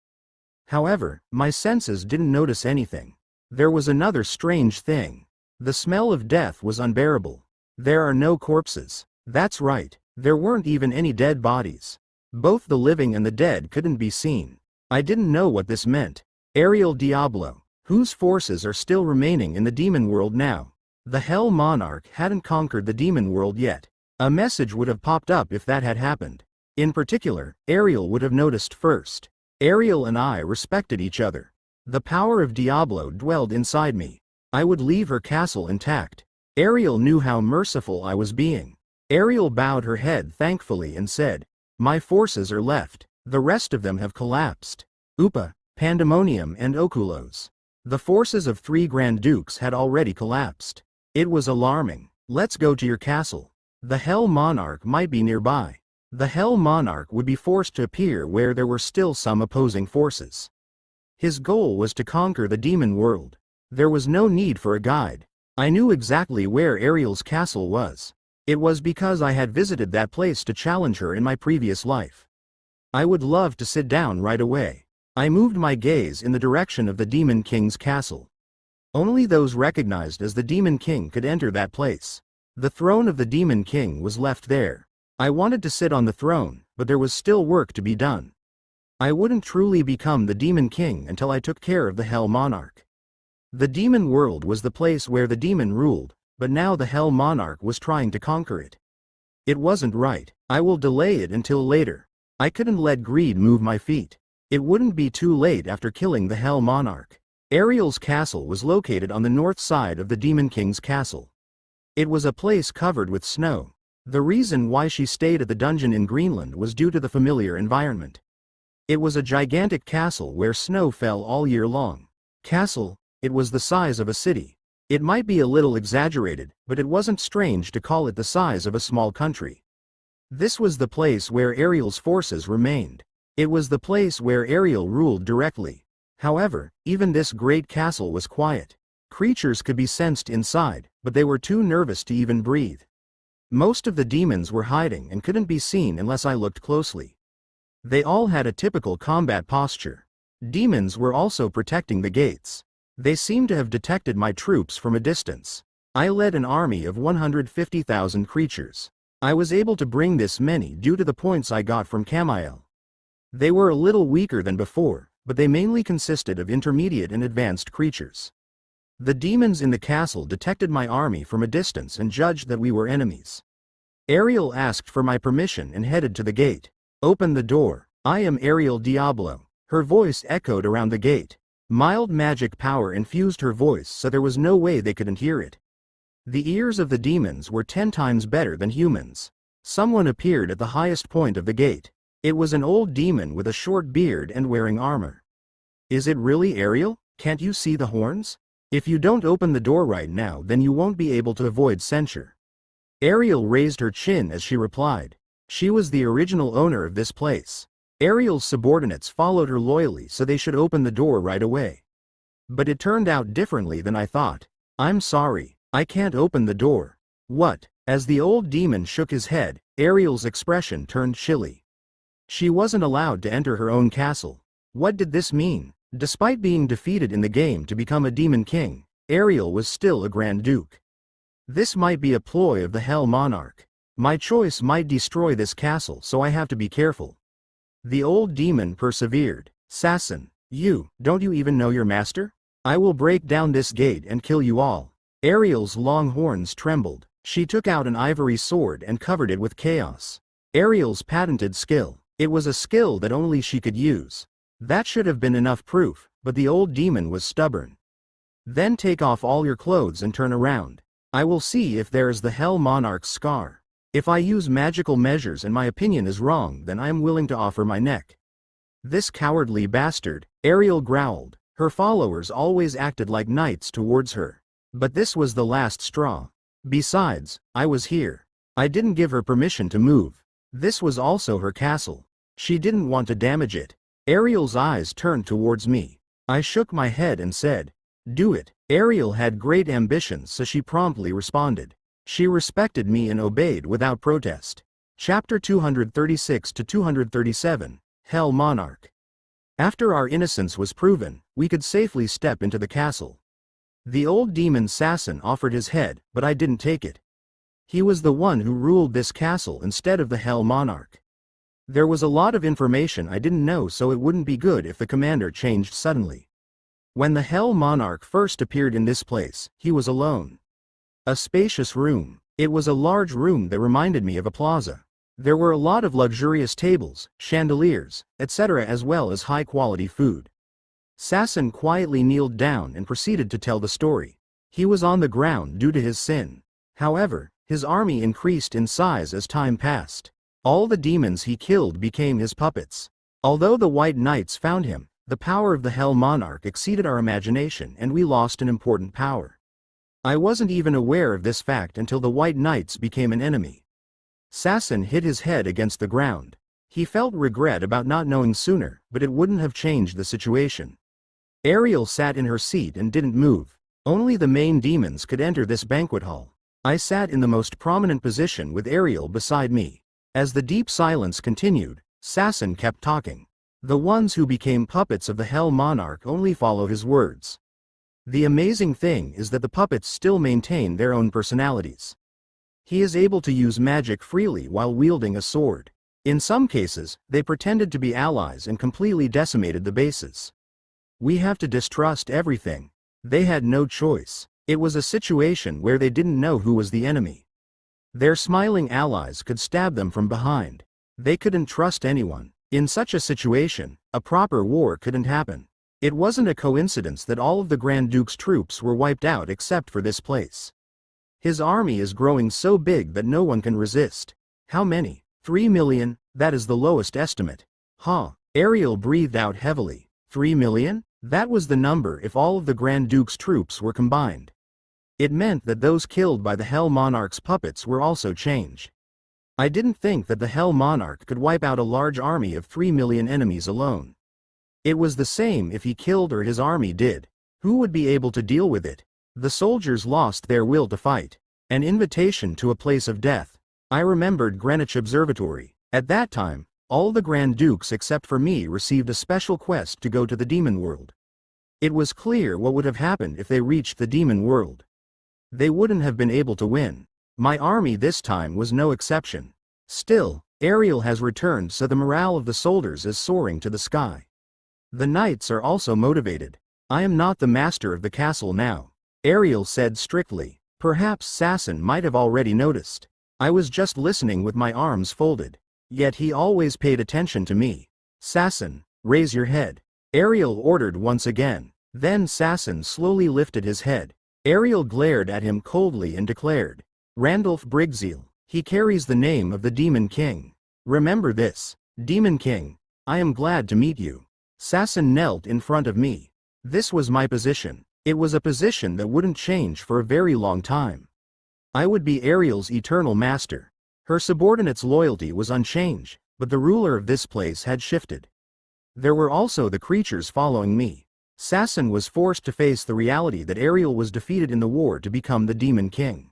However, my senses didn't notice anything. There was another strange thing. The smell of death was unbearable. There are no corpses. That's right, there weren't even any dead bodies. Both the living and the dead couldn't be seen. I didn't know what this meant. Ariel Diablo, whose forces are still remaining in the demon world now. The Hell Monarch hadn't conquered the demon world yet. A message would have popped up if that had happened. In particular, Ariel would have noticed first. Ariel and I respected each other. The power of Diablo dwelled inside me. I would leave her castle intact. Ariel knew how merciful I was being. Ariel bowed her head thankfully and said, "My forces are left. The rest of them have collapsed. Upa, Pandemonium and Oculos." The forces of 3 Grand Dukes had already collapsed. It was alarming. "Let's go to your castle. The Hell Monarch might be nearby." The Hell Monarch would be forced to appear where there were still some opposing forces. His goal was to conquer the demon world. There was no need for a guide. I knew exactly where Ariel's castle was. It was because I had visited that place to challenge her in my previous life. I would love to sit down right away. I moved my gaze in the direction of the Demon King's castle. Only those recognized as the Demon King could enter that place. The throne of the Demon King was left there. I wanted to sit on the throne, but there was still work to be done. I wouldn't truly become the Demon King until I took care of the Hell Monarch. The demon world was the place where the demon ruled, but now the Hell Monarch was trying to conquer it. It wasn't right. I will delay it until later. I couldn't let greed move my feet. It wouldn't be too late after killing the Hell Monarch. Ariel's castle was located on the north side of the Demon King's castle. It was a place covered with snow. The reason why she stayed at the dungeon in Greenland was due to the familiar environment. It was a gigantic castle where snow fell all year long. Castle, it was the size of a city. It might be a little exaggerated, but it wasn't strange to call it the size of a small country. This was the place where Ariel's forces remained. It was the place where Ariel ruled directly. However, even this great castle was quiet. Creatures could be sensed inside, but they were too nervous to even breathe. Most of the demons were hiding and couldn't be seen unless I looked closely. They all had a typical combat posture. Demons were also protecting the gates. They seemed to have detected my troops from a distance. I led an army of 150,000 creatures. I was able to bring this many due to the points I got from Camiel. They were a little weaker than before, but they mainly consisted of intermediate and advanced creatures. The demons in the castle detected my army from a distance and judged that we were enemies. Ariel asked for my permission and headed to the gate. "Open the door. I am Ariel Diablo." Her voice echoed around the gate. Mild magic power infused her voice so there was no way they couldn't hear it. The ears of the demons were 10 times better than humans. Someone appeared at the highest point of the gate. It was an old demon with a short beard and wearing armor. "Is it really Ariel? Can't you see the horns? If you don't open the door right now, then you won't be able to avoid censure." Ariel raised her chin as she replied. She was the original owner of this place. Ariel's subordinates followed her loyally so they should open the door right away. But it turned out differently than I thought. "I'm sorry, I can't open the door." "What?" As the old demon shook his head, Ariel's expression turned chilly. She wasn't allowed to enter her own castle. What did this mean? Despite being defeated in the game to become a demon king, Ariel was still a Grand Duke. This might be a ploy of the Hell Monarch. My choice might destroy this castle, so I have to be careful. The old demon persevered. "Sassin, don't you even know your master? I will break down this gate and kill you all." Ariel's long horns trembled. She took out an ivory sword and covered it with chaos. Ariel's patented skill. It was a skill that only she could use. That should have been enough proof, but the old demon was stubborn. "Then take off all your clothes and turn around. I will see if there is the Hell Monarch's scar." If I use magical measures and my opinion is wrong, then I am willing to offer my neck." "This cowardly bastard," Ariel growled. Her followers always acted like knights towards her. But this was the last straw. Besides, I was here. I didn't give her permission to move. This was also her castle. She didn't want to damage it. Ariel's eyes turned towards me. I shook my head and said, "Do it." Ariel had great ambitions, so she promptly responded. She respected me and obeyed without protest. Chapter 236 to 237, Hell Monarch. After our innocence was proven, we could safely step into the castle. The old demon Sasson offered his head, but I didn't take it. He was the one who ruled this castle instead of the Hell Monarch. There was a lot of information I didn't know, so it wouldn't be good if the commander changed suddenly. When the Hell Monarch first appeared in this place, he was alone. A spacious room. It was a large room that reminded me of a plaza. There were a lot of luxurious tables, chandeliers, etc., as well as high-quality food. Sasson quietly kneeled down and proceeded to tell the story. He was on the ground due to his sin. However, his army increased in size as time passed. All the demons he killed became his puppets. Although the White Knights found him, the power of the Hell Monarch exceeded our imagination and we lost an important power. I wasn't even aware of this fact until the White Knights became an enemy. Sasson hit his head against the ground. He felt regret about not knowing sooner, but it wouldn't have changed the situation. Ariel sat in her seat and didn't move. Only the main demons could enter this banquet hall. I sat in the most prominent position with Ariel beside me. As the deep silence continued, Sasson kept talking. The ones who became puppets of the Hell Monarch only follow his words. The amazing thing is that the puppets still maintain their own personalities. He is able to use magic freely while wielding a sword. In some cases, they pretended to be allies and completely decimated the bases. We have to distrust everything. They had no choice. It was a situation where they didn't know who was the enemy. Their smiling allies could stab them from behind. They couldn't trust anyone. In such a situation, a proper war couldn't happen. It wasn't a coincidence that all of the Grand Duke's troops were wiped out except for this place. His army is growing so big that no one can resist. How many? 3 million, that is the lowest estimate. Huh. Ariel breathed out heavily. 3 million? That was the number if all of the Grand Duke's troops were combined. It meant that those killed by the Hell Monarch's puppets were also changed. I didn't think that the Hell Monarch could wipe out a large army of 3 million enemies alone. It was the same if he killed or his army did. Who would be able to deal with it? The soldiers lost their will to fight. An invitation to a place of death. I remembered Greenwich Observatory. At that time, all the Grand Dukes except for me received a special quest to go to the demon world. It was clear what would have happened if they reached the demon world. They wouldn't have been able to win. My army this time was no exception. Still, Ariel has returned, so the morale of the soldiers is soaring to the sky. The knights are also motivated. I am not the master of the castle now, Ariel said strictly. Perhaps Sasson might have already noticed. I was just listening with my arms folded. Yet he always paid attention to me. Sasson, raise your head. Ariel ordered once again. Then Sasson slowly lifted his head. Ariel glared at him coldly and declared, "Randolph Brigzeal, he carries the name of the Demon King. Remember this, Demon King. I am glad to meet you." Sasson knelt in front of me. This was my position. It was a position that wouldn't change for a very long time. I would be Ariel's eternal master. Her subordinate's loyalty was unchanged, but the ruler of this place had shifted. There were also the creatures following me. Sasson was forced to face the reality that Ariel was defeated in the war to become the Demon King.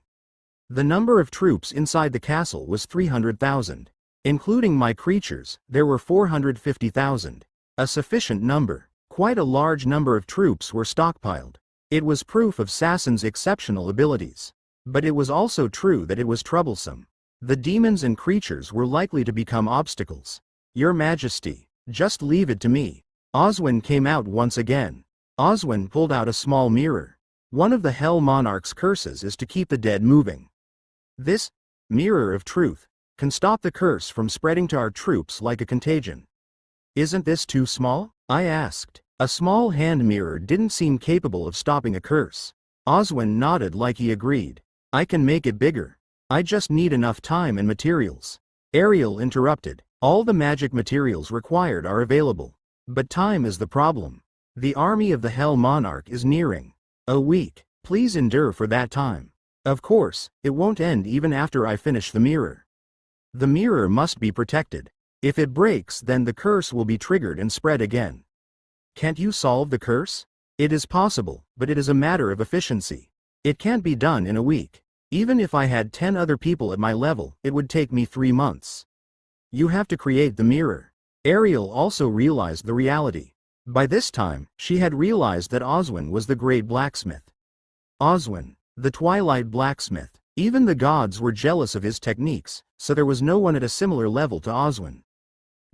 The number of troops inside the castle was 300,000. Including my creatures, there were 450,000. A sufficient number. Quite a large number of troops were stockpiled. It was proof of Sasson's exceptional abilities. But it was also true that it was troublesome. The demons and creatures were likely to become obstacles. Your Majesty, just leave it to me. Oswin came out once again. Oswin pulled out a small mirror. One of the Hell Monarch's curses is to keep the dead moving. This mirror of truth can stop the curse from spreading to our troops like a contagion. Isn't this too small? I asked. A small hand mirror didn't seem capable of stopping a curse. Oswin nodded like he agreed. I can make it bigger. I just need enough time and materials. Ariel interrupted. All the magic materials required are available. But time is the problem. The army of the Hell Monarch is nearing. A week. Please endure for that time. Of course, it won't end even after I finish the mirror. The mirror must be protected. If it breaks, then the curse will be triggered and spread again. Can't you solve the curse? It is possible, but it is a matter of efficiency. It can't be done in a week. Even if I had 10 other people at my level, it would take me 3 months. You have to create the mirror. Ariel also realized the reality. By this time, she had realized that Oswin was the great blacksmith. Oswin, the Twilight blacksmith. Even the gods were jealous of his techniques, so there was no one at a similar level to Oswin.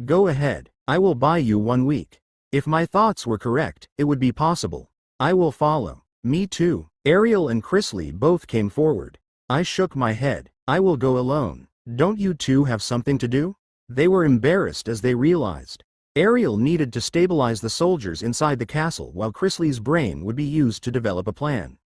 Go ahead, I will buy you 1 week. If my thoughts were correct, it would be possible. I will follow. Me too. Ariel and Chrisley both came forward. I shook my head. I will go alone. Don't you two have something to do? They were embarrassed as they realized. Ariel needed to stabilize the soldiers inside the castle while Chrisley's brain would be used to develop a plan.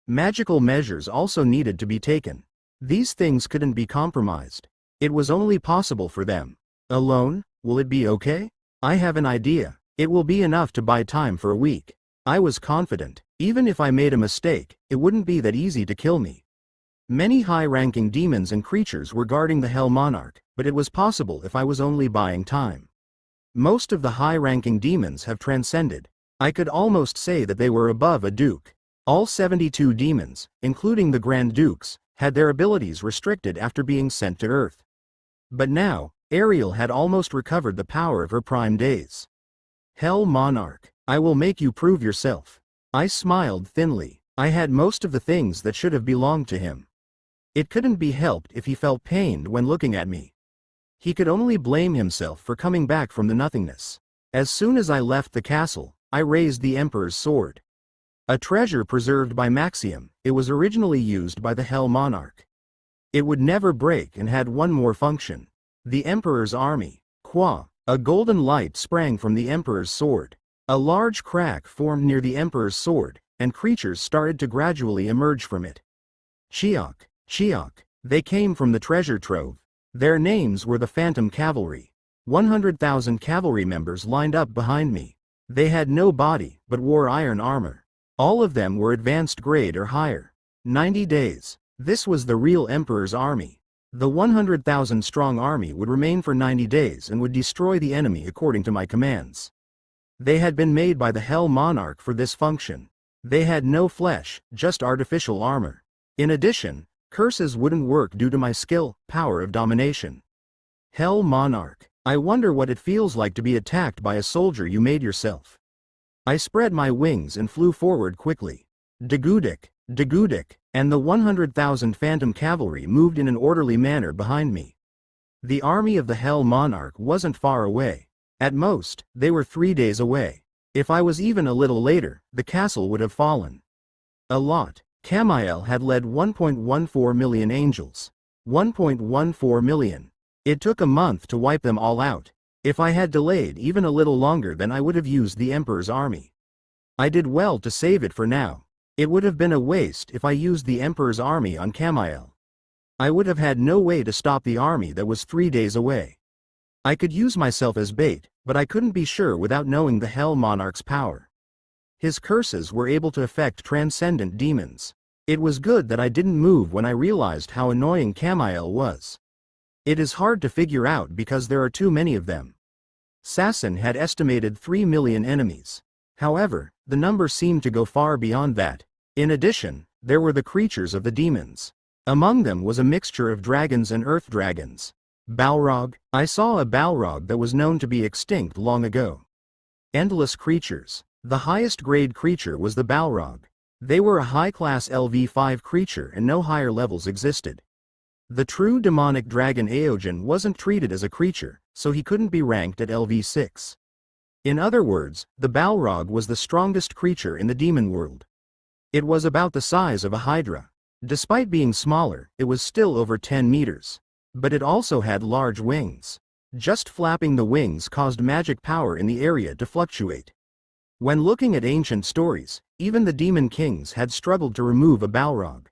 Magical measures also needed to be taken. These things couldn't be compromised. It was only possible for them. Alone? Will it be okay? I have an idea. It will be enough to buy time for a week. I was confident. Even if I made a mistake, it wouldn't be that easy to kill me. Many high-ranking demons and creatures were guarding the Hell Monarch, but it was possible if I was only buying time. Most of the high-ranking demons have transcended. I could almost say that they were above a duke. All 72 demons, including the Grand Dukes, had their abilities restricted after being sent to Earth. But now, Ariel had almost recovered the power of her prime days. Hell Monarch, I will make you prove yourself. I smiled thinly. I had most of the things that should have belonged to him. It couldn't be helped if he felt pained when looking at me. He could only blame himself for coming back from the nothingness. As soon as I left the castle, I raised the Emperor's sword. A treasure preserved by Maxium, it was originally used by the Hell Monarch. It would never break and had one more function. The Emperor's army. Qua. A golden light sprang from the Emperor's sword. A large crack formed near the Emperor's sword, and creatures started to gradually emerge from it. Chiok. Chiok. They came from the treasure trove. Their names were the Phantom Cavalry. 100,000 cavalry members lined up behind me. They had no body, but wore iron armor. All of them were advanced grade or higher. 90 days. This was the real Emperor's army. The 100,000 strong army would remain for 90 days and would destroy the enemy according to my commands. They had been made by the Hell Monarch for this function. They had no flesh, just artificial armor. In addition, curses wouldn't work due to my skill, power of domination. Hell Monarch, I wonder what it feels like to be attacked by a soldier you made yourself. I spread my wings and flew forward quickly. Dagudik, Dagudik, and the 100,000 Phantom Cavalry moved in an orderly manner behind me. The army of the Hell Monarch wasn't far away. At most, they were 3 days away. If I was even a little later, the castle would have fallen. A lot. Camiel had led 1.14 million angels. 1.14 million. It took a month to wipe them all out. If I had delayed even a little longer, then I would have used the Emperor's army. I did well to save it for now. It would have been a waste if I used the Emperor's army on Camiel. I would have had no way to stop the army that was 3 days away. I could use myself as bait, but I couldn't be sure without knowing the Hell Monarch's power. His curses were able to affect transcendent demons. It was good that I didn't move when I realized how annoying Camiel was. It is hard to figure out because there are too many of them. Sasson had estimated 3 million enemies. However, the number seemed to go far beyond that. In addition, there were the creatures of the demons. Among them was a mixture of dragons and earth dragons. Balrog. I saw a Balrog that was known to be extinct long ago. Endless creatures. The highest grade creature was the Balrog. They were a high-class LV5 creature and no higher levels existed. The true demonic dragon Aogen wasn't treated as a creature, so he couldn't be ranked at LV6. In other words, the Balrog was the strongest creature in the demon world. It was about the size of a hydra. Despite being smaller, it was still over 10 meters. But it also had large wings. Just flapping the wings caused magic power in the area to fluctuate. When looking at ancient stories, even the demon kings had struggled to remove a Balrog.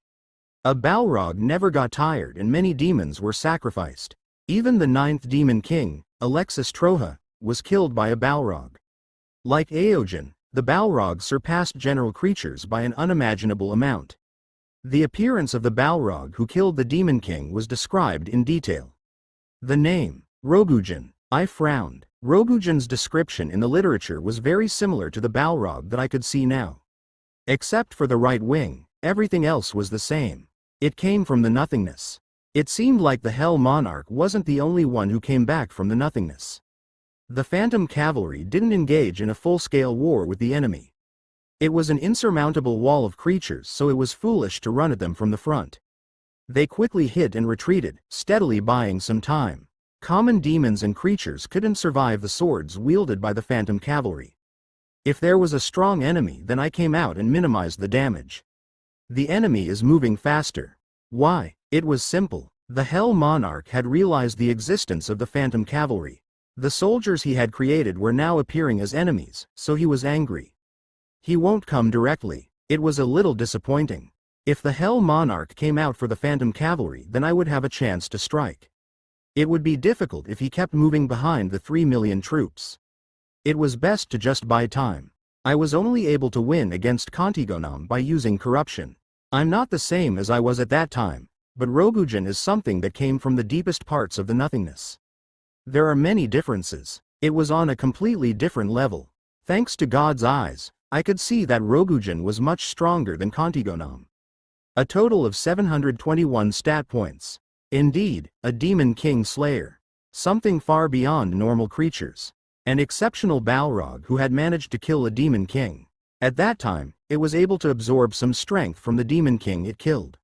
A Balrog never got tired and many demons were sacrificed. Even the 9th demon king, Alexis Troha, was killed by a Balrog. Like Aogen, the Balrog surpassed general creatures by an unimaginable amount. The appearance of the Balrog who killed the Demon King was described in detail. The name, Rogugen. I frowned. Rogugen's description in the literature was very similar to the Balrog that I could see now. Except for the right wing, everything else was the same. It came from the nothingness. It seemed like the Hell Monarch wasn't the only one who came back from the nothingness. The Phantom Cavalry didn't engage in a full-scale war with the enemy. It was an insurmountable wall of creatures, so it was foolish to run at them from the front. They quickly hid and retreated, steadily buying some time. Common demons and creatures couldn't survive the swords wielded by the Phantom Cavalry. If there was a strong enemy, then I came out and minimized the damage. The enemy is moving faster. Why? It was simple. The Hell Monarch had realized the existence of the Phantom Cavalry. The soldiers he had created were now appearing as enemies, so he was angry. He won't come directly. It was a little disappointing. If the Hell Monarch came out for the Phantom Cavalry, then I would have a chance to strike. It would be difficult if he kept moving behind the 3 million troops. It was best to just buy time. I was only able to win against Contigonam by using corruption. I'm not the same as I was at that time, but Rogugen is something that came from the deepest parts of the nothingness. There are many differences. It was on a completely different level. Thanks to God's eyes, I could see that Rogugen was much stronger than Contigonam. A total of 721 stat points. Indeed, a Demon King Slayer. Something far beyond normal creatures. An exceptional Balrog who had managed to kill a Demon King. At that time, it was able to absorb some strength from the Demon King it killed.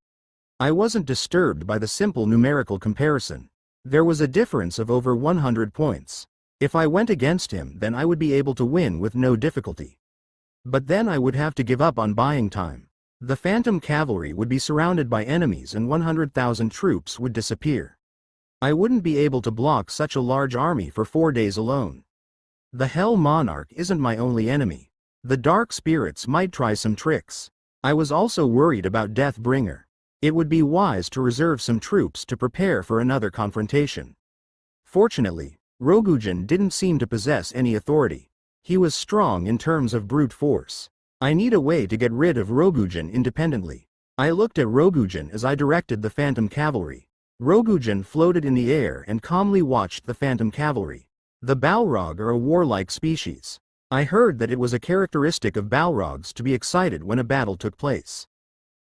I wasn't disturbed by the simple numerical comparison. There was a difference of over 100 points. If I went against him, then I would be able to win with no difficulty. But then I would have to give up on buying time. The Phantom Cavalry would be surrounded by enemies and 100,000 troops would disappear. I wouldn't be able to block such a large army for 4 days alone. The Hell Monarch isn't my only enemy. The Dark Spirits might try some tricks. I was also worried about Deathbringer. It would be wise to reserve some troops to prepare for another confrontation. Fortunately, Rogugen didn't seem to possess any authority. He was strong in terms of brute force. I need a way to get rid of Rogugen independently. I looked at Rogugen as I directed the Phantom Cavalry. Rogugen floated in the air and calmly watched the Phantom Cavalry. The Balrog are a warlike species. I heard that it was a characteristic of Balrogs to be excited when a battle took place.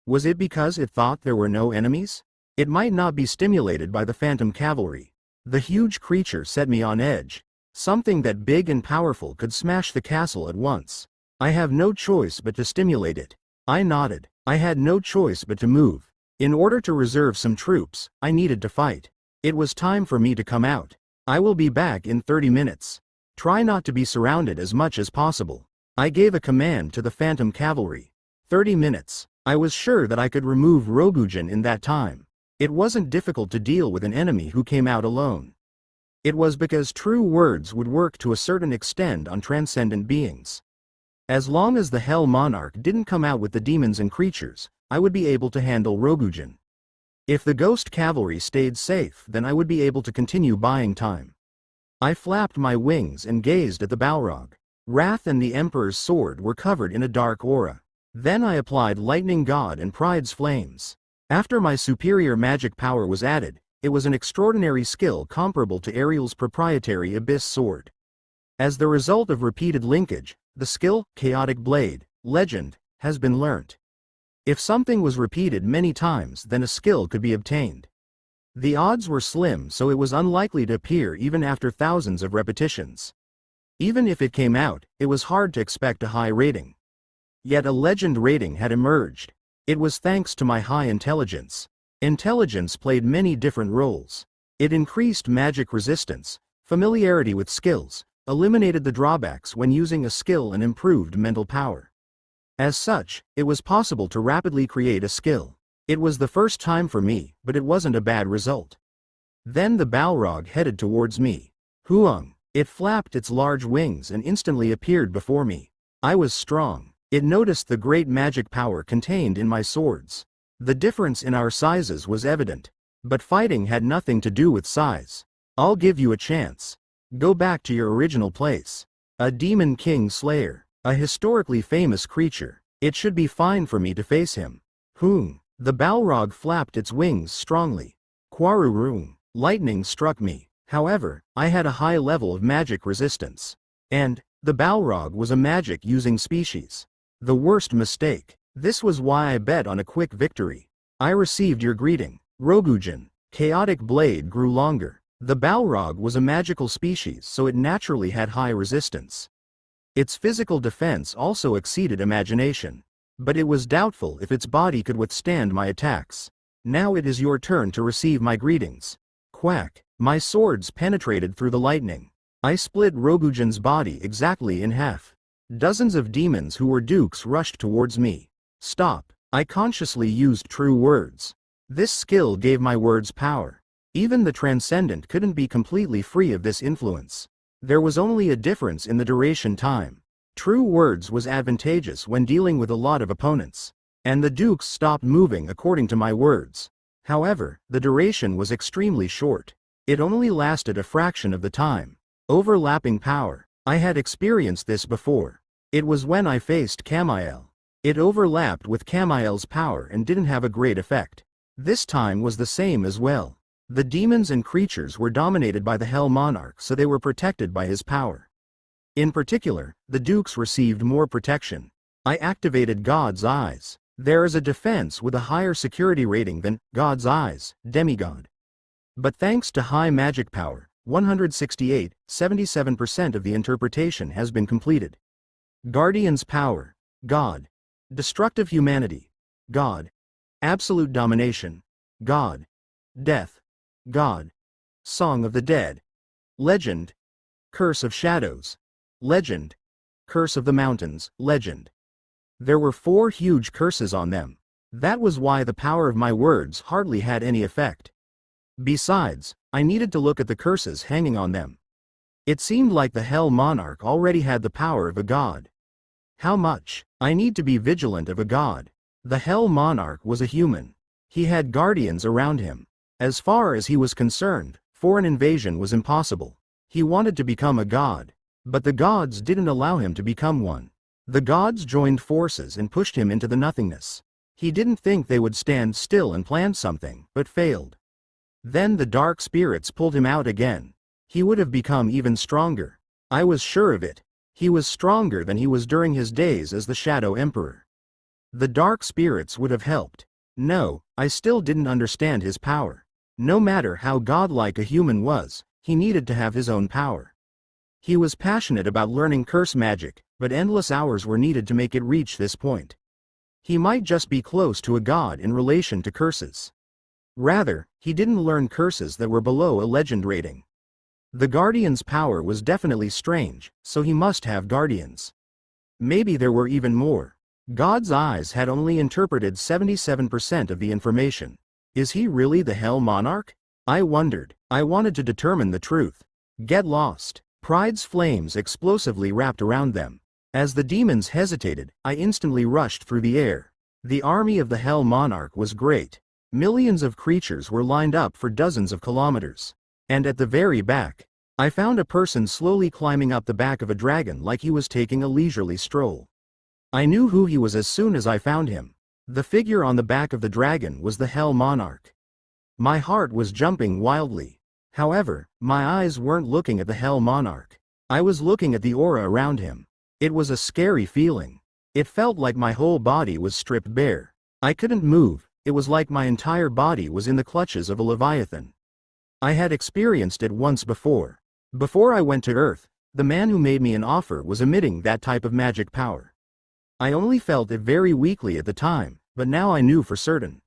Was it because it thought there were no enemies? It might not be stimulated by the Phantom Cavalry. The huge creature set me on edge. Something that big and powerful could smash the castle at once. I have no choice but to stimulate it. I nodded. I had no choice but to move. In order to reserve some troops, I needed to fight. It was time for me to come out. I will be back in 30 minutes. Try not to be surrounded as much as possible. I gave a command to the Phantom Cavalry. 30 minutes. I was sure that I could remove Rogugen in that time. It wasn't difficult to deal with an enemy who came out alone. It was because true words would work to a certain extent on transcendent beings. As long as the Hell Monarch didn't come out with the demons and creatures, I would be able to handle Rogugen. If the Ghost Cavalry stayed safe, then I would be able to continue buying time. I flapped my wings and gazed at the Balrog. Wrath and the Emperor's sword were covered in a dark aura. Then I applied Lightning God and Pride's flames. After my superior magic power was added, it was an extraordinary skill comparable to Ariel's proprietary Abyss sword. As the result of repeated linkage, the skill, Chaotic Blade, Legend, has been learnt. If something was repeated many times, then a skill could be obtained. The odds were slim, so it was unlikely to appear even after thousands of repetitions. Even if it came out, it was hard to expect a high rating. Yet a legend rating had emerged. It was thanks to my high intelligence. Intelligence played many different roles. It increased magic resistance, familiarity with skills, eliminated the drawbacks when using a skill, and improved mental power. As such, it was possible to rapidly create a skill. It was the first time for me, but it wasn't a bad result. Then the Balrog headed towards me. Huang! It flapped its large wings and instantly appeared before me. I was strong. It noticed the great magic power contained in my swords. The difference in our sizes was evident. But fighting had nothing to do with size. I'll give you a chance. Go back to your original place. A demon king slayer. A historically famous creature. It should be fine for me to face him. The Balrog flapped its wings strongly. Quarurung. Lightning struck me. However, I had a high level of magic resistance. And the Balrog was a magic-using species. The worst mistake. This was why I bet on a quick victory. I received your greeting, Rogujin. Chaotic blade grew longer. The Balrog was a magical species, so it naturally had high resistance. Its physical defense also exceeded imagination. But it was doubtful if its body could withstand my attacks. Now it is your turn to receive my greetings. Quack. My swords penetrated through the lightning. I split Rogujin's body exactly in half. Dozens of demons who were dukes rushed towards me. Stop. I consciously used true words. This skill gave my words power. Even the transcendent couldn't be completely free of this influence. There was only a difference in the duration time. True words was advantageous when dealing with a lot of opponents. And the dukes stopped moving according to my words. However, the duration was extremely short. It only lasted a fraction of the time. Overlapping power. I had experienced this before. It was when I faced Camiel. It overlapped with Camiel's power and didn't have a great effect. This time was the same as well. The demons and creatures were dominated by the Hell Monarch, so they were protected by his power. In particular, the dukes received more protection. I activated God's Eyes. There is a defense with a higher security rating than God's Eyes, Demigod. But thanks to high magic power, 168, 77% of the interpretation has been completed. Guardian's power, God. Destructive humanity, God. Absolute domination, God. Death, God. Song of the Dead. Legend. Curse of Shadows. Legend. Curse of the Mountains, legend. There were 4 huge curses on them. That was why the power of my words hardly had any effect. Besides, I needed to look at the curses hanging on them. It seemed like the Hell Monarch already had the power of a god. How much? I need to be vigilant of a god. The Hell Monarch was a human. He had guardians around him. As far as he was concerned, foreign invasion was impossible. He wanted to become a god. But the gods didn't allow him to become one. The gods joined forces and pushed him into the nothingness. He didn't think they would stand still and plan something, but failed. Then the dark spirits pulled him out again. He would have become even stronger. I was sure of it. He was stronger than he was during his days as the Shadow Emperor. The dark spirits would have helped. No, I still didn't understand his power. No matter how godlike a human was, he needed to have his own power. He was passionate about learning curse magic, but endless hours were needed to make it reach this point. He might just be close to a god in relation to curses. Rather, he didn't learn curses that were below a legend rating. The guardian's power was definitely strange, so he must have guardians. Maybe there were even more. God's Eyes had only interpreted 77% of the information. Is he really the Hell Monarch? I wondered. I wanted to determine the truth. Get lost. Pride's flames explosively wrapped around them. As the demons hesitated, I instantly rushed through the air. The army of the Hell Monarch was great. Millions of creatures were lined up for dozens of kilometers. And at the very back, I found a person slowly climbing up the back of a dragon like he was taking a leisurely stroll. I knew who he was as soon as I found him. The figure on the back of the dragon was the Hell Monarch. My heart was jumping wildly. However, my eyes weren't looking at the Hell Monarch. I was looking at the aura around him. It was a scary feeling. It felt like my whole body was stripped bare. I couldn't move. It was like my entire body was in the clutches of a leviathan. I had experienced it once before. Before I went to Earth, the man who made me an offer was emitting that type of magic power. I only felt it very weakly at the time, but now I knew for certain.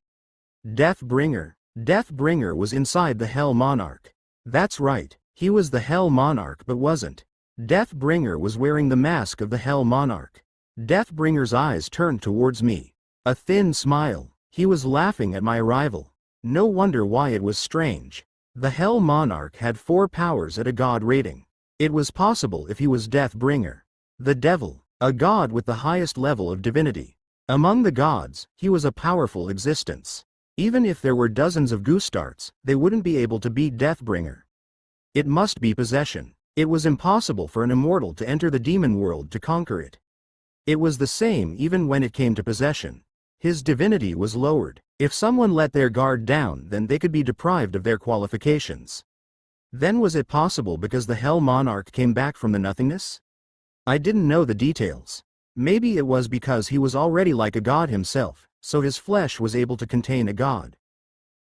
Deathbringer. Deathbringer was inside the Hell Monarch. That's right, he was the Hell Monarch but wasn't. Deathbringer was wearing the mask of the Hell Monarch. Deathbringer's eyes turned towards me. A thin smile. He was laughing at my arrival. No wonder why it was strange. The Hell Monarch had 4 powers at a god rating. It was possible if he was Deathbringer. The Devil, a god with the highest level of divinity. Among the gods, he was a powerful existence. Even if there were dozens of Gustarts, they wouldn't be able to beat Deathbringer. It must be possession. It was impossible for an immortal to enter the demon world to conquer it. It was the same even when it came to possession. His divinity was lowered. If someone let their guard down, then they could be deprived of their qualifications. Then was it possible because the Hell Monarch came back from the nothingness? I didn't know the details. Maybe it was because he was already like a god himself, so his flesh was able to contain a god.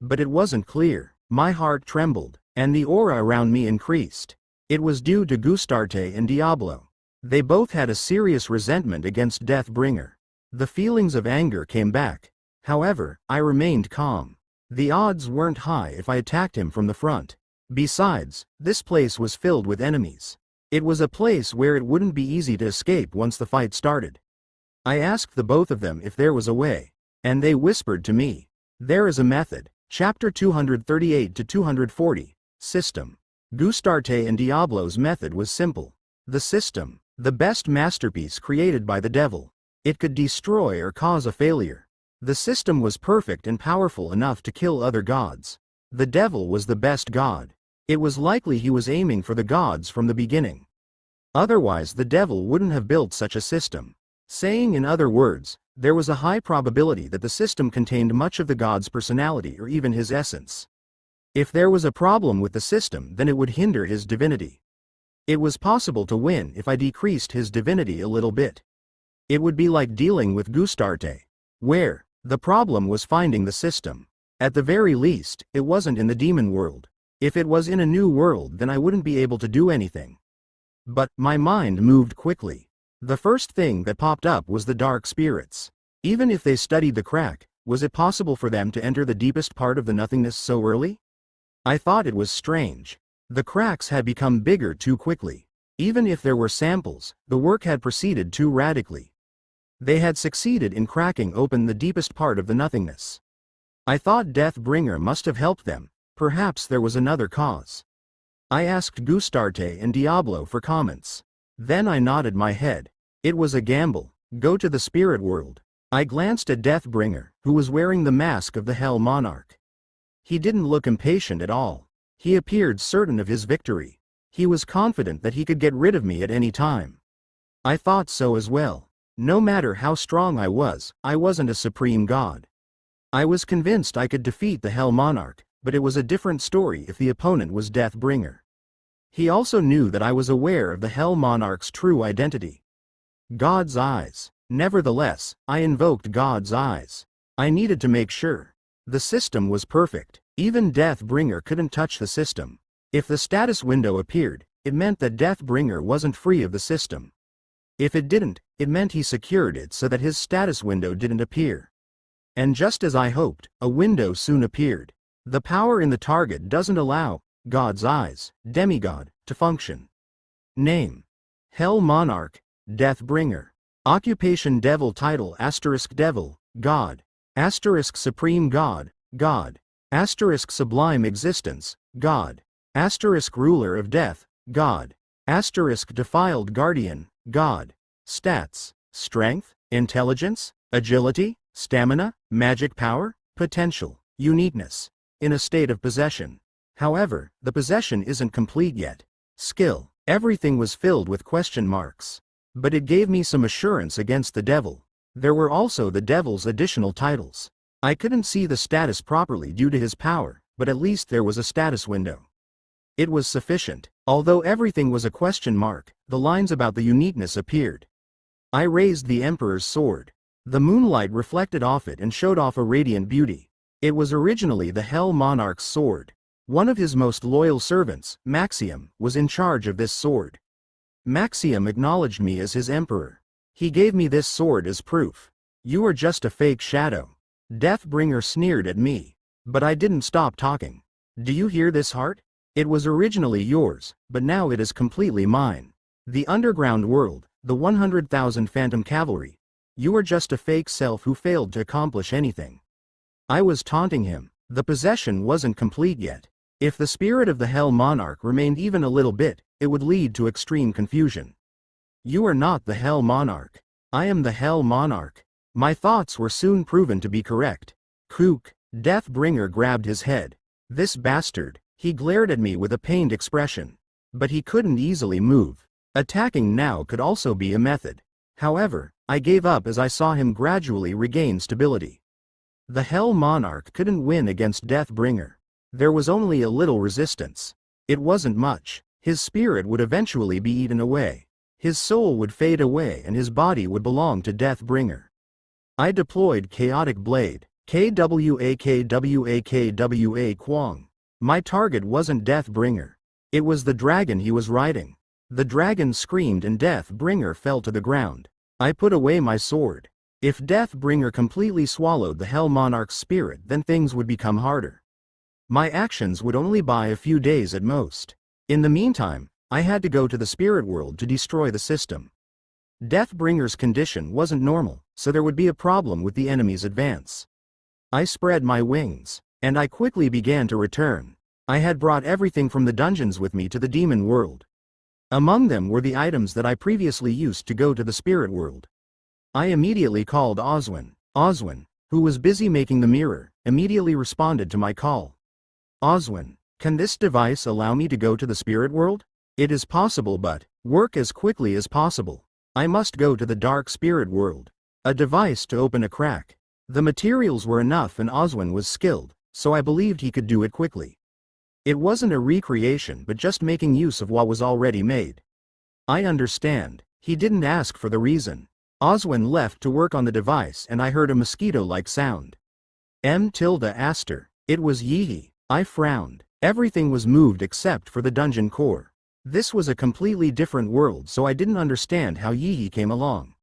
But it wasn't clear. My heart trembled, and the aura around me increased. It was due to Gustarte and Diablo. They both had a serious resentment against Deathbringer. The feelings of anger came back. However, I remained calm. The odds weren't high if I attacked him from the front. Besides, this place was filled with enemies. It was a place where it wouldn't be easy to escape once the fight started. I asked the both of them if there was a way, and they whispered to me. There is a method. Chapter 238 to 240. System. Gustarte and Diablo's method was simple. The system, the best masterpiece created by the devil. It could destroy or cause a failure. The system was perfect and powerful enough to kill other gods. The devil was the best god. It was likely he was aiming for the gods from the beginning. Otherwise the devil wouldn't have built such a system. Saying in other words, there was a high probability that the system contained much of the god's personality or even his essence. If there was a problem with the system, then it would hinder his divinity. It was possible to win if I decreased his divinity a little bit. It would be like dealing with Gustarte, where the problem was finding the system. At the very least, it wasn't in the demon world. If it was in a new world, then I wouldn't be able to do anything. But my mind moved quickly. The first thing that popped up was the dark spirits. Even if they studied the crack, was it possible for them to enter the deepest part of the nothingness so early? I thought it was strange. The cracks had become bigger too quickly. Even if there were samples, the work had proceeded too radically. They had succeeded in cracking open the deepest part of the nothingness. I thought Deathbringer must have helped them. Perhaps there was another cause. I asked Gustarte and Diablo for comments. Then I nodded my head. It was a gamble. Go to the spirit world. I glanced at Deathbringer, who was wearing the mask of the Hell Monarch. He didn't look impatient at all. He appeared certain of his victory. He was confident that he could get rid of me at any time. I thought so as well. No matter how strong I wasn't a supreme god. I was convinced I could defeat the Hell Monarch, but it was a different story if the opponent was Deathbringer. He also knew that I was aware of the Hell Monarch's true identity. God's eyes. Nevertheless, I invoked God's eyes. I needed to make sure. The system was perfect. Even Deathbringer couldn't touch the system. If the status window appeared, it meant that Deathbringer wasn't free of the system. If it didn't, it meant he secured it so that his status window didn't appear. And just as I hoped, a window soon appeared. The power in the target doesn't allow God's eyes, demigod, to function. Name: Hell Monarch, Deathbringer. Occupation: Devil. Title: *Devil, God. * Supreme God, God. * Sublime Existence, God. * Ruler of Death, God. * Defiled Guardian, God. Stats: Strength, Intelligence, Agility, Stamina, Magic Power, Potential, Uniqueness. In a state of possession. However, the possession isn't complete yet. Skill: everything was filled with question marks. But it gave me some assurance against the devil. There were also the devil's additional titles. I couldn't see the status properly due to his power, but at least there was a status window. It was sufficient. Although everything was a question mark, the lines about the uniqueness appeared. I raised the Emperor's sword. The moonlight reflected off it and showed off a radiant beauty. It was originally the Hell Monarch's sword. One of his most loyal servants, Maxium, was in charge of this sword. Maxium acknowledged me as his emperor. He gave me this sword as proof. You are just a fake shadow. Deathbringer sneered at me. But I didn't stop talking. Do you hear this, heart? It was originally yours, but now it is completely mine. The underground world, the 100,000 phantom cavalry. You are just a fake self who failed to accomplish anything. I was taunting him. The possession wasn't complete yet. If the spirit of the Hell Monarch remained even a little bit, it would lead to extreme confusion. You are not the Hell Monarch. I am the Hell Monarch. My thoughts were soon proven to be correct. Kook, Deathbringer grabbed his head. This bastard, he glared at me with a pained expression. But he couldn't easily move. Attacking now could also be a method. However, I gave up as I saw him gradually regain stability. The Hell Monarch couldn't win against Deathbringer. There was only a little resistance. It wasn't much. His spirit would eventually be eaten away. His soul would fade away and his body would belong to Deathbringer. I deployed Chaotic Blade, KWA Kwang. My target wasn't Deathbringer. It was the dragon he was riding. The dragon screamed and Deathbringer fell to the ground. I put away my sword. If Deathbringer completely swallowed the Hell Monarch's spirit, then things would become harder. My actions would only buy a few days at most. In the meantime, I had to go to the spirit world to destroy the system. Deathbringer's condition wasn't normal, so there would be a problem with the enemy's advance. I spread my wings, and I quickly began to return. I had brought everything from the dungeons with me to the demon world. Among them were the items that I previously used to go to the spirit world. I immediately called Oswin. Oswin, who was busy making the mirror, immediately responded to my call. Oswin, can this device allow me to go to the spirit world? It is possible, but work as quickly as possible. I must go to the dark spirit world. A device to open a crack. The materials were enough and Oswin was skilled, so I believed he could do it quickly. It wasn't a recreation but just making use of what was already made. I understand. He didn't ask for the reason. Oswin left to work on the device and I heard a mosquito-like sound. Aster. It was Yeehee. I frowned. Everything was moved except for the dungeon core. This was a completely different world, so I didn't understand how Yeehee came along.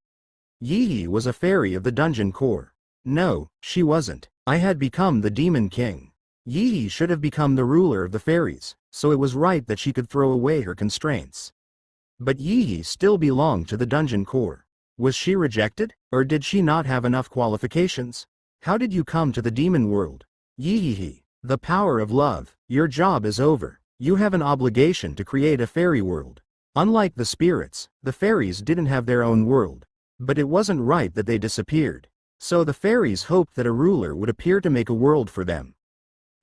Yeehee was a fairy of the dungeon core. No, she wasn't. I had become the Demon King. Yeehee should have become the ruler of the fairies, so it was right that she could throw away her constraints. But Yeehee still belonged to the dungeon core. Was she rejected, or did she not have enough qualifications? How did you come to the demon world? Yeehee, the power of love. Your job is over. You have an obligation to create a fairy world. Unlike the spirits, the fairies didn't have their own world. But it wasn't right that they disappeared. So the fairies hoped that a ruler would appear to make a world for them.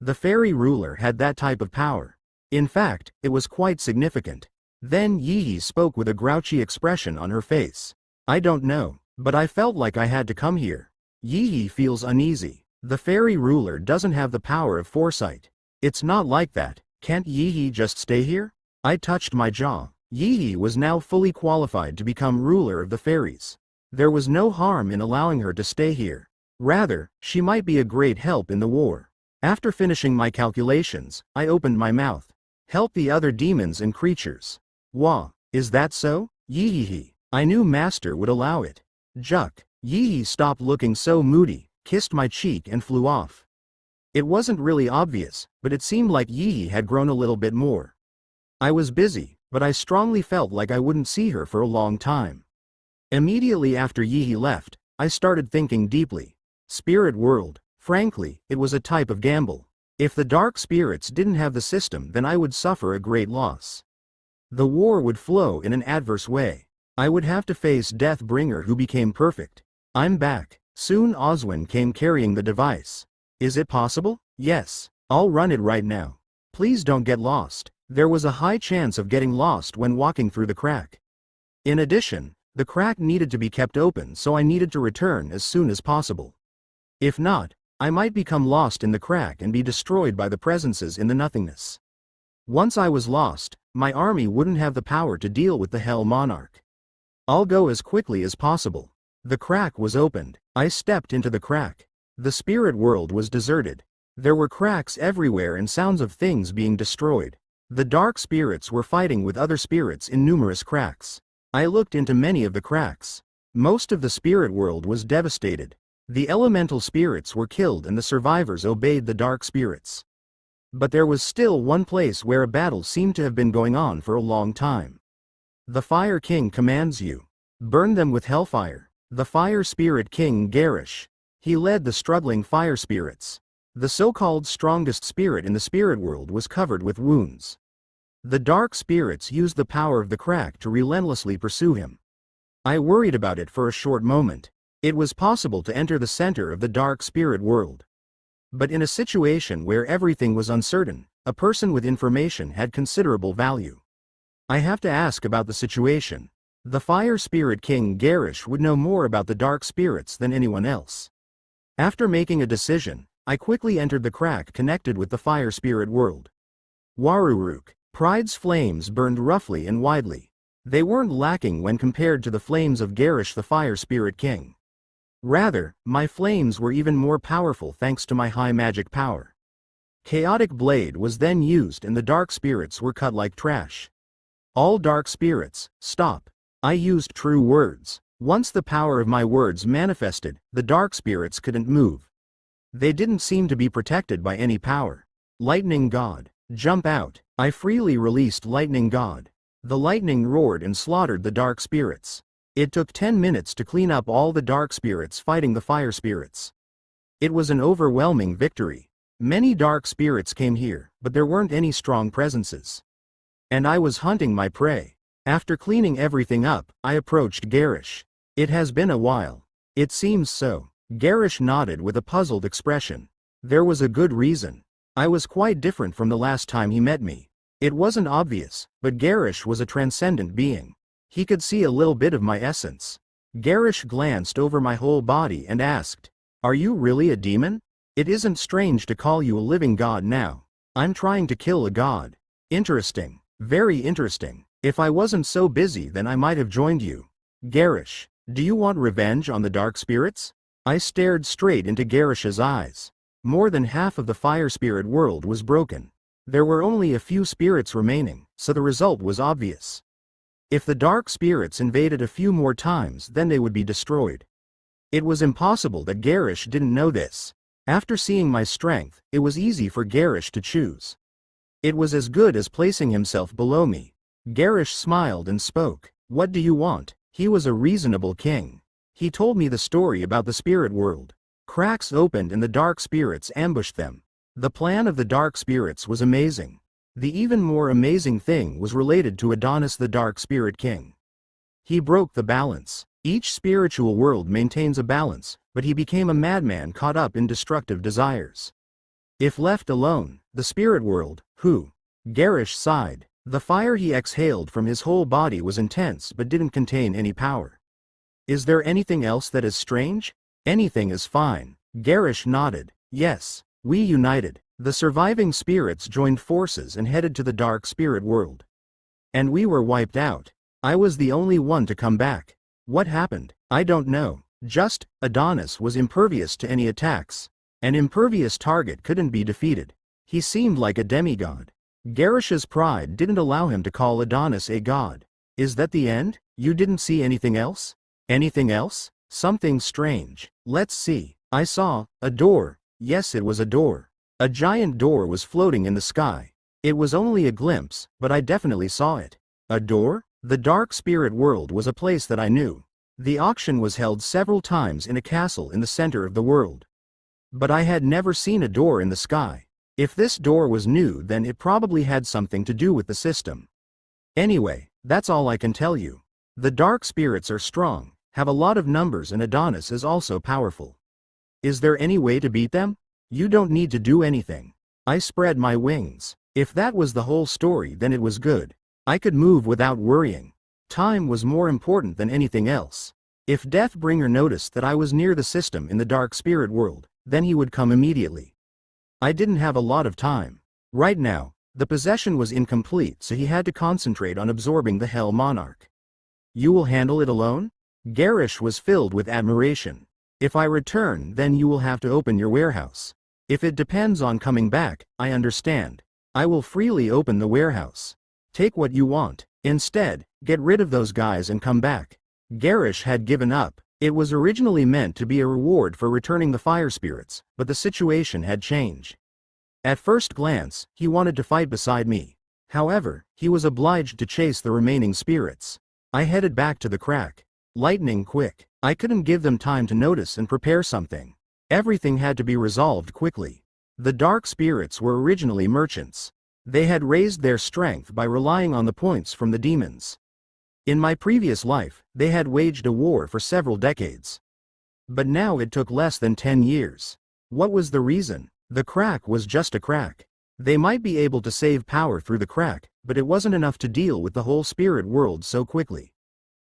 The fairy ruler had that type of power. In fact, it was quite significant. Then Yeehee spoke with a grouchy expression on her face. I don't know, but I felt like I had to come here. Yeehee feels uneasy. The fairy ruler doesn't have the power of foresight. It's not like that. Can't Yeehee just stay here? I touched my jaw. Yeehee was now fully qualified to become ruler of the fairies. There was no harm in allowing her to stay here. Rather, she might be a great help in the war. After finishing my calculations, I opened my mouth. Help the other demons and creatures. Wah, is that so? Yeehee. I knew Master would allow it. Juck. Yeehee stopped looking so moody, kissed my cheek and flew off. It wasn't really obvious, but it seemed like Yeehee had grown a little bit more. I was busy, but I strongly felt like I wouldn't see her for a long time. Immediately after Yeehee left, I started thinking deeply. Spirit world. Frankly, it was a type of gamble. If the dark spirits didn't have the system, then I would suffer a great loss. The war would flow in an adverse way. I would have to face Deathbringer, who became perfect. I'm back. Soon Oswin came carrying the device. Is it possible? Yes. I'll run it right now. Please don't get lost. There was a high chance of getting lost when walking through the crack. In addition, the crack needed to be kept open, so I needed to return as soon as possible. If not, I might become lost in the crack and be destroyed by the presences in the nothingness. Once I was lost, my army wouldn't have the power to deal with the Hell Monarch. I'll go as quickly as possible. The crack was opened. I stepped into the crack. The spirit world was deserted. There were cracks everywhere and sounds of things being destroyed. The dark spirits were fighting with other spirits in numerous cracks. I looked into many of the cracks. Most of the spirit world was devastated. The elemental spirits were killed and the survivors obeyed the dark spirits. But there was still one place where a battle seemed to have been going on for a long time. The Fire King commands you. Burn them with hellfire. The Fire Spirit King Garish. He led the struggling fire spirits. The so-called strongest spirit in the spirit world was covered with wounds. The dark spirits used the power of the crack to relentlessly pursue him. I worried about it for a short moment. It was possible to enter the center of the dark spirit world. But in a situation where everything was uncertain, a person with information had considerable value. I have to ask about the situation. The Fire Spirit King Garish would know more about the dark spirits than anyone else. After making a decision, I quickly entered the crack connected with the fire spirit world. Waruruk. Pride's flames burned roughly and widely. They weren't lacking when compared to the flames of Garish the Fire Spirit King. Rather, my flames were even more powerful thanks to my high magic power. Chaotic Blade was then used and the dark spirits were cut like trash. All dark spirits, stop. I used true words. Once the power of my words manifested, the dark spirits couldn't move. They didn't seem to be protected by any power. Lightning God. Jump out. I freely released Lightning God. The lightning roared and slaughtered the dark spirits. It took 10 minutes to clean up all the dark spirits fighting the fire spirits. It was an overwhelming victory. Many dark spirits came here, but there weren't any strong presences. And I was hunting my prey. After cleaning everything up, I approached Garish. It has been a while. It seems so. Garish nodded with a puzzled expression. There was a good reason. I was quite different from the last time he met me. It wasn't obvious, but Garish was a transcendent being. He could see a little bit of my essence. Garish glanced over my whole body and asked, "Are you really a demon? It isn't strange to call you a living god now. I'm trying to kill a god." Interesting. Very interesting. If I wasn't so busy then I might have joined you. Garish, do you want revenge on the dark spirits? I stared straight into Garish's eyes. More than half of the fire spirit world was broken. There were only a few spirits remaining, so the result was obvious. If the dark spirits invaded a few more times then they would be destroyed. It was impossible that Garish didn't know this. After seeing my strength, it was easy for Garish to choose. It was as good as placing himself below me. Garish smiled and spoke. "What do you want?" He was a reasonable king. He told me the story about the spirit world. Cracks opened and the dark spirits ambushed them. The plan of the dark spirits was amazing. The even more amazing thing was related to Adonis the Dark Spirit King. He broke the balance. Each spiritual world maintains a balance, but he became a madman caught up in destructive desires. If left alone, the spirit world, Garish sighed. The fire he exhaled from his whole body was intense but didn't contain any power. Is there anything else that is strange? Anything is fine. Garish nodded. Yes, we united. The surviving spirits joined forces and headed to the dark spirit world. And we were wiped out. I was the only one to come back. What happened? I don't know. Just, Adonis was impervious to any attacks. An impervious target couldn't be defeated. He seemed like a demigod. Garish's pride didn't allow him to call Adonis a god. Is that the end? You didn't see anything else? Anything else? Something strange. Let's see. I saw a door. Yes, it was a door. A giant door was floating in the sky. It was only a glimpse, but I definitely saw it. A door? The dark spirit world was a place that I knew. The auction was held several times in a castle in the center of the world. But I had never seen a door in the sky. If this door was new then it probably had something to do with the system. Anyway, that's all I can tell you. The dark spirits are strong, have a lot of numbers and Adonis is also powerful. Is there any way to beat them? You don't need to do anything. I spread my wings. If that was the whole story then it was good. I could move without worrying. Time was more important than anything else. If Deathbringer noticed that I was near the system in the dark spirit world, then he would come immediately. I didn't have a lot of time. Right now, the possession was incomplete so he had to concentrate on absorbing the Hell Monarch. You will handle it alone? Garish was filled with admiration. If I return then you will have to open your warehouse. If it depends on coming back, I understand. I will freely open the warehouse. Take what you want. Instead, get rid of those guys and come back. Garish had given up. It was originally meant to be a reward for returning the fire spirits, but the situation had changed. At first glance, he wanted to fight beside me. However, he was obliged to chase the remaining spirits. I headed back to the crack. Lightning quick. I couldn't give them time to notice and prepare something. Everything had to be resolved quickly. The dark spirits were originally merchants. They had raised their strength by relying on the points from the demons. In my previous life, they had waged a war for several decades. But now it took less than 10 years. What was the reason? The crack was just a crack. They might be able to save power through the crack, but it wasn't enough to deal with the whole spirit world so quickly.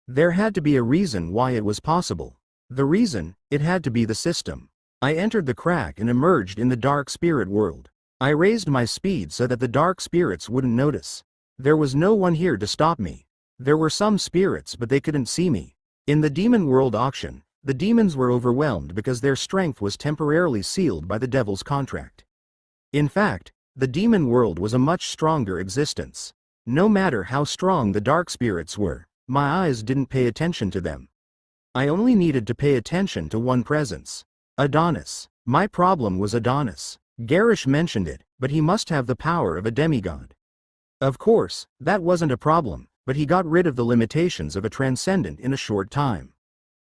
There had to be a reason why it was possible. The reason, it had to be the system. I entered the crack and emerged in the dark spirit world. I raised my speed so that the dark spirits wouldn't notice. There was no one here to stop me. There were some spirits, but they couldn't see me. In the demon world auction, the demons were overwhelmed because their strength was temporarily sealed by the devil's contract. In fact, the demon world was a much stronger existence. No matter how strong the dark spirits were, my eyes didn't pay attention to them. I only needed to pay attention to one presence. Adonis. My problem was Adonis. Garish mentioned it, but he must have the power of a demigod. Of course, that wasn't a problem, but he got rid of the limitations of a transcendent in a short time.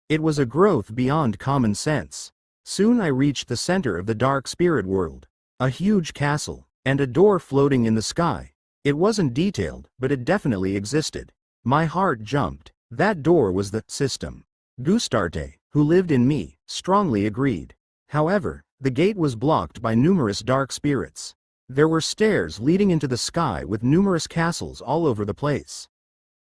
It was a growth beyond common sense. Soon I reached the center of the dark spirit world. A huge castle, and a door floating in the sky. It wasn't detailed, but it definitely existed. My heart jumped. That door was the system. Gustarte, who lived in me, strongly agreed. However, the gate was blocked by numerous dark spirits. There were stairs leading into the sky with numerous castles all over the place.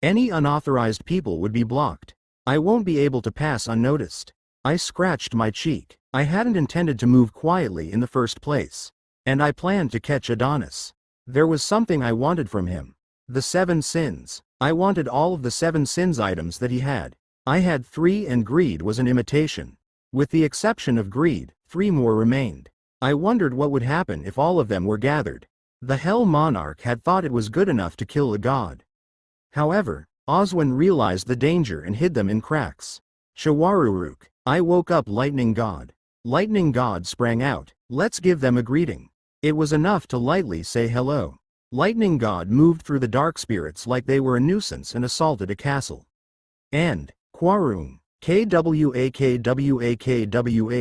Any unauthorized people would be blocked. I won't be able to pass unnoticed. I scratched my cheek. I hadn't intended to move quietly in the first place. And I planned to catch Adonis. There was something I wanted from him. The 7 sins. I wanted all of the 7 sins items that he had. I had 3 and greed was an imitation. With the exception of greed, 3 more remained. I wondered what would happen if all of them were gathered. The Hell Monarch had thought it was good enough to kill a god. However, Oswin realized the danger and hid them in cracks. Shawaruruk. I woke up Lightning God. Lightning God sprang out. Let's give them a greeting. It was enough to lightly say hello. Lightning God moved through the dark spirits like they were a nuisance and assaulted a castle. And, Quarung. Kwakwa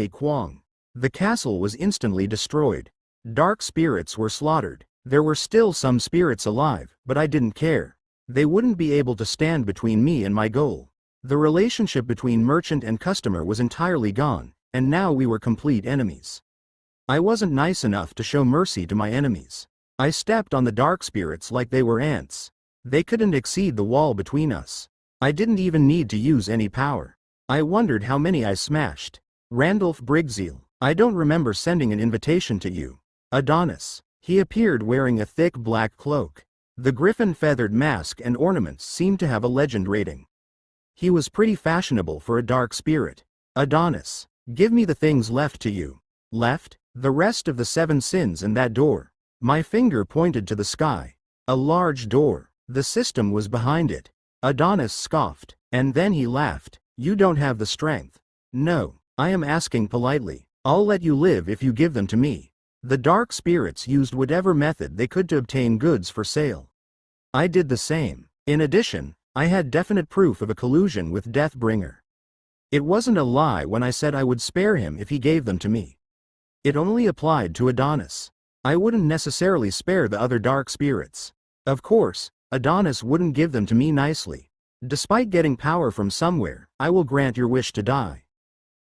Kwang. The castle was instantly destroyed. Dark spirits were slaughtered. There were still some spirits alive, but I didn't care. They wouldn't be able to stand between me and my goal. The relationship between merchant and customer was entirely gone, and now we were complete enemies. I wasn't nice enough to show mercy to my enemies. I stepped on the dark spirits like they were ants. They couldn't exceed the wall between us. I didn't even need to use any power. I wondered how many I smashed. Randolph Brigzeal, I don't remember sending an invitation to you. Adonis. He appeared wearing a thick black cloak. The griffin-feathered mask and ornaments seemed to have a legend rating. He was pretty fashionable for a dark spirit. Adonis. Give me the things left to you. Left? The rest of the 7 sins and that door. My finger pointed to the sky. A large door. The system was behind it. Adonis scoffed, and then he laughed. You don't have the strength. No, I am asking politely. I'll let you live if you give them to me. The dark spirits used whatever method they could to obtain goods for sale. I did the same. In addition, I had definite proof of a collusion with Deathbringer. It wasn't a lie when I said I would spare him if he gave them to me. It only applied to Adonis. I wouldn't necessarily spare the other dark spirits. Of course, Adonis wouldn't give them to me nicely. Despite getting power from somewhere, I will grant your wish to die.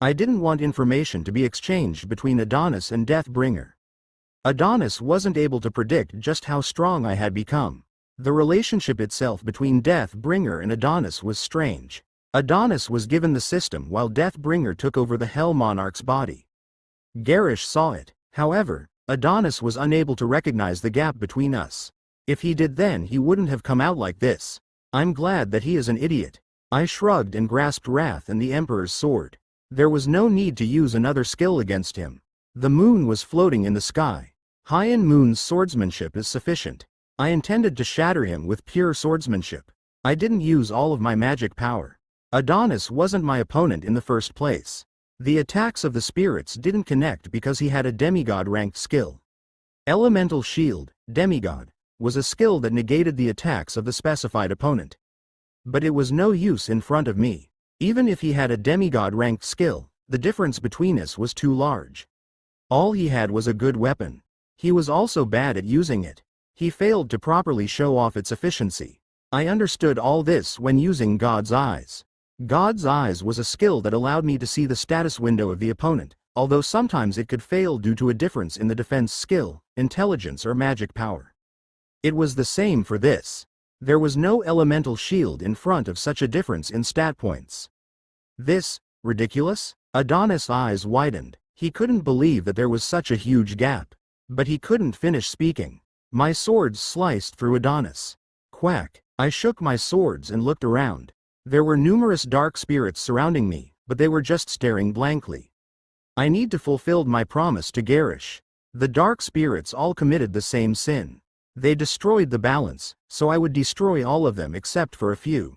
I didn't want information to be exchanged between Adonis and Deathbringer. Adonis wasn't able to predict just how strong I had become. The relationship itself between Deathbringer and Adonis was strange. Adonis was given the system while Deathbringer took over the Hell Monarch's body. Garish saw it. However, Adonis was unable to recognize the gap between us. If he did, then he wouldn't have come out like this. I'm glad that he is an idiot. I shrugged and grasped Wrath and the Emperor's sword. There was no need to use another skill against him. The moon was floating in the sky. Hyan Moon's swordsmanship is sufficient. I intended to shatter him with pure swordsmanship. I didn't use all of my magic power. Adonis wasn't my opponent in the first place. The attacks of the spirits didn't connect because he had a demigod-ranked skill. Elemental Shield, Demigod, was a skill that negated the attacks of the specified opponent. But it was no use in front of me. Even if he had a demigod-ranked skill, the difference between us was too large. All he had was a good weapon. He was also bad at using it. He failed to properly show off its efficiency. I understood all this when using God's eyes. God's Eyes was a skill that allowed me to see the status window of the opponent, although sometimes it could fail due to a difference in the defense skill, intelligence or magic power. It was the same for this. There was no elemental shield in front of such a difference in stat points. This, ridiculous? Adonis' eyes widened. He couldn't believe that there was such a huge gap. But he couldn't finish speaking. My swords sliced through Adonis. Quack. I shook my swords and looked around. There were numerous dark spirits surrounding me, but they were just staring blankly. I need to fulfill my promise to Garish. The dark spirits all committed the same sin. They destroyed the balance, so I would destroy all of them except for a few.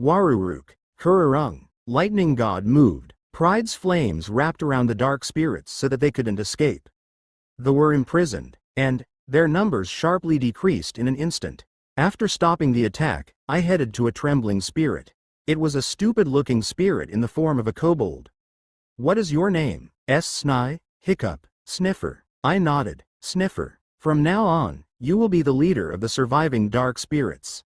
Waruruk, Kururung, lightning god moved. Pride's flames wrapped around the dark spirits so that they couldn't escape. They were imprisoned, and their numbers sharply decreased in an instant. After stopping the attack, I headed to a trembling spirit. It was a stupid-looking spirit in the form of a kobold. What is your name? Snai? Hiccup. Sniffer. I nodded. Sniffer. From now on, you will be the leader of the surviving dark spirits.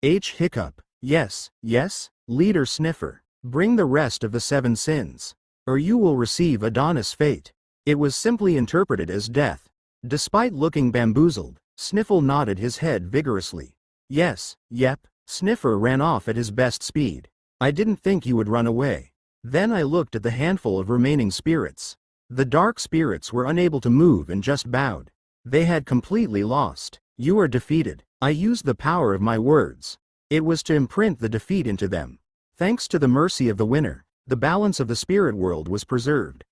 Hiccup. Yes, yes, leader Sniffer. Bring the rest of the 7 sins, or you will receive Adonis' fate. It was simply interpreted as death. Despite looking bamboozled, Sniffle nodded his head vigorously. Yes, yep. Sniffer ran off at his best speed. I didn't think you would run away. Then I looked at the handful of remaining spirits. The dark spirits were unable to move and just bowed. They had completely lost. You are defeated. I used the power of my words. It was to imprint the defeat into them. Thanks to the mercy of the winner, the balance of the spirit world was preserved.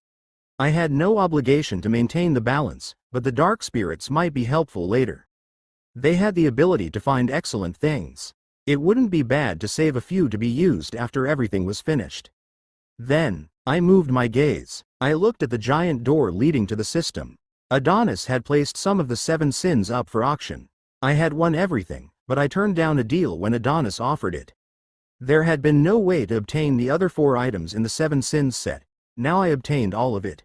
I had no obligation to maintain the balance, but the dark spirits might be helpful later. They had the ability to find excellent things. It wouldn't be bad to save a few to be used after everything was finished. Then, I moved my gaze. I looked at the giant door leading to the system. Adonis had placed some of the 7 sins up for auction. I had won everything, but I turned down a deal when Adonis offered it. There had been no way to obtain the other 4 items in the 7 sins set. Now I obtained all of it.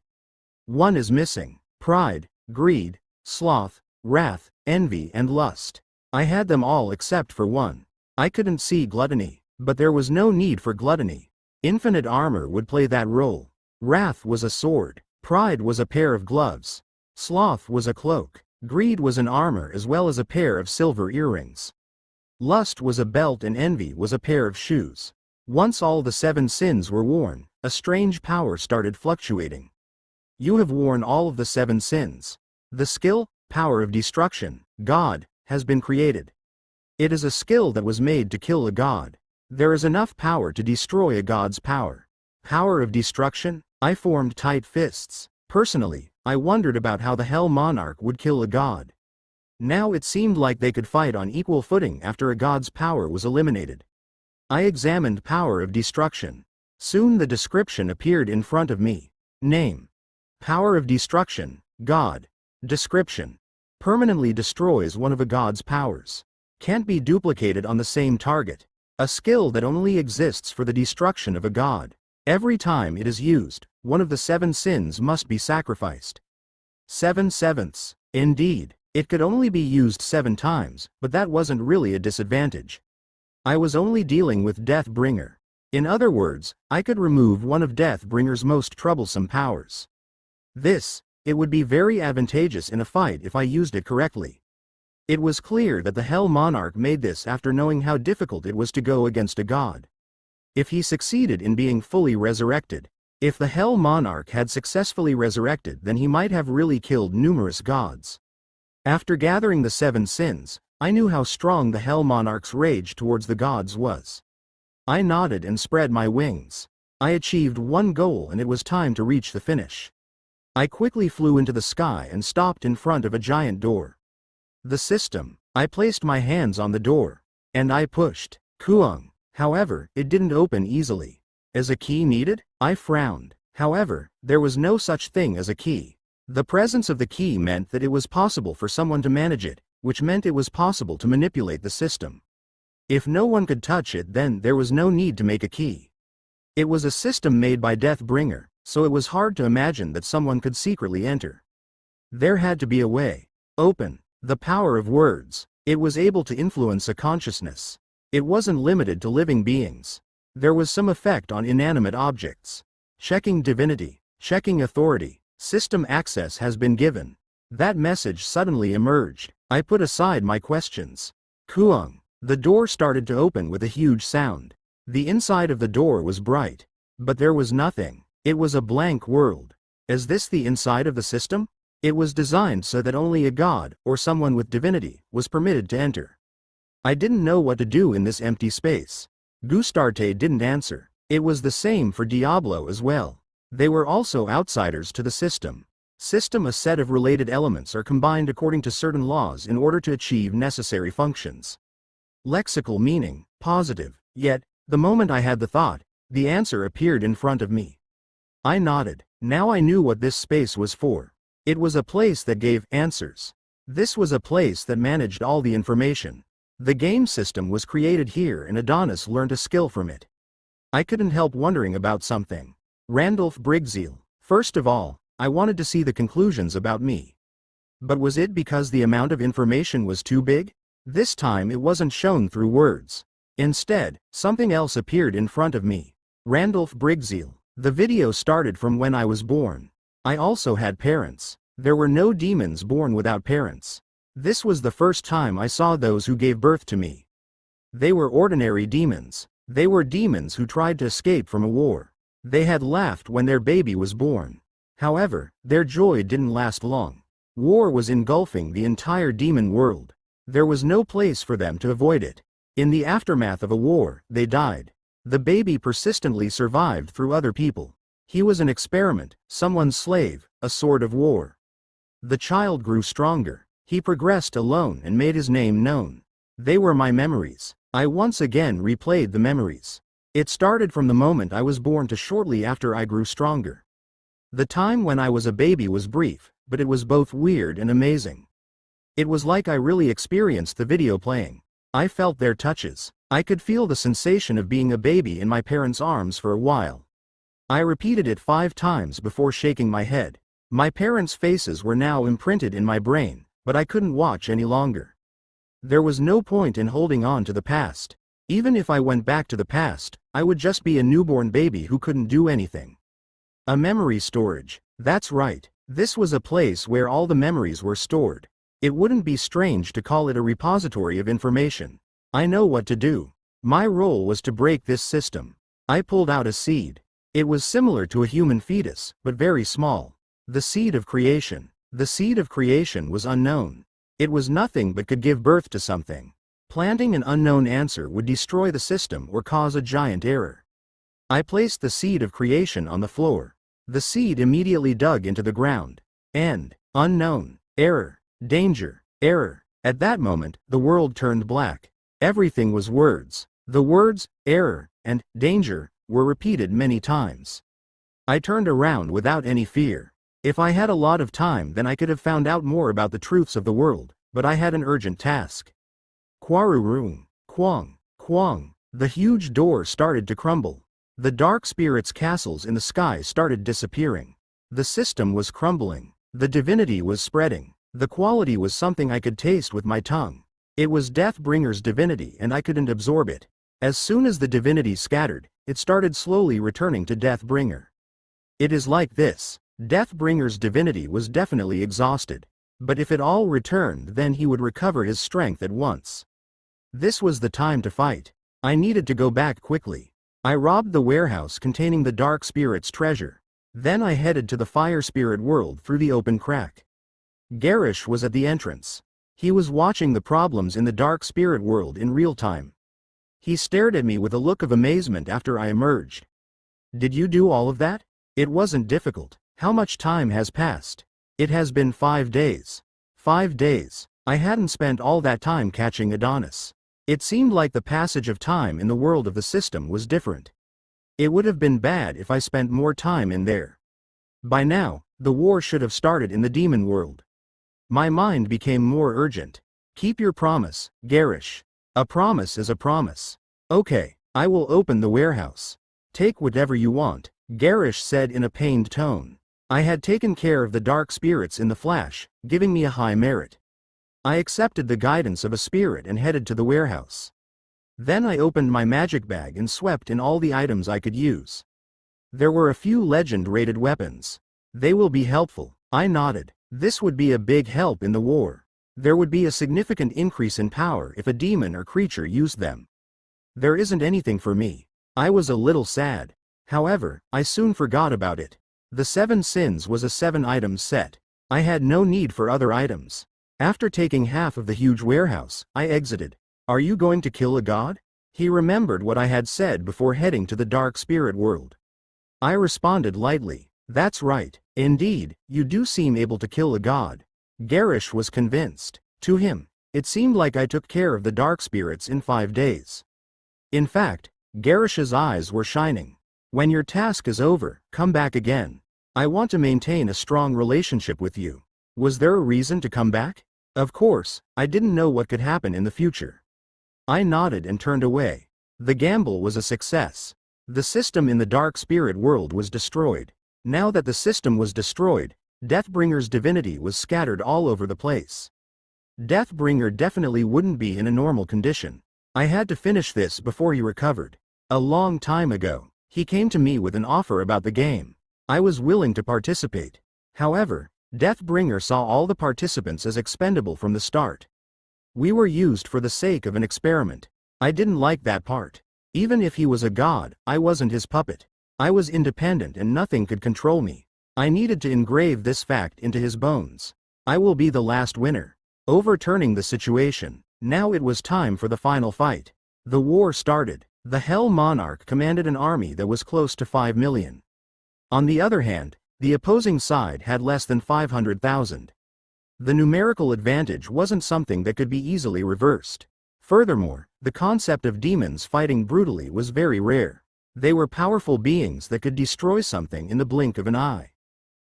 One is missing: pride, greed, sloth, wrath, envy and lust. I had them all except for one. I couldn't see gluttony, but there was no need for gluttony. Infinite armor would play that role. Wrath was a sword. Pride was a pair of gloves. Sloth was a cloak. Greed was an armor as well as a pair of silver earrings. Lust was a belt and envy was a pair of shoes. Once all the 7 sins were worn, a strange power started fluctuating. You have worn all of the 7 sins. The skill, Power of Destruction, God, has been created. It is a skill that was made to kill a god. There is enough power to destroy a god's power. Power of Destruction? I formed tight fists. Personally, I wondered about how the Hell Monarch would kill a god. Now it seemed like they could fight on equal footing after a god's power was eliminated. I examined Power of Destruction. Soon the description appeared in front of me. Name: Power of Destruction, God. Description: permanently destroys one of a god's powers. Can't be duplicated on the same target. A skill that only exists for the destruction of a god. Every time it is used, one of the 7 sins must be sacrificed. 7 sevenths. Indeed. It could only be used 7 times, but that wasn't really a disadvantage. I was only dealing with Deathbringer. In other words, I could remove one of Deathbringer's most troublesome powers. It would be very advantageous in a fight if I used it correctly. It was clear that the Hell Monarch made this after knowing how difficult it was to go against a god. If he succeeded in being fully resurrected, if the Hell Monarch had successfully resurrected, then he might have really killed numerous gods. After gathering the 7 sins, I knew how strong the Hell Monarch's rage towards the gods was. I nodded and spread my wings. I achieved one goal and it was time to reach the finish. I quickly flew into the sky and stopped in front of a giant door. The system. I placed my hands on the door. And I pushed. Kuung. However, it didn't open easily. Is a key needed? I frowned. However, there was no such thing as a key. The presence of the key meant that it was possible for someone to manage it, which meant it was possible to manipulate the system. If no one could touch it, then there was no need to make a key. It was a system made by Deathbringer, so it was hard to imagine that someone could secretly enter. There had to be a way. Open. The power of words. It was able to influence a consciousness. It wasn't limited to living beings. There was some effect on inanimate objects. Checking divinity. Checking authority. System access has been given. That message suddenly emerged. I put aside my questions. Kuang. The door started to open with a huge sound. The inside of the door was bright. But there was nothing. It was a blank world. Is this the inside of the system? It was designed so that only a god, or someone with divinity, was permitted to enter. I didn't know what to do in this empty space. Gustarte didn't answer. It was the same for Diablo as well. They were also outsiders to the system. A set of related elements are combined according to certain laws in order to achieve necessary functions. Lexical meaning, positive. Yet, the moment I had the thought, the answer appeared in front of me. I nodded. Now I knew what this space was for. It was a place that gave answers. This was a place that managed all the information. The game system was created here and Adonis learned a skill from it. I couldn't help wondering about something. Randolph Brigzeal. First of all, I wanted to see the conclusions about me. But was it because the amount of information was too big? This time it wasn't shown through words. Instead, something else appeared in front of me. Randolph Brigzeal. The video started from when I was born. I also had parents. There were no demons born without parents. This was the first time I saw those who gave birth to me. They were ordinary demons. They were demons who tried to escape from a war. They had laughed when their baby was born. However, their joy didn't last long. War was engulfing the entire demon world. There was no place for them to avoid it. In the aftermath of a war, they died. The baby persistently survived through other people. He was an experiment, someone's slave, a sword of war. The child grew stronger. He progressed alone and made his name known. They were my memories. I once again replayed the memories. It started from the moment I was born to shortly after I grew stronger. The time when I was a baby was brief, but it was both weird and amazing. It was like I really experienced the video playing. I felt their touches. I could feel the sensation of being a baby in my parents' arms for a while. I repeated it 5 times before shaking my head. My parents' faces were now imprinted in my brain, but I couldn't watch any longer. There was no point in holding on to the past. Even if I went back to the past, I would just be a newborn baby who couldn't do anything. A memory storage. That's right. This was a place where all the memories were stored. It wouldn't be strange to call it a repository of information. I know what to do. My role was to break this system. I pulled out a seed. It was similar to a human fetus, but very small. The seed of creation. The seed of creation was unknown. It was nothing but could give birth to something. Planting an unknown answer would destroy the system or cause a giant error. I placed the seed of creation on the floor. The seed immediately dug into the ground. End. Unknown. Error. Danger. Error. At that moment, the world turned black. Everything was words. The words, error, and danger, were repeated many times. I turned around without any fear. If I had a lot of time then I could have found out more about the truths of the world, but I had an urgent task. Quaru room. Quang. Quang. The huge door started to crumble. The dark spirits' castles in the sky started disappearing. The system was crumbling. The divinity was spreading. The quality was something I could taste with my tongue. It was Deathbringer's divinity and I couldn't absorb it. As soon as the divinity scattered, it started slowly returning to Deathbringer. It is like this. Deathbringer's divinity was definitely exhausted. But if it all returned then he would recover his strength at once. This was the time to fight. I needed to go back quickly. I robbed the warehouse containing the dark spirit's treasure. Then I headed to the fire spirit world through the open crack. Garish was at the entrance. He was watching the problems in the dark spirit world in real time. He stared at me with a look of amazement after I emerged. Did you do all of that? It wasn't difficult. How much time has passed? It has been 5 days. 5 days. I hadn't spent all that time catching Adonis. It seemed like the passage of time in the world of the system was different. It would have been bad if I spent more time in there. By now, the war should have started in the demon world. My mind became more urgent. Keep your promise, Garish. A promise is a promise. Okay, I will open the warehouse. Take whatever you want, Garish said in a pained tone. I had taken care of the dark spirits in the flash, giving me a high merit. I accepted the guidance of a spirit and headed to the warehouse. Then I opened my magic bag and swept in all the items I could use. There were a few legend-rated weapons. They will be helpful. I nodded. This would be a big help in the war. There would be a significant increase in power if a demon or creature used them. There isn't anything for me. I was a little sad. However, I soon forgot about it. The 7 sins was a 7-item set. I had no need for other items. After taking half of the huge warehouse, I exited. Are you going to kill a god? He remembered what I had said before heading to the dark spirit world. I responded lightly. That's right. Indeed, you do seem able to kill a god. Garish was convinced. To him, it seemed like I took care of the dark spirits in 5 days. In fact, Garish's eyes were shining. When your task is over, come back again. I want to maintain a strong relationship with you. Was there a reason to come back? Of course, I didn't know what could happen in the future. I nodded and turned away. The gamble was a success. The system in the dark spirit world was destroyed. Now that the system was destroyed, Deathbringer's divinity was scattered all over the place. Deathbringer definitely wouldn't be in a normal condition. I had to finish this before he recovered. A long time ago, he came to me with an offer about the game. I was willing to participate. However, Deathbringer saw all the participants as expendable from the start. We were used for the sake of an experiment. I didn't like that part. Even if he was a god, I wasn't his puppet. I was independent and nothing could control me. I needed to engrave this fact into his bones. I will be the last winner. Overturning the situation. Now it was time for the final fight. The war started. The Hell Monarch commanded an army that was close to 5 million. On the other hand, the opposing side had less than 500,000. The numerical advantage wasn't something that could be easily reversed. Furthermore, the concept of demons fighting brutally was very rare. They were powerful beings that could destroy something in the blink of an eye.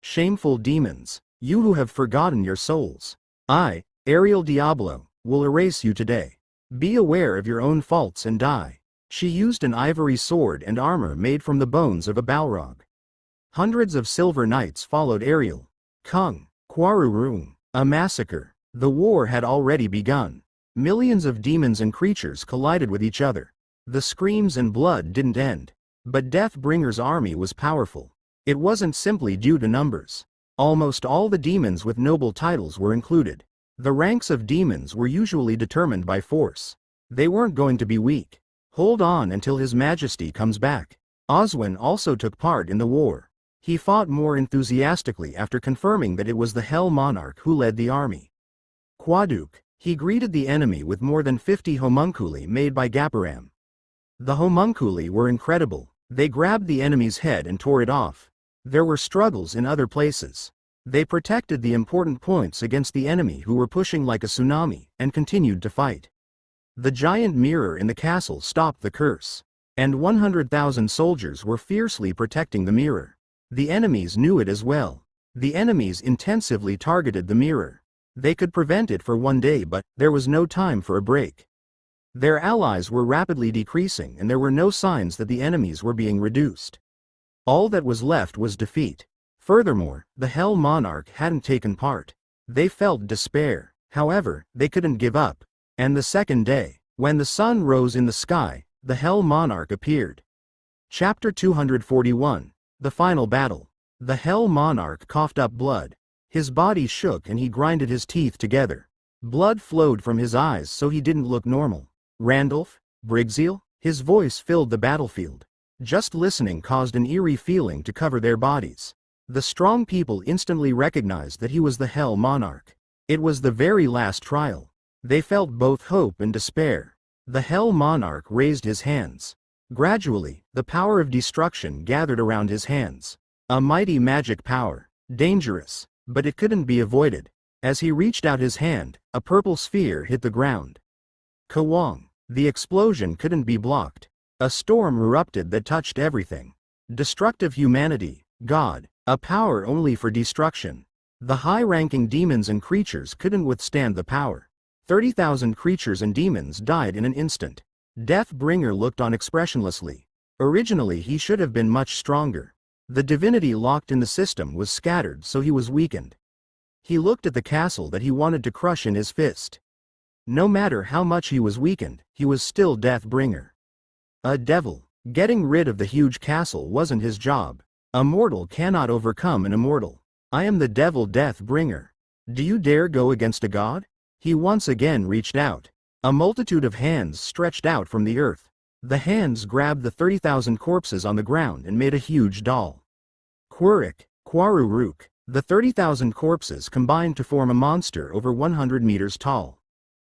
Shameful demons, you who have forgotten your souls. I, Ariel Diablo, will erase you today. Be aware of your own faults and die. She used an ivory sword and armor made from the bones of a Balrog. Hundreds of silver knights followed Ariel. Kung, Quarurung, a massacre. The war had already begun. Millions of demons and creatures collided with each other. The screams and blood didn't end. But Deathbringer's army was powerful. It wasn't simply due to numbers. Almost all the demons with noble titles were included. The ranks of demons were usually determined by force. They weren't going to be weak. Hold on until His Majesty comes back. Oswin also took part in the war. He fought more enthusiastically after confirming that it was the Hell Monarch who led the army. Quaduk, he greeted the enemy with more than 50 homunculi made by Gaparam. The homunculi were incredible. They grabbed the enemy's head and tore it off. There were struggles in other places. They protected the important points against the enemy who were pushing like a tsunami, and continued to fight. The giant mirror in the castle stopped the curse. And 100,000 soldiers were fiercely protecting the mirror. The enemies knew it as well. The enemies intensively targeted the mirror. They could prevent it for 1 day, but there was no time for a break. Their allies were rapidly decreasing and there were no signs that the enemies were being reduced. All that was left was defeat. Furthermore, the Hell Monarch hadn't taken part. They felt despair. However, they couldn't give up. And the second day, when the sun rose in the sky, the Hell Monarch appeared. Chapter 241. The Final Battle. The Hell Monarch coughed up blood. His body shook and he grinded his teeth together. Blood flowed from his eyes so he didn't look normal. Randolph? Brigzeal? His voice filled the battlefield. Just listening caused an eerie feeling to cover their bodies. The strong people instantly recognized that he was the Hell Monarch. It was the very last trial. They felt both hope and despair. The Hell Monarch raised his hands. Gradually, the power of destruction gathered around his hands. A mighty magic power. Dangerous. But it couldn't be avoided. As he reached out his hand, a purple sphere hit the ground. Kawang. The explosion couldn't be blocked. A storm erupted that touched everything. Destructive humanity. God. A power only for destruction. The high-ranking demons and creatures couldn't withstand the power. 30,000 creatures and demons died in an instant. Deathbringer looked on expressionlessly. Originally he should have been much stronger. The divinity locked in the system was scattered so he was weakened. He looked at the castle that he wanted to crush in his fist. No matter how much he was weakened, he was still Deathbringer. A devil. Getting rid of the huge castle wasn't his job. A mortal cannot overcome an immortal. I am the devil Deathbringer. Do you dare go against a god? He once again reached out. A multitude of hands stretched out from the earth. The hands grabbed the 30,000 corpses on the ground and made a huge doll. Quirk, Quaruruk. The 30,000 corpses combined to form a monster over 100 meters tall.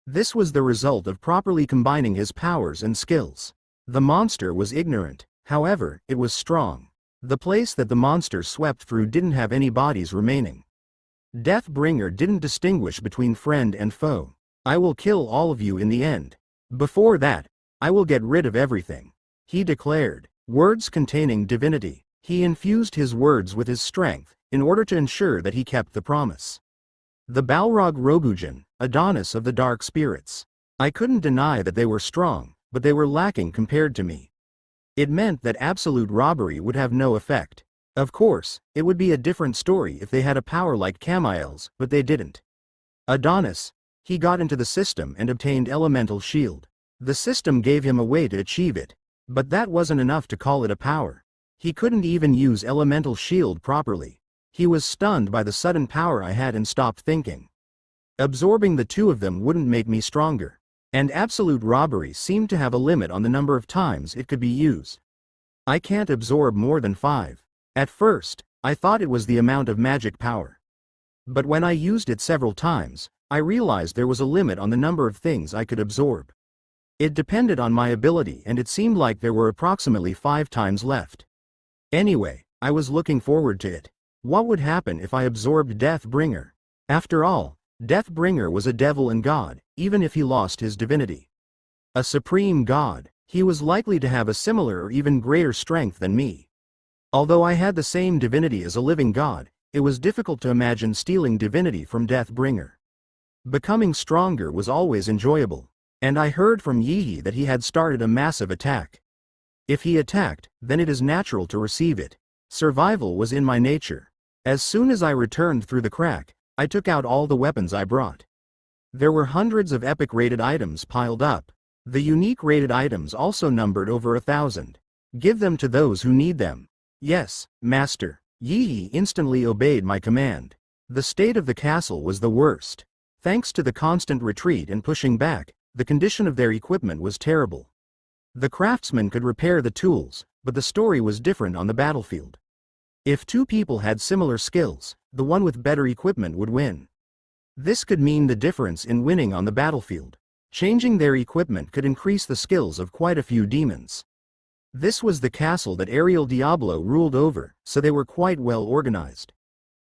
This was the result of properly combining his powers and skills. The monster was ignorant, however, it was strong. The place that the monster swept through didn't have any bodies remaining. Deathbringer didn't distinguish between friend and foe. I will kill all of you in the end. Before that, I will get rid of everything. He declared, words containing divinity. He infused his words with his strength, in order to ensure that he kept the promise. The Balrog Rogujan, Adonis of the dark spirits. I couldn't deny that they were strong, but they were lacking compared to me. It meant that absolute robbery would have no effect. Of course, it would be a different story if they had a power like Camile's, but they didn't. Adonis. He got into the system and obtained elemental shield. The system gave him a way to achieve it. But that wasn't enough to call it a power. He couldn't even use elemental shield properly. He was stunned by the sudden power I had and stopped thinking. Absorbing the two of them wouldn't make me stronger. And absolute robbery seemed to have a limit on the number of times it could be used. I can't absorb more than 5. At first, I thought it was the amount of magic power. But when I used it several times, I realized there was a limit on the number of things I could absorb. It depended on my ability and it seemed like there were approximately 5 times left. Anyway, I was looking forward to it. What would happen if I absorbed Deathbringer? After all, Deathbringer was a devil and god, even if he lost his divinity. A supreme god, he was likely to have a similar or even greater strength than me. Although I had the same divinity as a living god, it was difficult to imagine stealing divinity from Deathbringer. Becoming stronger was always enjoyable, and I heard from Yihi that he had started a massive attack. If he attacked, then it is natural to receive it. Survival was in my nature. As soon as I returned through the crack, I took out all the weapons I brought. There were hundreds of epic rated items piled up. The unique rated items also numbered over 1,000. Give them to those who need them. Yes, master. Yihi instantly obeyed my command. The state of the castle was the worst. Thanks to the constant retreat and pushing back, the condition of their equipment was terrible. The craftsmen could repair the tools, but the story was different on the battlefield. If 2 people had similar skills, the one with better equipment would win. This could mean the difference in winning on the battlefield. Changing their equipment could increase the skills of quite a few demons. This was the castle that Ariel Diablo ruled over, so they were quite well organized.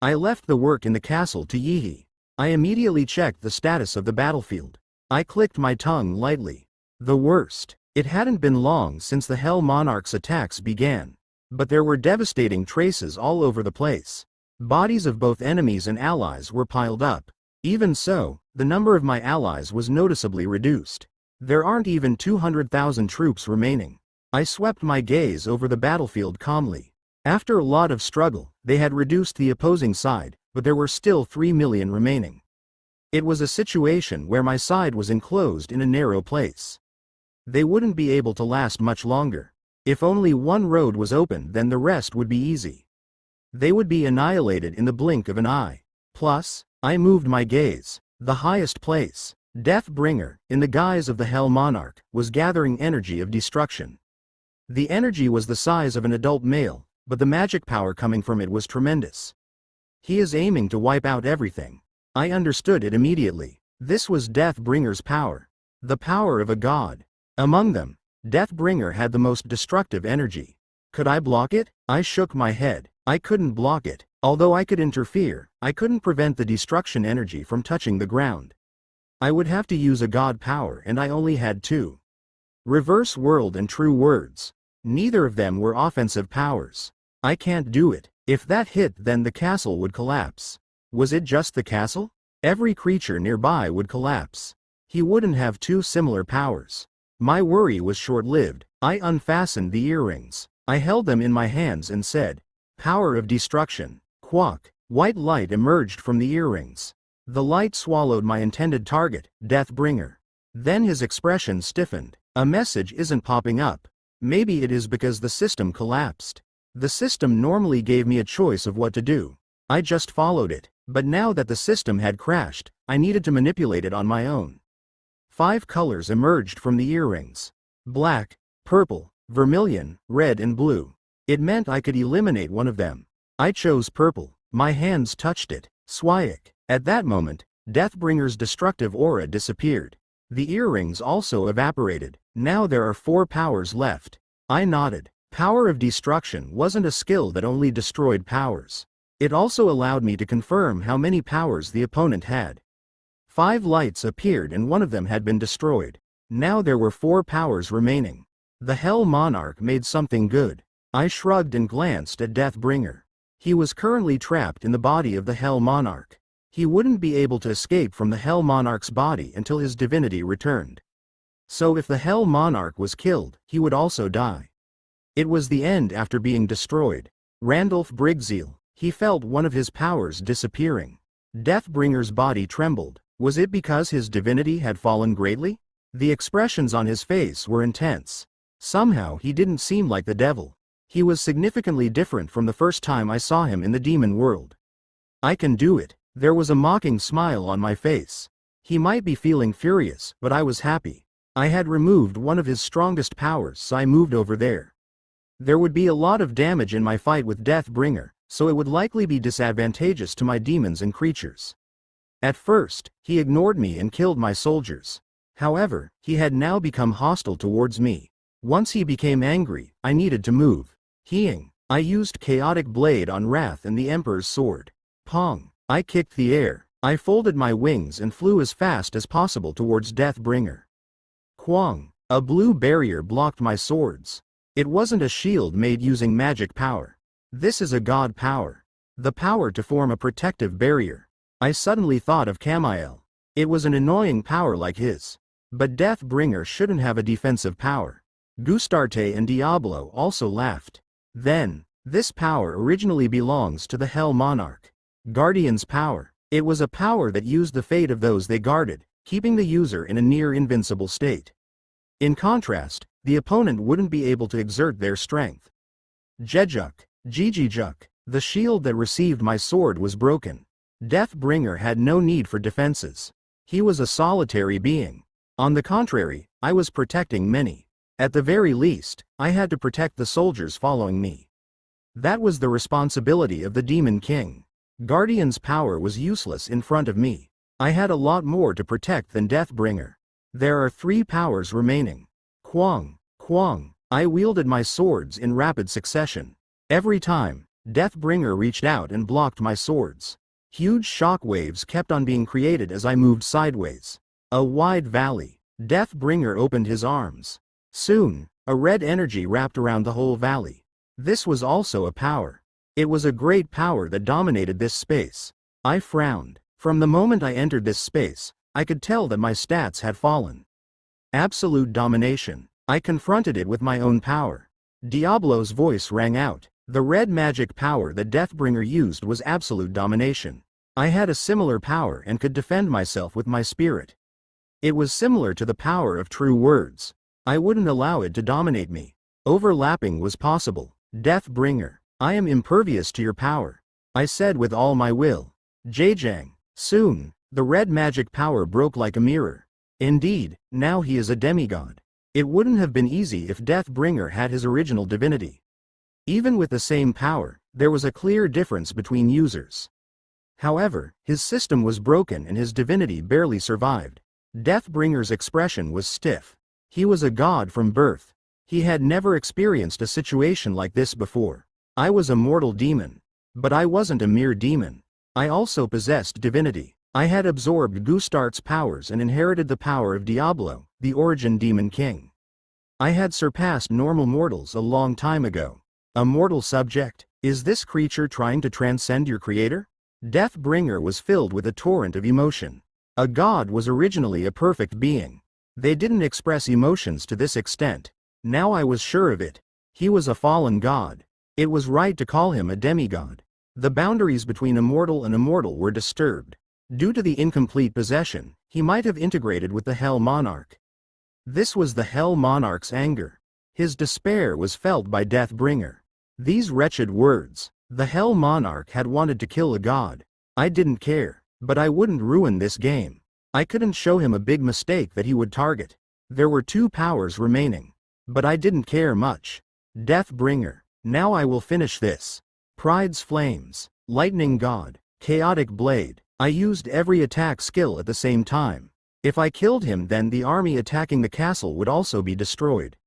I left the work in the castle to Yihi. I immediately checked the status of the battlefield. I clicked my tongue lightly. The worst. It hadn't been long since the Hell Monarch's attacks began. But there were devastating traces all over the place. Bodies of both enemies and allies were piled up. Even so, the number of my allies was noticeably reduced. There aren't even 200,000 troops remaining. I swept my gaze over the battlefield calmly. After a lot of struggle, they had reduced the opposing side, but there were still 3 million remaining. It was a situation where my side was enclosed in a narrow place. They wouldn't be able to last much longer. If only one road was open, then the rest would be easy. They would be annihilated in the blink of an eye. Plus, I moved my gaze. The highest place, Deathbringer, in the guise of the Hell Monarch, was gathering energy of destruction. The energy was the size of an adult male, but the magic power coming from it was tremendous. He is aiming to wipe out everything. I understood it immediately. This was Deathbringer's power. The power of a god. Among them, Deathbringer had the most destructive energy. Could I block it? I shook my head. I couldn't block it. Although I could interfere, I couldn't prevent the destruction energy from touching the ground. I would have to use a god power and I only had 2. Reverse World and True Words. Neither of them were offensive powers. I can't do it. If that hit, then the castle would collapse. Was it just the castle? Every creature nearby would collapse. He wouldn't have 2 similar powers. My worry was short-lived. I unfastened the earrings. I held them in my hands and said, "Power of destruction." Quack. White light emerged from the earrings. The light swallowed my intended target, Deathbringer. Then his expression stiffened. A message isn't popping up. Maybe it is because the system collapsed. The system normally gave me a choice of what to do. I just followed it, but now that the system had crashed, I needed to manipulate it on my own. 5 colors emerged from the earrings. Black, purple, vermilion, red and blue. It meant I could eliminate one of them. I chose purple. My hands touched it. Swiak. At that moment, Deathbringer's destructive aura disappeared. The earrings also evaporated. Now there are 4 powers left. I nodded. Power of Destruction wasn't a skill that only destroyed powers. It also allowed me to confirm how many powers the opponent had. 5 lights appeared and one of them had been destroyed. Now there were 4 powers remaining. The Hell Monarch made something good. I shrugged and glanced at Deathbringer. He was currently trapped in the body of the Hell Monarch. He wouldn't be able to escape from the Hell Monarch's body until his divinity returned. So if the Hell Monarch was killed, he would also die. It was the end after being destroyed. Randolph Brigzeal. He felt one of his powers disappearing. Deathbringer's body trembled. Was it because his divinity had fallen greatly? The expressions on his face were intense. Somehow he didn't seem like the devil. He was significantly different from the first time I saw him in the demon world. I can do it. There was a mocking smile on my face. He might be feeling furious, but I was happy. I had removed one of his strongest powers, so I moved over there. There would be a lot of damage in my fight with Deathbringer, so it would likely be disadvantageous to my demons and creatures. At first, he ignored me and killed my soldiers. However, he had now become hostile towards me. Once he became angry, I needed to move. Heeing. I used Chaotic Blade on Wrath and the Emperor's Sword. Pong. I kicked the air. I folded my wings and flew as fast as possible towards Deathbringer. Kwang. A blue barrier blocked my swords. It wasn't a shield made using magic power. This is a god power. The power to form a protective barrier. I suddenly thought of Camiel. It was an annoying power like his. But Deathbringer shouldn't have a defensive power. Gustarte and Diablo also laughed. Then, this power originally belongs to the Hell Monarch. Guardian's power. It was a power that used the fate of those they guarded, keeping the user in a near-invincible state. In contrast, the opponent wouldn't be able to exert their strength. Jejuk. Jijijuk. The shield that received my sword was broken. Deathbringer had no need for defenses. He was a solitary being. On the contrary, I was protecting many. At the very least, I had to protect the soldiers following me. That was the responsibility of the Demon King. Guardian's power was useless in front of me. I had a lot more to protect than Deathbringer. There are 3 powers remaining. Kwang. Kwang. I wielded my swords in rapid succession. Every time, Deathbringer reached out and blocked my swords. Huge shock waves kept on being created as I moved sideways. A wide valley. Deathbringer opened his arms. Soon, a red energy wrapped around the whole valley. This was also a power. It was a great power that dominated this space. I frowned. From the moment I entered this space, I could tell that my stats had fallen. Absolute domination. I confronted it with my own power. Diablo's voice rang out. The red magic power that Deathbringer used was absolute domination. I had a similar power and could defend myself with my spirit. It was similar to the power of true words. I wouldn't allow it to dominate me. Overlapping was possible. Deathbringer. I am impervious to your power. I said with all my will. Jajang. Soon, the red magic power broke like a mirror. Indeed, now he is a demigod. It wouldn't have been easy if Deathbringer had his original divinity. Even with the same power, there was a clear difference between users. However, his system was broken and his divinity barely survived. Deathbringer's expression was stiff. He was a god from birth. He had never experienced a situation like this before. I was a mortal demon. But I wasn't a mere demon. I also possessed divinity. I had absorbed Gustart's powers and inherited the power of Diablo, the origin demon king. I had surpassed normal mortals a long time ago. A mortal subject? Is this creature trying to transcend your creator? Deathbringer was filled with a torrent of emotion. A god was originally a perfect being. They didn't express emotions to this extent. Now I was sure of it. He was a fallen god. It was right to call him a demigod. The boundaries between immortal and immortal were disturbed. Due to the incomplete possession, he might have integrated with the Hell Monarch. This was the Hell Monarch's anger. His despair was felt by Deathbringer. These wretched words. The Hell Monarch had wanted to kill a god. I didn't care, but I wouldn't ruin this game. I couldn't show him a big mistake that he would target. There were 2 powers remaining. But I didn't care much. Deathbringer. Now I will finish this. Pride's Flames. Lightning God. Chaotic Blade. I used every attack skill at the same time. If I killed him, then the army attacking the castle would also be destroyed.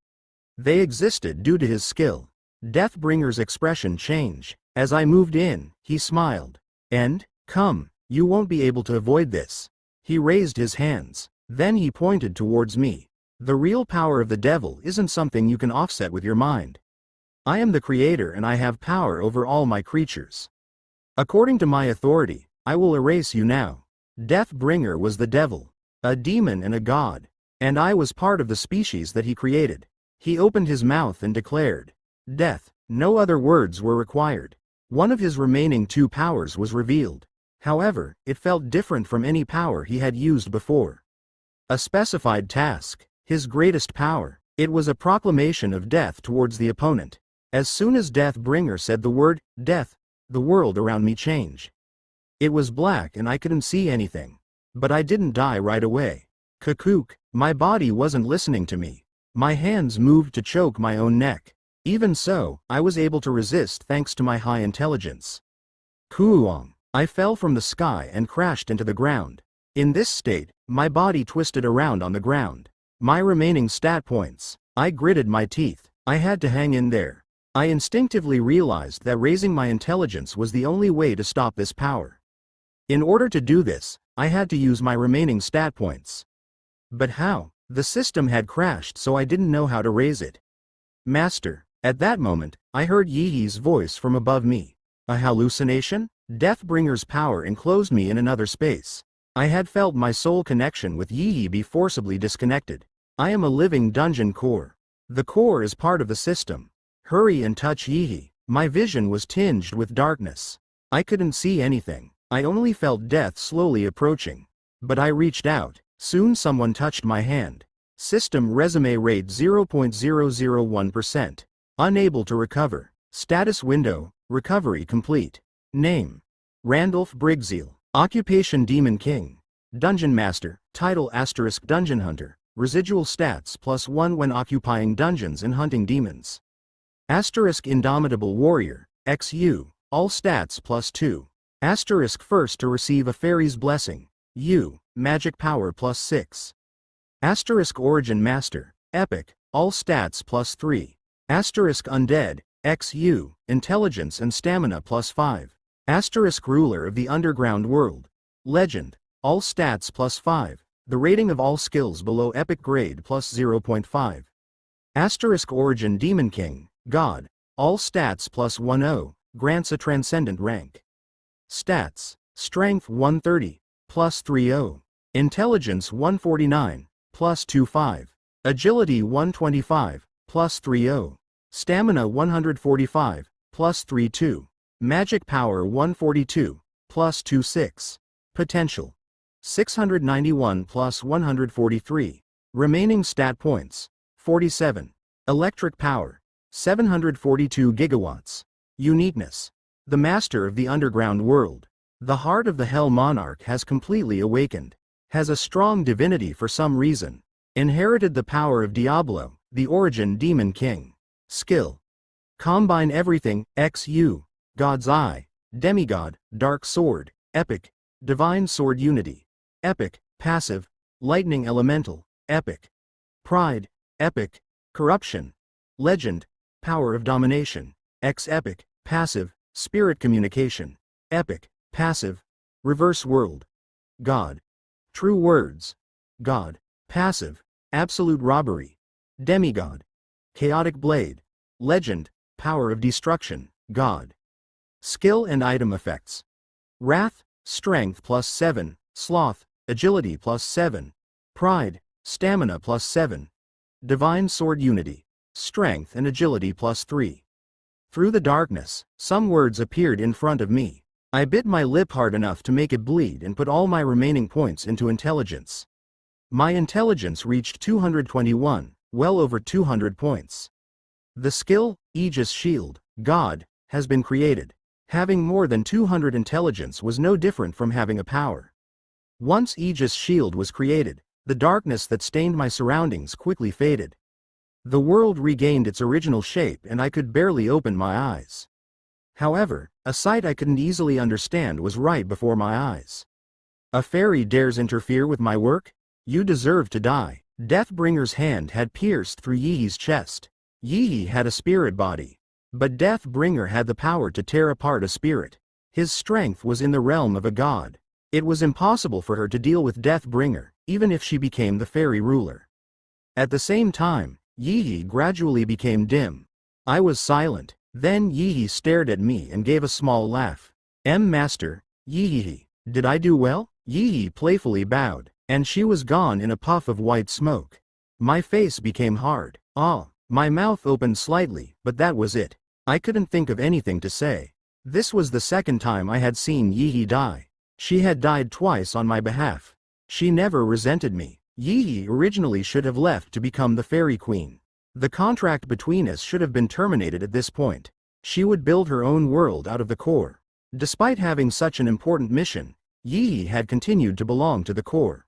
They existed due to his skill. Deathbringer's expression changed. As I moved in, he smiled. And, come, you won't be able to avoid this. He raised his hands. Then he pointed towards me. The real power of the devil isn't something you can offset with your mind. I am the creator and I have power over all my creatures. According to my authority, I will erase you now. Deathbringer was the devil, a demon and a god, and I was part of the species that he created. He opened his mouth and declared, "Death." No other words were required. One of his remaining 2 powers was revealed. However, it felt different from any power he had used before. A specified task, his greatest power. It was a proclamation of death towards the opponent. As soon as Deathbringer said the word, death, the world around me changed. It was black and I couldn't see anything. But I didn't die right away. Kakook, my body wasn't listening to me. My hands moved to choke my own neck. Even so, I was able to resist thanks to my high intelligence. Kuuong. I fell from the sky and crashed into the ground. In this state, my body twisted around on the ground. My remaining stat points. I gritted my teeth. I had to hang in there. I instinctively realized that raising my intelligence was the only way to stop this power. In order to do this, I had to use my remaining stat points. But how? The system had crashed, so I didn't know how to raise it. Master. At that moment, I heard Yihi's voice from above me. A hallucination? Deathbringer's power enclosed me in another space. I had felt my soul connection with Yihi be forcibly disconnected. I am a living dungeon core. The core is part of the system. Hurry and touch Yihi. My vision was tinged with darkness. I couldn't see anything. I only felt death slowly approaching. But I reached out. Soon someone touched my hand. System resume rate 0.001%. Unable to recover. Status window, recovery complete. Name. Randolph Brigzeal. Occupation Demon King. Dungeon Master. Title * Dungeon Hunter. Residual stats +1 when occupying dungeons and hunting demons. * Indomitable Warrior. XU. All stats +2. * first to receive a fairy's blessing. U. Magic power +6. * Origin Master. Epic. All stats +3. * Undead. XU. Intelligence and stamina +5. * Ruler of the Underground World. Legend. All stats +5. The rating of all skills below epic grade +0.5. * Origin Demon King. God. All stats +10. Grants a transcendent rank. Stats. Strength 130. +30. Intelligence 149. +25. Agility 125. +30. Stamina 145. +32. Magic power 142. +26. Potential. 691 +143. Remaining stat points. 47. Electric power. 742 gigawatts. Uniqueness. The master of the underground world. The heart of the Hell Monarch has completely awakened. Has a strong divinity for some reason. Inherited the power of Diablo, the origin Demon King. Skill. Combine everything, XU. God's Eye. Demigod, Dark Sword, Epic. Divine Sword Unity. Epic. Passive. Lightning Elemental. Epic. Pride. Epic. Corruption. Legend. Power of Domination. Epic. Passive. Spirit Communication. Epic. Passive. Reverse World. God. True Words. God. Passive. Absolute Robbery. Demigod. Chaotic Blade. Legend. Power of Destruction. God. Skill and item effects. Wrath. Strength +7. Sloth. Agility +7. Pride. Stamina +7. Divine Sword Unity. Strength and agility +3. Through the darkness, some words appeared in front of me. I bit my lip hard enough to make it bleed and put all my remaining points into intelligence. My intelligence reached 221, well over 200 points. The skill, Aegis Shield, God, has been created. Having more than 200 intelligence was no different from having a power. Once Aegis Shield was created, the darkness that stained my surroundings quickly faded. The world regained its original shape and I could barely open my eyes. However, a sight I couldn't easily understand was right before my eyes. A fairy dares interfere with my work? You deserve to die. Deathbringer's hand had pierced through Yi's chest. Yi had a spirit body. But Deathbringer had the power to tear apart a spirit. His strength was in the realm of a god. It was impossible for her to deal with Deathbringer, even if she became the fairy ruler. At the same time, Yi gradually became dim. I was silent. Then Yi stared at me and gave a small laugh. Master, Yi, did I do well? Yi playfully bowed, and she was gone in a puff of white smoke. My face became hard. My mouth opened slightly, but that was it. I couldn't think of anything to say. This was the second time I had seen Yi die. She had died twice on my behalf. She never resented me. Yi originally should have left to become the fairy queen. The contract between us should have been terminated at this point. She would build her own world out of the core. Despite having such an important mission, Yi had continued to belong to the core.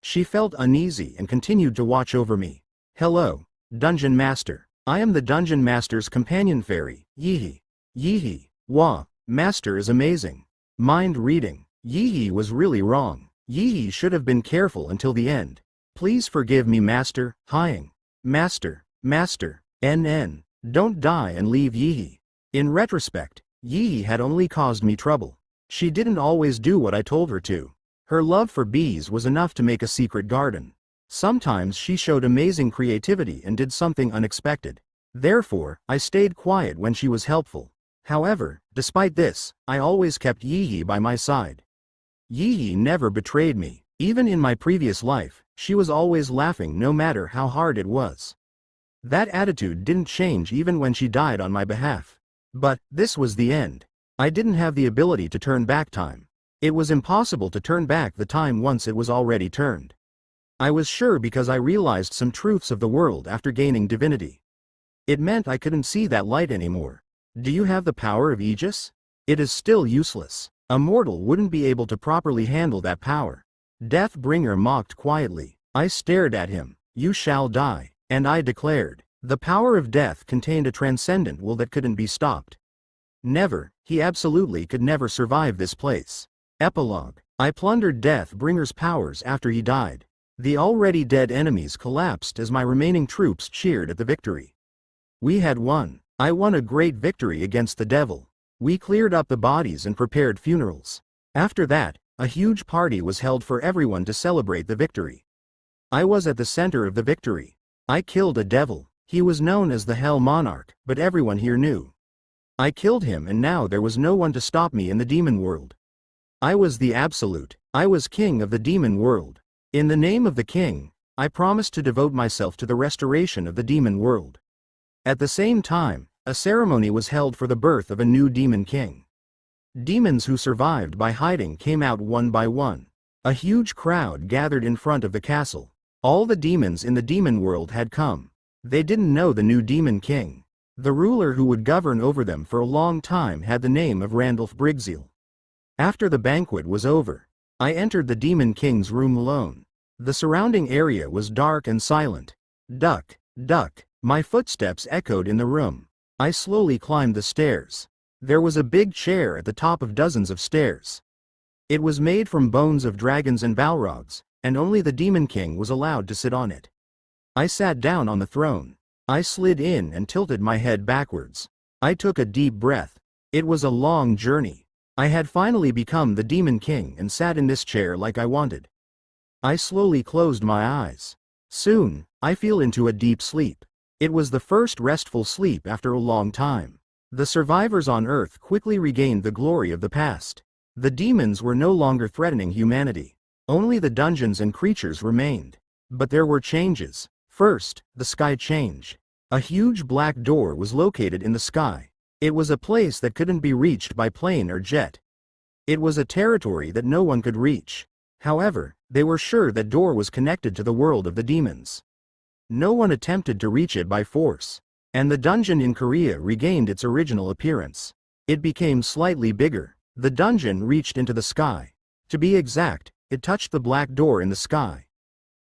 She felt uneasy and continued to watch over me. Hello, Dungeon Master. I am the Dungeon Master's companion fairy, Yi. Yi, wah, Master is amazing. Mind reading. Yi was really wrong. Yi should have been careful until the end. Please forgive me, Master. Hying. Master, NN. Don't die and leave Yi. In retrospect, Yi had only caused me trouble. She didn't always do what I told her to. Her love for bees was enough to make a secret garden. Sometimes she showed amazing creativity and did something unexpected. Therefore, I stayed quiet when she was helpful. However, despite this, I always kept Yi by my side. Yi never betrayed me. Even in my previous life, she was always laughing no matter how hard it was. That attitude didn't change even when she died on my behalf. But, this was the end. I didn't have the ability to turn back time. It was impossible to turn back the time once it was already turned. I was sure because I realized some truths of the world after gaining divinity. It meant I couldn't see that light anymore. Do you have the power of Aegis? It is still useless. A mortal wouldn't be able to properly handle that power. Deathbringer mocked quietly. I stared at him. You shall die. And I declared. The power of death contained a transcendent will that couldn't be stopped. Never, he absolutely could never survive this place. Epilogue. I plundered Deathbringer's powers after he died. The already dead enemies collapsed as my remaining troops cheered at the victory. We had won. I won a great victory against the devil. We cleared up the bodies and prepared funerals. After that, a huge party was held for everyone to celebrate the victory. I was at the center of the victory. I killed a devil. He was known as the Hell Monarch, but everyone here knew. I killed him and now there was no one to stop me in the demon world. I was the absolute. I was king of the demon world. In the name of the king, I promised to devote myself to the restoration of the demon world. At the same time, a ceremony was held for the birth of a new demon king. Demons who survived by hiding came out one by one. A huge crowd gathered in front of the castle. All the demons in the demon world had come. They didn't know the new demon king. The ruler who would govern over them for a long time had the name of Randolph Brigzeal. After the banquet was over, I entered the demon king's room alone. The surrounding area was dark and silent. Duck, duck. My footsteps echoed in the room. I slowly climbed the stairs. There was a big chair at the top of dozens of stairs. It was made from bones of dragons and balrogs, and only the demon king was allowed to sit on it. I sat down on the throne. I slid in and tilted my head backwards. I took a deep breath. It was a long journey. I had finally become the demon king and sat in this chair like I wanted. I slowly closed my eyes. Soon, I fell into a deep sleep. It was the first restful sleep after a long time. The survivors on Earth quickly regained the glory of the past. The demons were no longer threatening humanity. Only the dungeons and creatures remained. But there were changes. First, the sky changed. A huge black door was located in the sky. It was a place that couldn't be reached by plane or jet. It was a territory that no one could reach. However, they were sure that door was connected to the world of the demons. No one attempted to reach it by force. And the dungeon in Korea regained its original appearance. It became slightly bigger. The dungeon reached into the sky. To be exact, it touched the black door in the sky.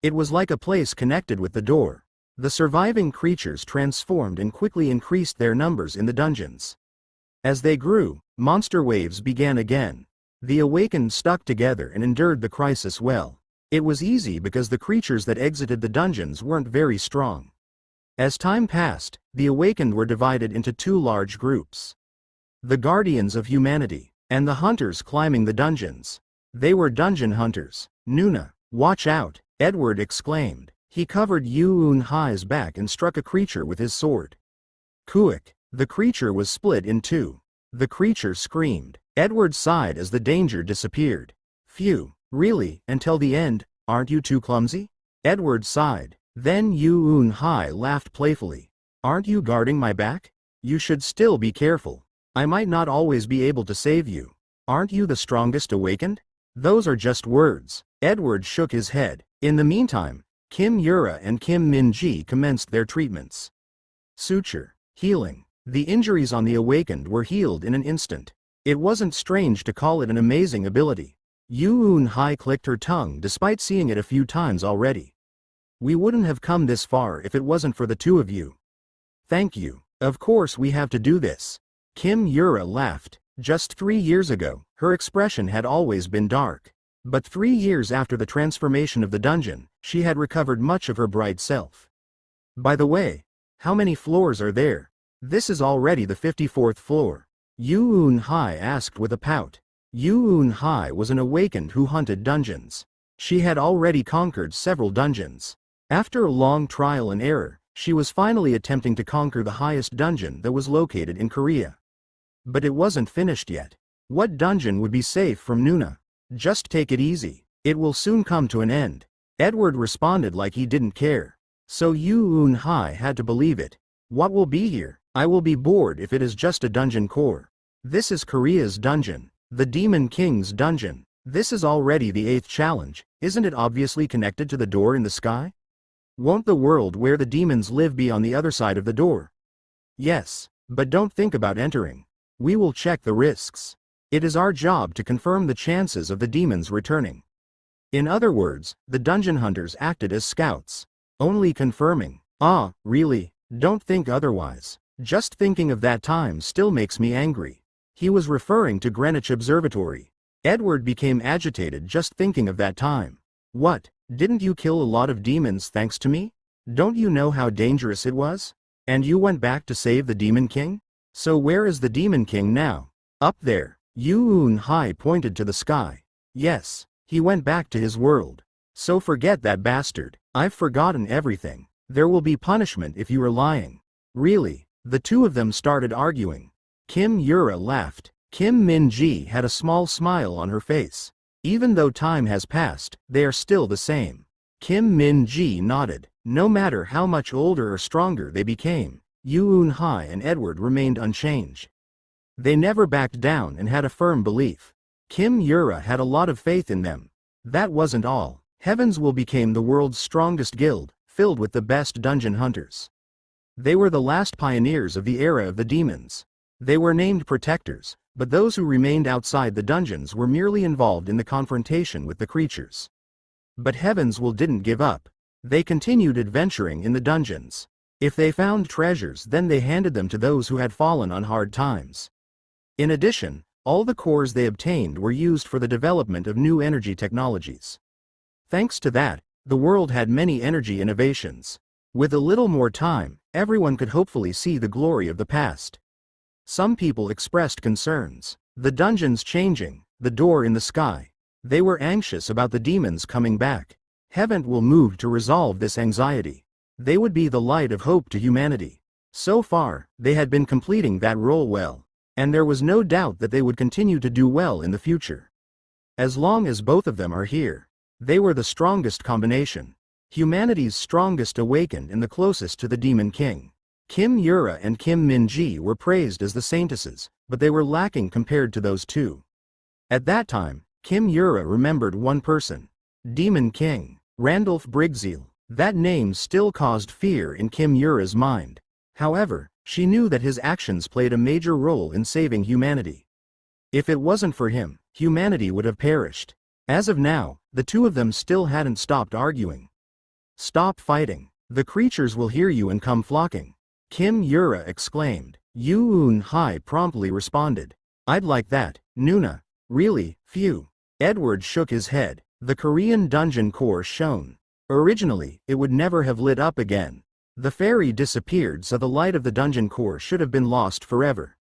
It was like a place connected with the door. The surviving creatures transformed and quickly increased their numbers in the dungeons. As they grew, monster waves began again. The awakened stuck together and endured the crisis well. It was easy because the creatures that exited the dungeons weren't very strong. As time passed, the awakened were divided into two large groups. The guardians of humanity, and the hunters climbing the dungeons. They were dungeon hunters. Nuna, watch out, Edward exclaimed. He covered Yoon-hai's back and struck a creature with his sword. Kuik. The creature was split in two. The creature screamed. Edward sighed as the danger disappeared. Phew, really, until the end, aren't you too clumsy? Edward sighed. Then Yoon-hai laughed playfully. Aren't you guarding my back? You should still be careful. I might not always be able to save you. Aren't you the strongest awakened? Those are just words. Edward shook his head. In the meantime, Kim Yura and Kim Min-ji commenced their treatments. Suture. Healing. The injuries on the awakened were healed in an instant. It wasn't strange to call it an amazing ability. Yoon-hai clicked her tongue despite seeing it a few times already. We wouldn't have come this far if it wasn't for the two of you. Thank you. Of course we have to do this. Kim Yura laughed. Just 3 years ago, her expression had always been dark. But 3 years after the transformation of the dungeon, she had recovered much of her bright self. By the way, how many floors are there? This is already the 54th floor. Yoon-hai asked with a pout. Yoon-hai was an awakened who hunted dungeons. She had already conquered several dungeons. After a long trial and error, she was finally attempting to conquer the highest dungeon that was located in Korea. But it wasn't finished yet. What dungeon would be safe from Nuna? Just take it easy. It will soon come to an end. Edward responded like he didn't care. So Yoon-hai had to believe it. What will be here? I will be bored if it is just a dungeon core. This is Korea's dungeon. The Demon King's dungeon. This is already the 8th challenge. Isn't it obviously connected to the door in the sky? Won't the world where the demons live be on the other side of the door? Yes, but don't think about entering. We will check the risks. It is our job to confirm the chances of the demons returning. In other words, the dungeon hunters acted as scouts. Only confirming. Ah, really? Don't think otherwise. Just thinking of that time still makes me angry. He was referring to Greenwich Observatory. Edward became agitated just thinking of that time. What, didn't you kill a lot of demons thanks to me? Don't you know how dangerous it was? And you went back to save the Demon King? So where is the Demon King now? Up there. Yoon-hai pointed to the sky. Yes, he went back to his world. So forget that bastard. I've forgotten everything. There will be punishment if you are lying. Really? The two of them started arguing. Kim Yura laughed. Kim Min-ji had a small smile on her face. Even though time has passed, they are still the same. Kim Min-ji nodded. No matter how much older or stronger they became, Yoon-hai and Edward remained unchanged. They never backed down and had a firm belief. Kim Yura had a lot of faith in them. That wasn't all. Heaven's Will became the world's strongest guild, filled with the best dungeon hunters. They were the last pioneers of the era of the demons. They were named protectors, but those who remained outside the dungeons were merely involved in the confrontation with the creatures. But Heaven's Will didn't give up. They continued adventuring in the dungeons. If they found treasures, then they handed them to those who had fallen on hard times. In addition, all the cores they obtained were used for the development of new energy technologies. Thanks to that, the world had many energy innovations. With a little more time, everyone could hopefully see the glory of the past. Some people expressed concerns. The dungeons changing, the door in the sky. They were anxious about the demons coming back. Heaven will move to resolve this anxiety. They would be the light of hope to humanity. So far, they had been completing that role well. And there was no doubt that they would continue to do well in the future. As long as both of them are here, they were the strongest combination. Humanity's strongest awakened and the closest to the Demon King. Kim Yura and Kim Min-ji were praised as the saintesses, but they were lacking compared to those two. At that time, Kim Yura remembered one person. Demon King, Randolph Briggseel. That name still caused fear in Kim Yura's mind. However, she knew that his actions played a major role in saving humanity. If it wasn't for him, humanity would have perished. As of now, the two of them still hadn't stopped arguing. Stop fighting. The creatures will hear you and come flocking. Kim Yura exclaimed. Yoon Hai promptly responded. I'd like that, Nuna. Really, phew. Edward shook his head. The Korean dungeon core shone. Originally, it would never have lit up again. The fairy disappeared, so the light of the dungeon core should have been lost forever.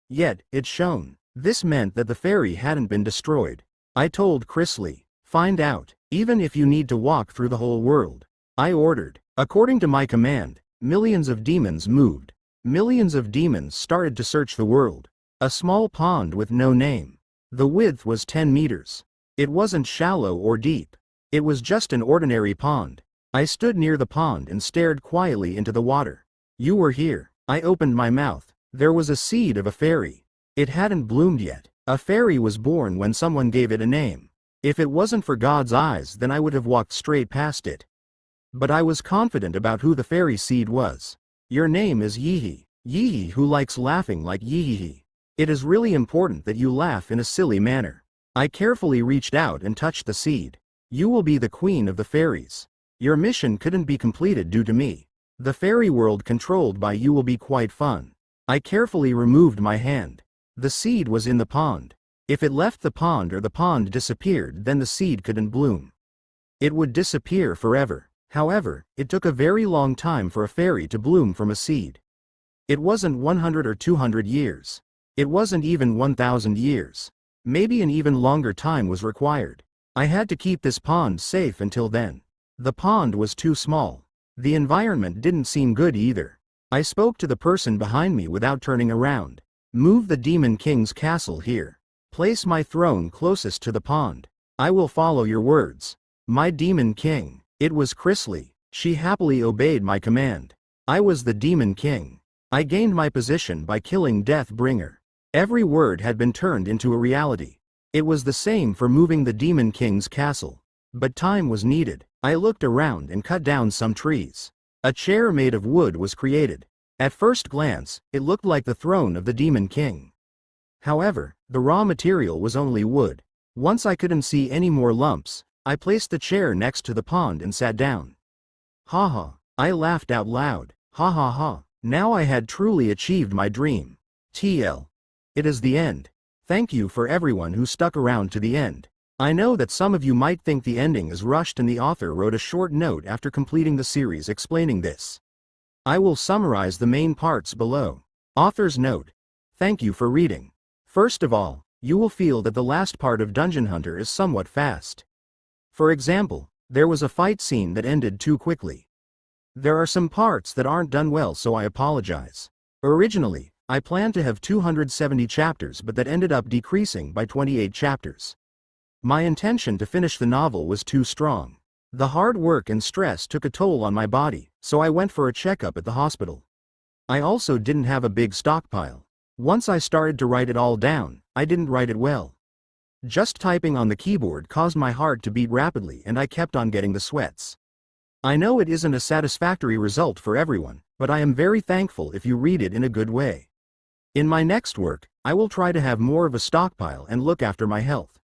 Yet, it shone. This meant that the fairy hadn't been destroyed. I told Chrisley, find out, even if you need to walk through the whole world. I ordered. According to my command, millions of demons moved. Millions of demons started to search the world. A small pond with no name. The width was 10 meters. It wasn't shallow or deep. It was just an ordinary pond. I stood near the pond and stared quietly into the water. You were here. I opened my mouth. There was a seed of a fairy. It hadn't bloomed yet. A fairy was born when someone gave it a name. If it wasn't for God's eyes, then I would have walked straight past it. But I was confident about who the fairy seed was. Your name is Yihi. Yihi, who likes laughing like Yihi. It is really important that you laugh in a silly manner. I carefully reached out and touched the seed. You will be the queen of the fairies. Your mission couldn't be completed due to me. The fairy world controlled by you will be quite fun. I carefully removed my hand. The seed was in the pond. If it left the pond or the pond disappeared, then the seed couldn't bloom. It would disappear forever. However, it took a very long time for a fairy to bloom from a seed. It wasn't 100 or 200 years. It wasn't even 1,000 years. Maybe an even longer time was required. I had to keep this pond safe until then. The pond was too small. The environment didn't seem good either. I spoke to the person behind me without turning around. Move the Demon King's castle here. Place my throne closest to the pond. I will follow your words. My Demon King. It was Chrisley. She happily obeyed my command. I was the Demon King. I gained my position by killing Deathbringer. Every word had been turned into a reality. It was the same for moving the Demon King's castle. But time was needed. I looked around and cut down some trees. A chair made of wood was created. At first glance, it looked like the throne of the Demon King. However, the raw material was only wood. Once I couldn't see any more lumps, I placed the chair next to the pond and sat down. Ha ha, I laughed out loud. Ha ha ha, now I had truly achieved my dream. TL. It is the end. Thank you for everyone who stuck around to the end. I know that some of you might think the ending is rushed and the author wrote a short note after completing the series explaining this. I will summarize the main parts below. Author's note. Thank you for reading. First of all, you will feel that the last part of Dungeon Hunter is somewhat fast. For example, there was a fight scene that ended too quickly. There are some parts that aren't done well, so I apologize. Originally, I planned to have 270 chapters, but that ended up decreasing by 28 chapters. My intention to finish the novel was too strong. The hard work and stress took a toll on my body, so I went for a checkup at the hospital. I also didn't have a big stockpile. Once I started to write it all down, I didn't write it well. Just typing on the keyboard caused my heart to beat rapidly and I kept on getting the sweats. I know it isn't a satisfactory result for everyone, but I am very thankful if you read it in a good way. In my next work, I will try to have more of a stockpile and look after my health.